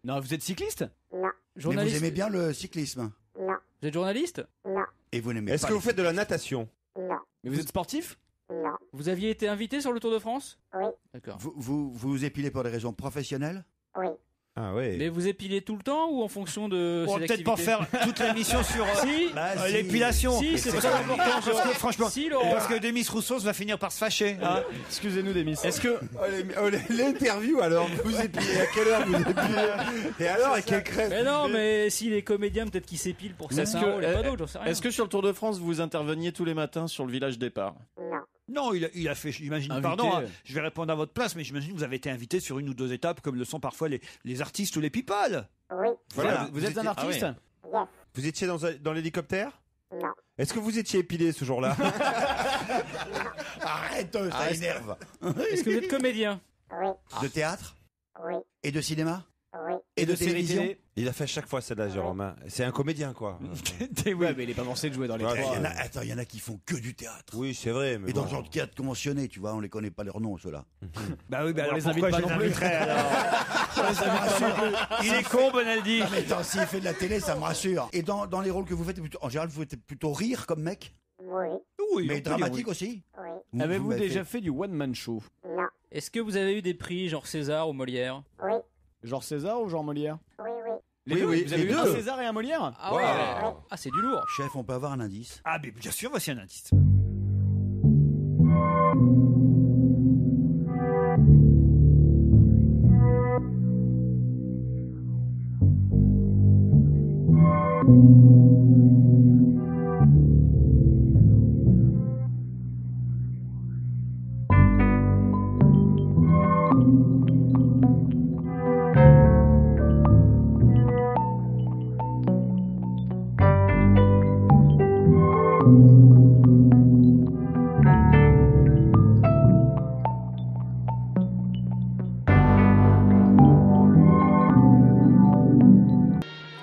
Non, vous êtes cycliste? Non. Mais vous Journaliste. aimez bien le cyclisme? Non. Vous êtes journaliste? Non. Et vous n'aimez Est-ce pas que les vous faites de la natation? Non. Mais vous êtes sportif? Non. Vous aviez été invité sur le Tour de France? Oui. D'accord. Vous vous épilez pour des raisons professionnelles? Oui. Ah ouais. Mais vous épilez tout le temps ou en fonction de On ses va peut-être pas activités? faire toute l'émission sur Si. Si. l'épilation. Si, c'est Parce très que- important. parce que, franchement, Si, Laurent. parce que Demis Rousseau va finir par se fâcher. Hein. Excusez-nous, Demis. Est-ce que l'interview alors vous épilez à quelle heure vous épilez et alors à quelle crème? Mais non, mais s'il est comédien, peut-être qu'il s'épile pour que ça s'enrôle et pas d'autre, j'en sais rien. Est-ce que sur le Tour de France, vous interveniez tous les matins sur le village départ? Non. Non, il a fait, j'imagine, Invité. pardon, hein, je vais répondre à votre place, mais j'imagine que vous avez été invité sur une ou deux étapes, comme le sont parfois les artistes ou les people. Oui. Voilà, Vous êtes un artiste? Yes. Vous étiez dans l'hélicoptère? Non. Est-ce que vous étiez épilé ce jour-là? Arrête, ça énerve. Est-ce que vous êtes comédien? Oui. De théâtre? Oui. Et de cinéma? Oui. Et de séries télévision? télé? Il a fait à chaque fois celle-là, Jérôme. Hein. C'est un comédien, quoi. Ouais, mais il est pas forcé de jouer dans les Ouais, trois. Il y en a qui font que du théâtre. Oui, c'est vrai. Mais Et dans bon. le genre de théâtre conventionné, tu vois, on les connaît pas leurs noms, ceux-là. Bah oui, bah On alors les pourquoi invite pas je les non plus. inviterais alors? Il est con, Bonaldi. Mais attends, s'il fait de la télé, ça me rassure. Et dans les rôles que vous faites, en général, vous faites plutôt rire comme mec? Oui. Oui, Mais on peut dire dramatique oui. aussi? Oui. Avez-vous m'avez déjà fait du one-man show? Non. Est-ce que vous avez eu des prix genre César ou Molière? Oui. Genre César ou genre Molière? Oui, oui. Les Oui, deux oui, Vous avez les eu un deux. César et un Molière? Ah ouais. Ah, c'est du lourd. Chef, on peut avoir un indice? Ah, mais bien sûr, voici un indice.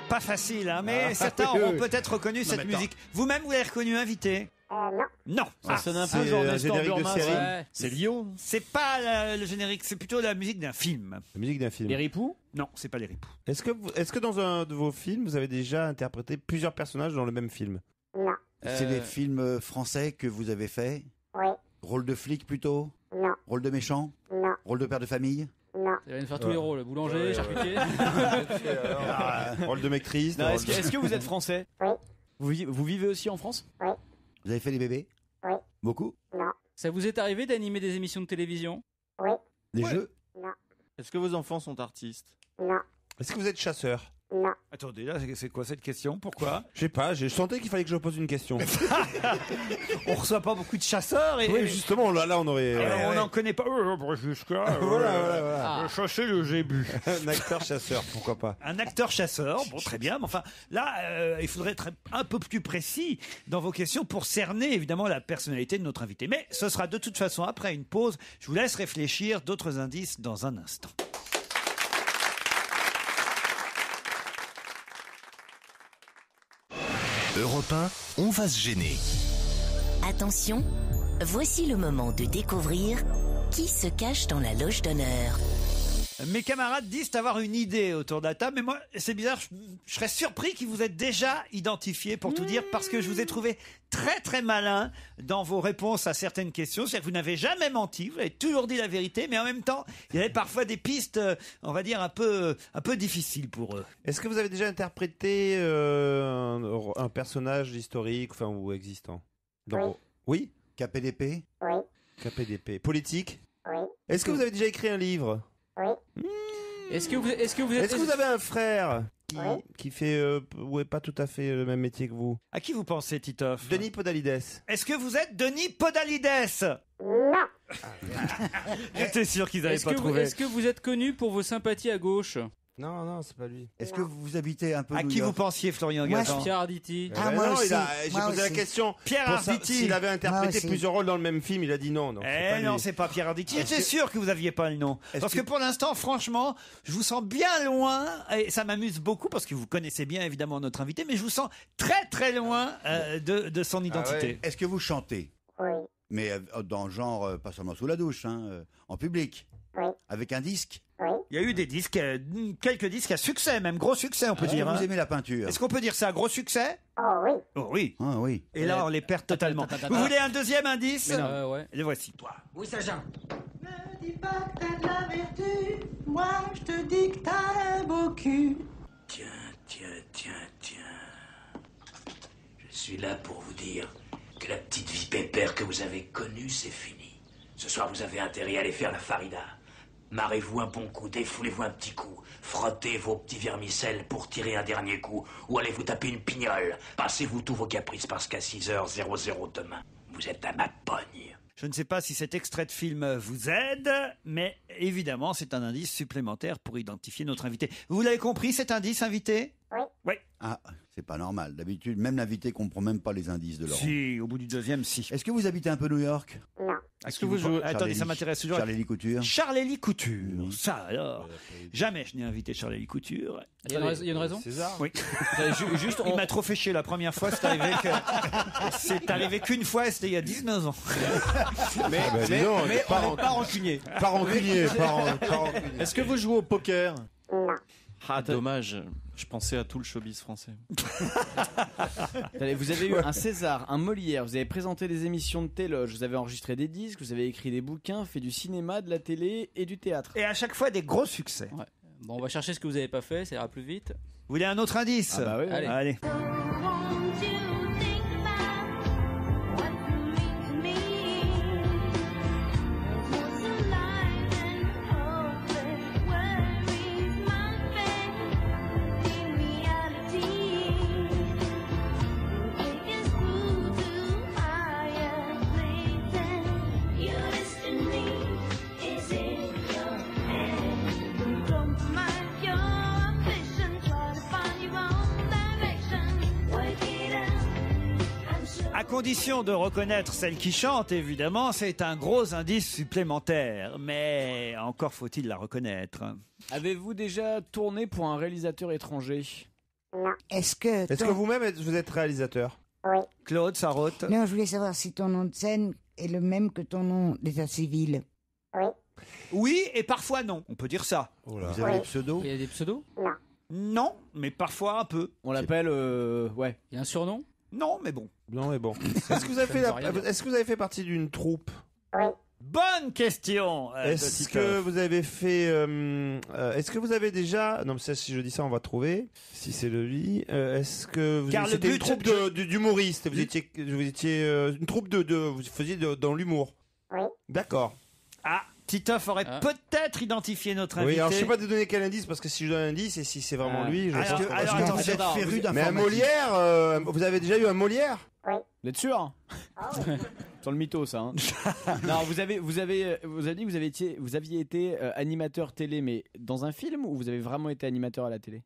Pas facile, hein, mais certains oui, auront oui. peut-être reconnu Non, cette mais attends. musique. Vous-même, vous l'avez reconnu, invité Non. Non. Ça sonne un peu c'est genre un Nestor générique de Burma, série. ouais. C'est Lyon. C'est pas le générique, c'est plutôt la musique d'un film. La musique d'un film. Les ripoux. Non, c'est pas les ripoux. Est-ce que dans un de vos films, vous avez déjà interprété plusieurs personnages dans le même film? Non. C'est des films français que vous avez faits? Oui. Rôle de flic plutôt? Non. Rôle de méchant? Non. Rôle de père de famille? Non. Il va nous faire tous les rôles. Boulanger, Ouais, ouais. charcutier. Rôle de maîtrise. Non, est-ce que vous êtes français? Oui. Vous vivez aussi en France? Oui. Vous avez fait des bébés? Oui. Beaucoup? Non. Ça vous est arrivé d'animer des émissions de télévision? Oui. Des jeux? Non. Est-ce que vos enfants sont artistes? Non. Est-ce que vous êtes chasseur? Non. Attendez, là, c'est quoi cette question? Pourquoi? Je sais pas, je sentais qu'il fallait que je pose une question. On reçoit pas beaucoup de chasseurs et. Oui, justement, là, on aurait. Alors, on n'en connaît pas. Jusqu'à. Voilà. Chasser le zébu. Un acteur chasseur, pourquoi pas? Un acteur chasseur, bon, très bien. Mais enfin, là, il faudrait être un peu plus précis dans vos questions pour cerner évidemment la personnalité de notre invité. Mais ce sera de toute façon après une pause. Je vous laisse réfléchir. D'autres indices dans un instant. Europe 1, on va se gêner. Attention, voici le moment de découvrir qui se cache dans la loge d'honneur. Mes camarades disent avoir une idée autour de la table, mais moi, c'est bizarre, je serais surpris qu'ils vous aient déjà identifié, pour tout dire, parce que je vous ai trouvé très très malin dans vos réponses à certaines questions. C'est-à-dire que vous n'avez jamais menti, vous avez toujours dit la vérité, mais en même temps, il y avait parfois des pistes, on va dire, un peu difficiles pour eux. Est-ce que vous avez déjà interprété un personnage historique, enfin, ou existant? Oui. KPDP? Oui. KPDP. Politique? Oui. Est-ce que vous avez déjà écrit un livre? Oui. Est-ce que vous avez un frère qui fait pas tout à fait le même métier que vous? À qui vous pensez, Titoff? Denis Podalides. Est-ce que vous êtes Denis Podalides? Non. J'étais sûr qu'ils n'avaient pas trouvé. Est-ce que vous êtes connu pour vos sympathies à gauche? Non, c'est pas lui. Est-ce que vous habitez un peu À New qui vous York? pensiez, Florian Moi, Gazan? Pierre Arditi. moi non, aussi. j'ai Moi posé la aussi. question. Pierre pour Arditi. S'il avait interprété Moi aussi. plusieurs rôles dans le même film, il a dit non. Non, c'est pas Pierre Arditi. J'étais sûr que vous aviez pas le nom. Parce que pour l'instant, franchement, je vous sens bien loin, et ça m'amuse beaucoup parce que vous connaissez bien évidemment notre invité, mais je vous sens très très loin de son identité. Est-ce que vous chantez? Oui. Mais dans le genre, pas seulement sous la douche, en public? Oui. Avec un disque? Oui. Il y a eu des disques, quelques disques à succès, même gros succès, on peut dire. Vous hein. aimez la peinture? Est-ce qu'on peut dire ça, gros succès? Oh oui. Oh oui. Ah oui. Et là, on les perd totalement. Vous voulez un deuxième indice? Mais non. Ouais. Le voici. Oui, Saint-Jean. Ne dis pas que t'as de la vertu, moi je te dis que t'as un beau cul. Tiens. Je suis là pour vous dire que la petite vie pépère que vous avez connue, c'est fini. Ce soir, vous avez intérêt à aller faire la farida. Marrez-vous un bon coup, défoulez-vous un petit coup, frottez vos petits vermicelles pour tirer un dernier coup, ou allez vous taper une pignole. Passez-vous tous vos caprices parce qu'à 6h00 demain, vous êtes à ma pogne. Je ne sais pas si cet extrait de film vous aide, mais évidemment, c'est un indice supplémentaire pour identifier notre invité. Vous l'avez compris, cet indice, invité? Oui. Oui. Ah, c'est pas normal. D'habitude, même l'invité comprend même pas les indices de Laurent. Si, au bout du deuxième, si. Est-ce que vous habitez un peu New York? Non. Est-ce que vous jouez? Attendez, ça m'intéresse toujours. Charles-Élie Couture. Charles-Élie Couture. Ça alors. Jamais je n'ai invité Charles-Élie Couture. Il y a une raison? César. Oui. Juste, Il m'a trop fait chier la première fois. C'est arrivé qu'une fois et c'était il y a 19 ans. Mais on n'est pas rancunier. Pas rancunier. Est-ce que vous jouez au poker? Non. Ah, dommage. Je pensais à tout le showbiz français. Attendez, vous avez eu un César, un Molière, vous avez présenté des émissions de téloge, vous avez enregistré des disques, vous avez écrit des bouquins, fait du cinéma, de la télé et du théâtre. Et à chaque fois des gros succès. Ouais. Bon, on va chercher ce que vous avez pas fait, ça ira plus vite. Vous voulez un autre indice? Ah bah oui, oui. Allez. condition de reconnaître celle qui chante, évidemment, c'est un gros indice supplémentaire. Mais encore faut-il la reconnaître. Avez-vous déjà tourné pour un réalisateur étranger? Non. Est-ce que vous-même vous êtes réalisateur? Oui. Claude Sarraute? Non, je voulais savoir si ton nom de scène est le même que ton nom d'état civil. Oui. Oui, et parfois non. On peut dire ça. Vous avez des pseudos? Il y a des pseudos? Non. Non, mais parfois un peu. On l'appelle... ouais. Il y a un surnom? Non, mais bon. Non, mais bon. Est-ce que vous avez fait partie d'une troupe? Oui. Bonne question. Est-ce que vous avez fait... est-ce que vous avez déjà... Non, mais ça, si je dis ça, on va trouver. Si c'est lui. Est-ce que vous... Car C'était le une but troupe d'humoristes. Vous étiez une troupe vous faisiez dans l'humour. Oui. D'accord. Ah, Titoff aurait peut-être identifié notre invité. Oui, alors je sais pas de donner quel indice, parce que si je donne un indice, et si c'est vraiment lui... Je alors attention. Mais un Molière, vous avez déjà eu un Molière? Oui. Vous êtes sûr? Sur le mytho, ça. Hein. Non, vous avez dit que vous aviez été animateur télé, mais dans un film, ou vous avez vraiment été animateur à la télé?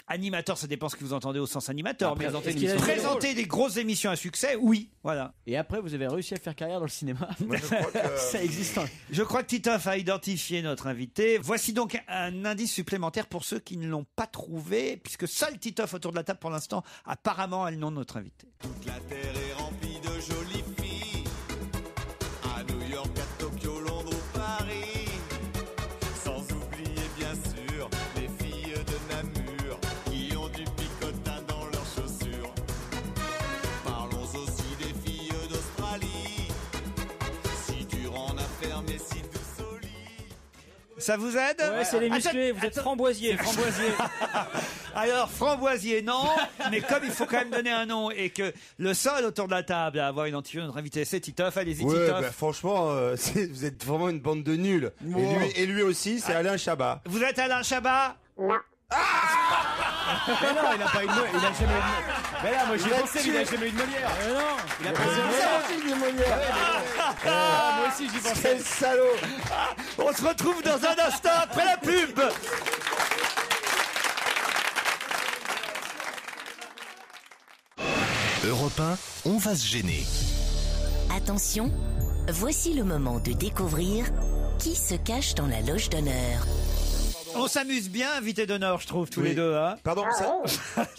Animateur, ça dépend ce que vous entendez au sens animateur. Mais présenter des grosses émissions à succès, oui. Voilà. Et après, vous avez réussi à faire carrière dans le cinéma. Moi, je crois que... Ça existe. Je crois que Titoff a identifié notre invité. Voici donc un indice supplémentaire pour ceux qui ne l'ont pas trouvé, puisque seul Titoff autour de la table pour l'instant, apparemment, a le nom de notre invité. Toute la terre est remplie de jolies filles. À New York, à Tokyo, Londres ou Paris. Sans oublier, bien sûr, les filles de Namur qui ont du picotin dans leurs chaussures. Parlons aussi des filles d'Australie. Si dur en affaires, mais si douce au lit. Ça vous aide? Ouais, c'est les musclés. Vous êtes Framboisier. Alors, Framboisier, non, mais comme il faut quand même donner un nom et que le seul autour de la table à avoir identifié notre invité, c'est Titoff. Allez-y, Ouais, Titoff. bah, franchement, vous êtes vraiment une bande de nuls. Oh. Et lui aussi, c'est Alain Chabat. Vous êtes Alain Chabat? Non. Mais non, il n'a pas eu de Molière. Il a jamais eu de... Mais là, moi j'ai pensé, mais il n'a jamais eu de Molière. Mais non, il a pas eu de Molière. Moi aussi, j'y pensais. Quel salaud. On se retrouve dans un instant après la pub. Europe 1, on va se gêner. Attention, voici le moment de découvrir qui se cache dans la loge d'honneur. On s'amuse bien, invité d'honneur, je trouve, tous les deux. Hein. Pardon,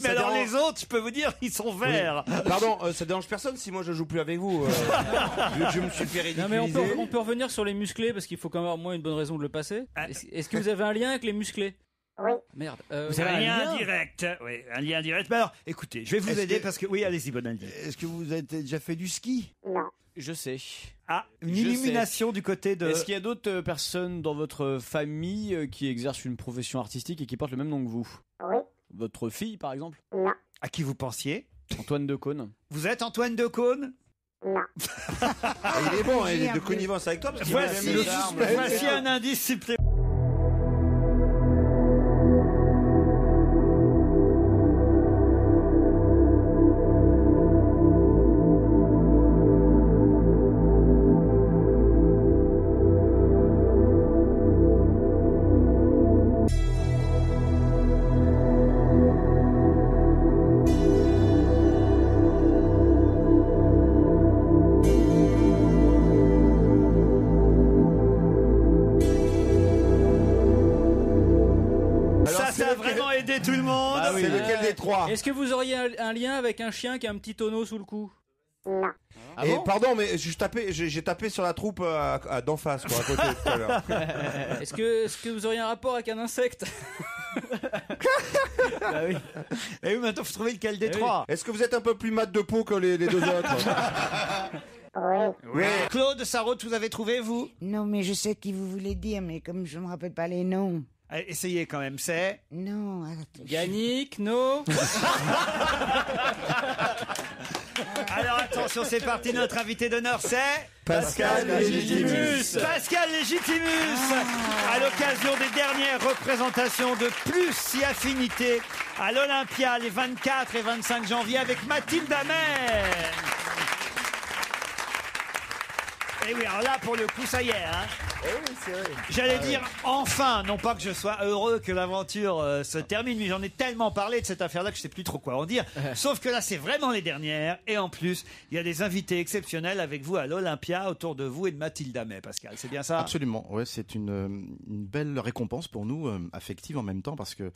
Mais alors les autres, je peux vous dire, ils sont verts. Oui. Pardon, ça dérange personne si moi je joue plus avec vous. Vu que je me suis fait ridiculiser. Non, mais on peut revenir sur les musclés parce qu'il faut quand même au moins une bonne raison de le passer. Est-ce que vous avez un lien avec les musclés? Oui. Merde. Vous avez un lien direct. Oui, un lien direct. Mais alors, écoutez, je vais vous aider parce que... Oui, allez-y, Bonaldi. Est-ce que vous avez déjà fait du ski? Non. Je sais. Ah, une illumination du côté de... Est-ce qu'il y a d'autres personnes dans votre famille qui exercent une profession artistique et qui portent le même nom que vous? Oui. Votre fille, par exemple? Non. À qui vous pensiez? Antoine Decaune. Vous êtes Antoine Decaune? Non. Il est bon, il est de connivence avec toi. Parce qu'il voici un indice supplémentaire. Tout le monde. Ah oui. C'est lequel des trois? Est-ce que vous auriez un lien avec un chien qui a un petit tonneau sous le cou? Non. Ah et bon pardon, mais j'ai tapé sur la troupe d'en face, quoi, à côté tout à l'heure. Est-ce que vous auriez un rapport avec un insecte? Bah oui. Et oui, maintenant, faut trouver lequel des trois. Est-ce que vous êtes un peu plus mat de peau que les deux autres? Oui. Claude Sarraute, vous avez trouvé, vous? Non, mais je sais qui vous voulez dire, mais comme je me rappelle pas les noms. Allez, essayez quand même, c'est... Non, Yannick, no. Alors attention, c'est parti, notre invité d'honneur, c'est... Pascal Légitimus. Pascal Légitimus, à l'occasion des dernières représentations de Plus si Affinité à l'Olympia les 24 et 25 janvier avec Mathilde Amer. Et oui, alors là, pour le coup, ça y est, hein. J'allais dire enfin, non pas que je sois heureux que l'aventure se termine, mais j'en ai tellement parlé de cette affaire-là que je sais plus trop quoi en dire. Sauf que là, c'est vraiment les dernières. Et en plus, il y a des invités exceptionnels avec vous à l'Olympia, autour de vous et de Mathilde Amet, Pascal. C'est bien ça? Absolument. Ouais, c'est une belle récompense pour nous, affective en même temps, parce que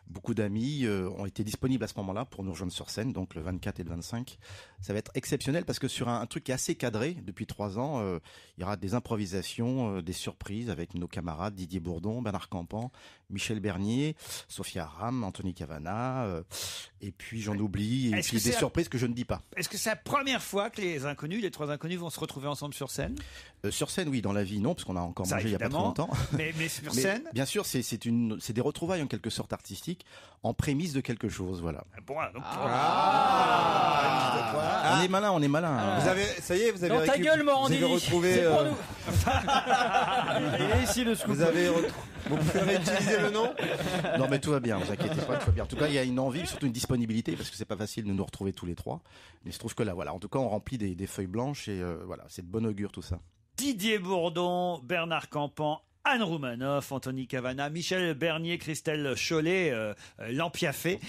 beaucoup d'amis ont été disponibles à ce moment-là pour nous rejoindre sur scène, donc le 24 et le 25. Ça va être exceptionnel parce que sur un truc qui est assez cadré depuis 3 ans, il y aura des improvisations, des surprises avec nos camarades Didier Bourdon, Bernard Campan, Michel Bernier, Sophia Aram, Anthony Cavana, et puis j'en oublie, et puis des surprises que je ne dis pas. Est-ce que c'est la première fois que les trois inconnus vont se retrouver ensemble sur scène? Sur scène, oui. Dans la vie, non, parce qu'on a encore mangé il n'y a pas trop longtemps. Mais sur scène? Bien sûr, c'est des retrouvailles en quelque sorte artistiques, en prémisse de quelque chose, voilà. Bon, donc... On est malin, on est malin. Vous avez, ça y est, vous avez Dans ta gueule, Morandi. Vous avez retrouvé. C'est pour nous. Il est ici le scoop. Vous pouvez réutiliser le nom? Non, mais tout va bien, vous inquiétez pas, tout va bien. En tout cas, il y a une envie, surtout une disponibilité, parce que c'est pas facile de nous retrouver tous les trois. Mais il se trouve que là, voilà, en tout cas, on remplit des feuilles blanches et voilà, c'est de bon augure tout ça. Didier Bourdon, Bernard Campan, Anne Roumanoff, Anthony Cavana, Michel Bernier, Christelle Chollet, l'Ampiafé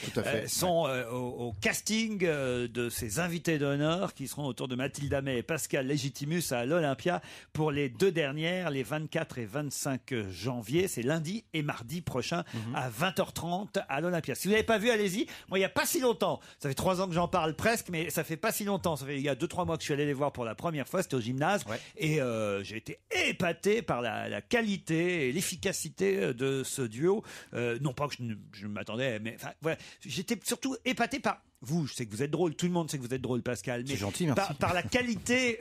sont au casting de ces invités d'honneur qui seront autour de Mathilde Amet et Pascal Légitimus à l'Olympia pour les 2 dernières, les 24 et 25 janvier. C'est lundi et mardi prochain à 20h30 à l'Olympia. Si vous n'avez pas vu, allez-y. Moi, il n'y a pas si longtemps, ça fait 3 ans que j'en parle presque, mais ça fait pas si longtemps. Ça fait il y a 2-3 mois que je suis allé les voir pour la première fois, c'était au gymnase. Et j'ai été épaté par la qualité et l'efficacité de ce duo. Non pas que je m'attendais, mais enfin, voilà. J'étais surtout épaté par vous. Je sais que vous êtes drôle, tout le monde sait que vous êtes drôle, Pascal. Mais c'est gentil, merci. Par la qualité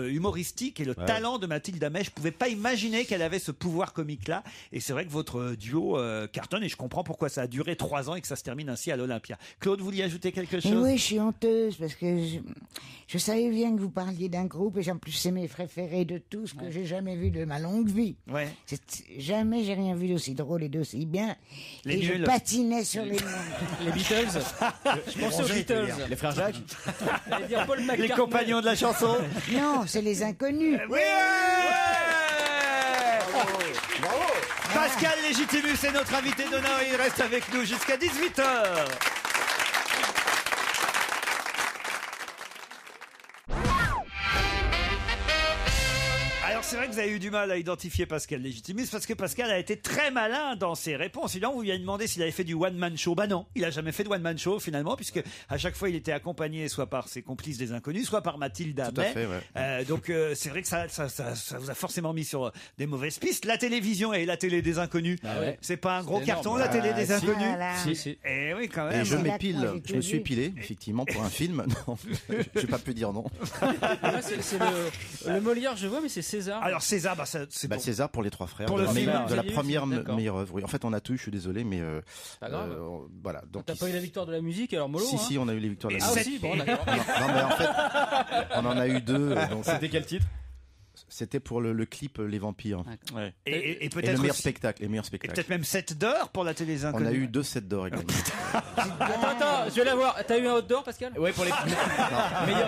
humoristique et le talent de Mathilde Amet, je pouvais pas imaginer qu'elle avait ce pouvoir comique-là. Et c'est vrai que votre duo cartonne et je comprends pourquoi ça a duré 3 ans et que ça se termine ainsi à l'Olympia. Claude, vous vouliez ajouter quelque chose? Oui, je suis honteuse parce que je savais bien que vous parliez d'un groupe et en plus c'est mes préférés de tous que j'ai jamais vu de ma longue vie. Ouais. Jamais j'ai rien vu d'aussi drôle et d'aussi bien. Les et nuls. je patinais sur les mains. Les Beatles. Je pensais aux Beatles. Les frères Jacques. J'allais dire Paul McCartney. Les compagnons de la chanson. Non, c'est les inconnus. Oui. Bravo. Pascal Légitimus est notre invité d'honneur. Il reste avec nous jusqu'à 18h. Alors c'est vrai que vous avez eu du mal à identifier Pascal Légitimus parce que Pascal a été très malin dans ses réponses. Et là, on vous lui a demandé s'il avait fait du one-man show. Bah non, il a jamais fait de one-man show finalement, puisque à chaque fois il était accompagné soit par ses complices des inconnus, soit par Mathilde Amet. Tout à fait, ouais. Donc c'est vrai que ça vous a forcément mis sur des mauvaises pistes. La télévision et la télé des inconnus, c'est pas un gros carton, la télé des inconnus. Si. Et oui, quand même. Et je me suis épilé, effectivement, pour un film. Non, j'ai pas pu dire non. C'est le Molière, je vois, mais c'est César. Alors César, c'est bon. César pour les 3 frères. Pour de le film, de la vous première aviez eu, d'accord. meilleure œuvre. Oui. En fait, on a tout eu, je suis désolé, mais Pas grave. voilà. Donc T'as pas eu la victoire de la musique, alors mollo. Si, on a eu les victoires de la Ah musique. aussi, bon, d'accord. Non, mais en fait, on en a eu 2. C'était quel titre? C'était pour le clip Les Vampires. Ouais. Et Et peut-être le meilleur aussi- spectacle. Les meilleurs Et spectacles. peut-être même 7 d'or pour la télé des On inconnus. a eu 2 sets d'or également. Attends, je vais la voir. T'as eu un outdoor, Pascal? Ouais, pour les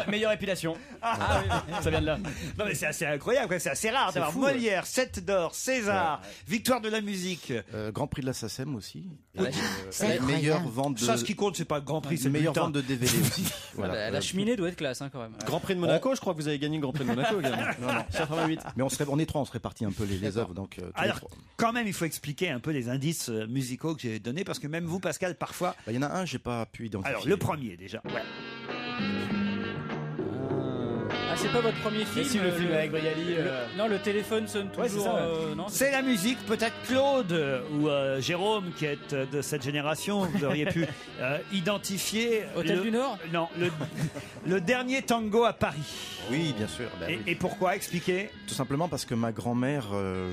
meilleure épilation. Ah oui. Ça vient de là. Non mais c'est assez incroyable, quoi. C'est assez rare d'avoir fou, Molière, 7 d'or, César, victoire de la musique. Grand Prix de la SACEM aussi. Oui. C'est Meilleure incroyable. vente de. Ça, ce qui compte, c'est pas le Grand Prix, c'est le meilleure bulletin. vente de DVD aussi. Voilà. La cheminée doit être classe, hein, quand même. Grand Prix de Monaco, je crois que vous avez gagné le Grand Prix de Monaco également. Non. 88. Mais on est 3, on se répartit un peu les œuvres. Donc, tous les Alors, 3. quand même, il faut expliquer un peu les indices musicaux que j'ai donnés, parce que même vous, Pascal, parfois... Il y en a un, j'ai pas pu identifier. Alors, le premier, déjà. Ouais. Ah, c'est pas votre premier film? Mais si, le film avec Brialy. Non, le téléphone sonne Ouais, c'est toujours. ça, ouais. Non, C'est la musique, peut-être Claude ou Jérôme, qui est de cette génération, vous auriez pu identifier... Hôtel du Nord? Non, le dernier tango à Paris. Oui, bien sûr. Bah, oui. Et pourquoi? Expliquez. Tout simplement parce que ma grand-mère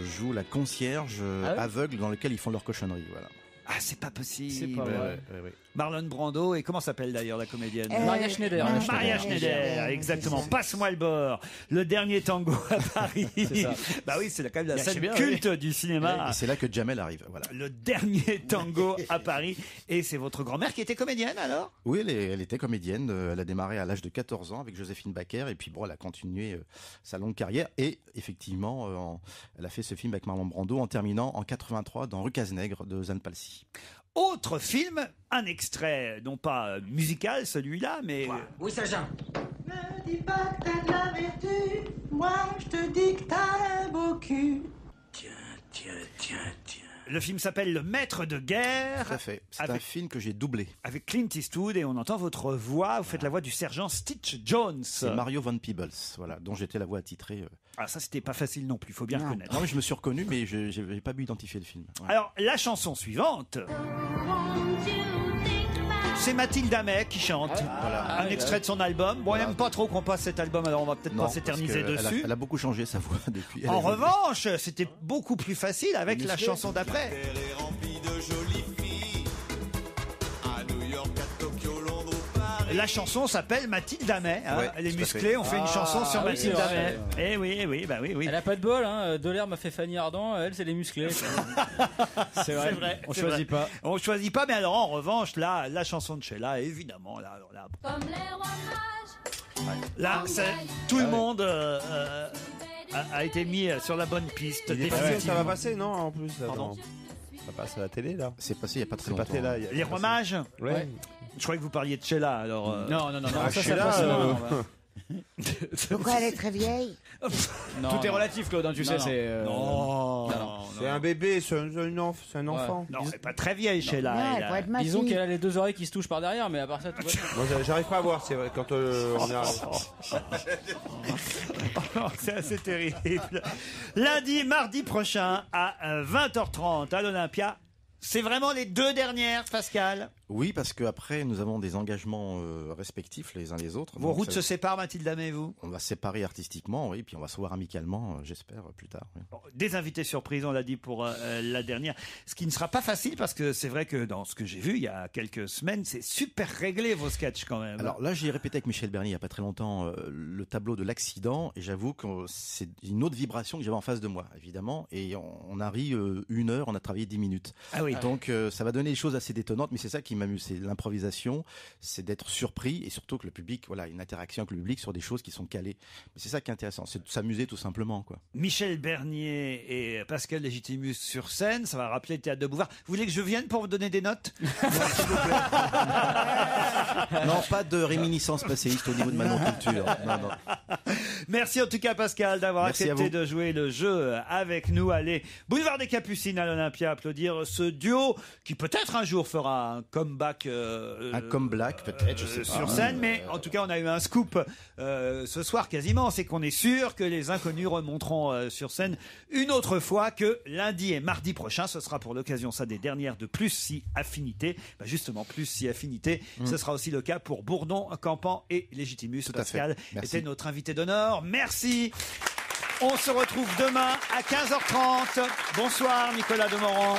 joue la concierge Ah ouais aveugle dans lequel ils font leur cochonnerie. Voilà. Ah, c'est pas possible. C'est pas vrai. Ouais. Marlon Brando et comment s'appelle d'ailleurs la comédienne Maria Schneider. Maria Schneider, exactement. Passe-moi le bord. Le dernier tango à Paris. C'est ça. Bah oui, c'est quand même la Bien, scène c'est bien, culte oui. du cinéma. Et c'est là que Jamel arrive. Voilà. Le dernier tango à Paris. Et c'est votre grand-mère qui était comédienne alors? Oui, elle était comédienne. Elle a démarré à l'âge de 14 ans avec Joséphine Baker. Et puis bon, elle a continué sa longue carrière. Et effectivement, elle a fait ce film avec Marlon Brando en terminant en 83 dans Rue Cazenègre de Zane Palsy. Autre film, un extrait, non pas musical celui-là, mais... Oui, sergent. Me dis pas que t'as de la vertu, moi je te dis que t'as un beau cul. Tiens. Le film s'appelle Le Maître de Guerre. Tout à fait. C'est un film que j'ai doublé. Avec Clint Eastwood et on entend votre voix. Vous faites la voix du sergent Stitch Jones. C'est Mario Van Peebles, voilà, dont j'étais la voix attitrée. Ah, ça, c'était pas facile non plus, faut bien reconnaître. Non, mais je me suis reconnu, mais je n'avais pas pu identifier le film. Ouais. Alors, la chanson suivante, c'est Mathilde Amet qui chante. Voilà. Un extrait de son album. Bon, elle n'aime pas trop qu'on passe cet album, alors on va peut-être pas s'éterniser dessus. Elle a beaucoup changé sa voix depuis. En revanche, c'était beaucoup plus facile avec la chanson d'après. La chanson s'appelle Mathilde Amet. Hein. Ouais, elle est tout à musclée, fait. on fait une chanson sur oui, Mathilde c'est vrai. Amet. Eh oui, bah oui. Elle a pas de bol, hein. Delair m'a fait Fanny Ardant, elle c'est les musclés. C'est vrai. On c'est choisit vrai. pas. On choisit pas, mais alors en revanche, là, la chanson de Sheila, évidemment, là, Comme les rois mages. là, tout le monde a été mis sur la bonne piste. Ça va définitivement. passer, non? En plus, Pardon. Ça passe à la télé, là. C'est passé il n'y a pas très C'est longtemps. passé là. Les rois mages. Ouais. Je croyais que vous parliez de Sheila, alors. Non, ça Sheila, passe non. Pourquoi elle est très vieille? Tout est relatif, Claude, hein, tu sais, c'est. Non. C'est un bébé, c'est un enfant. Non, elle est pas très vieille, Sheila. Non, elle elle a- pourrait être ma Disons fille. qu'elle a les deux oreilles qui se touchent par derrière, mais à part ça, tout va bien. Moi, j'arrive pas à voir, c'est vrai, quand on arrive. C'est assez terrible. Lundi, mardi prochain à 20h30 à l'Olympia. C'est vraiment les deux dernières, Pascal. Oui, parce qu'après, nous avons des engagements respectifs les uns les autres. Vos Donc, routes ça- se séparent, Mathilde Amet et vous? On va se séparer artistiquement, oui, puis on va se voir amicalement, j'espère, plus tard. Oui. Bon, des invités surprises, on l'a dit pour la dernière. Ce qui ne sera pas facile parce que c'est vrai que dans ce que j'ai vu il y a quelques semaines, c'est super réglé vos sketchs quand même. Alors là, j'ai répété avec Michel Bernier il n'y a pas très longtemps le tableau de l'accident, et j'avoue que c'est une autre vibration que j'avais en face de moi, évidemment, et on a ri 1 heure, on a travaillé 10 minutes. Ah oui. Donc ça va donner des choses assez détonnantes, mais c'est ça qui m'amuse, c'est l'improvisation, c'est d'être surpris, et surtout que le public, voilà, une interaction avec le public sur des choses qui sont calées. Mais c'est ça qui est intéressant, c'est de s'amuser tout simplement, quoi. Michel Bernier et Pascal Légitimus sur scène, ça va rappeler le théâtre de Bouvard. Vous voulez que je vienne pour vous donner des notes? Non, pas de réminiscence passéiste au niveau de ma non-culture. Non. Merci en tout cas Pascal d'avoir Merci à accepté vous. de jouer le jeu avec nous. Allez, Boulevard des Capucines à l'Olympia, applaudir ce duo qui peut-être un jour fera un comeback. Un comeback, peut-être, je sais pas. Sur scène, mais en tout cas on a eu un scoop ce soir quasiment, c'est qu'on est sûr que les inconnus remonteront sur scène une autre fois que lundi et mardi prochain. Ce sera pour l'occasion ça des dernières de Plus Si Affinité. Bah, justement Plus Si Affinité, ce sera aussi le cas pour Bourdon, Campan et Légitimus. Tout à fait. Pascal Merci. était notre invité d'honneur. Merci. On se retrouve demain à 15h30. Bonsoir Nicolas Demorand.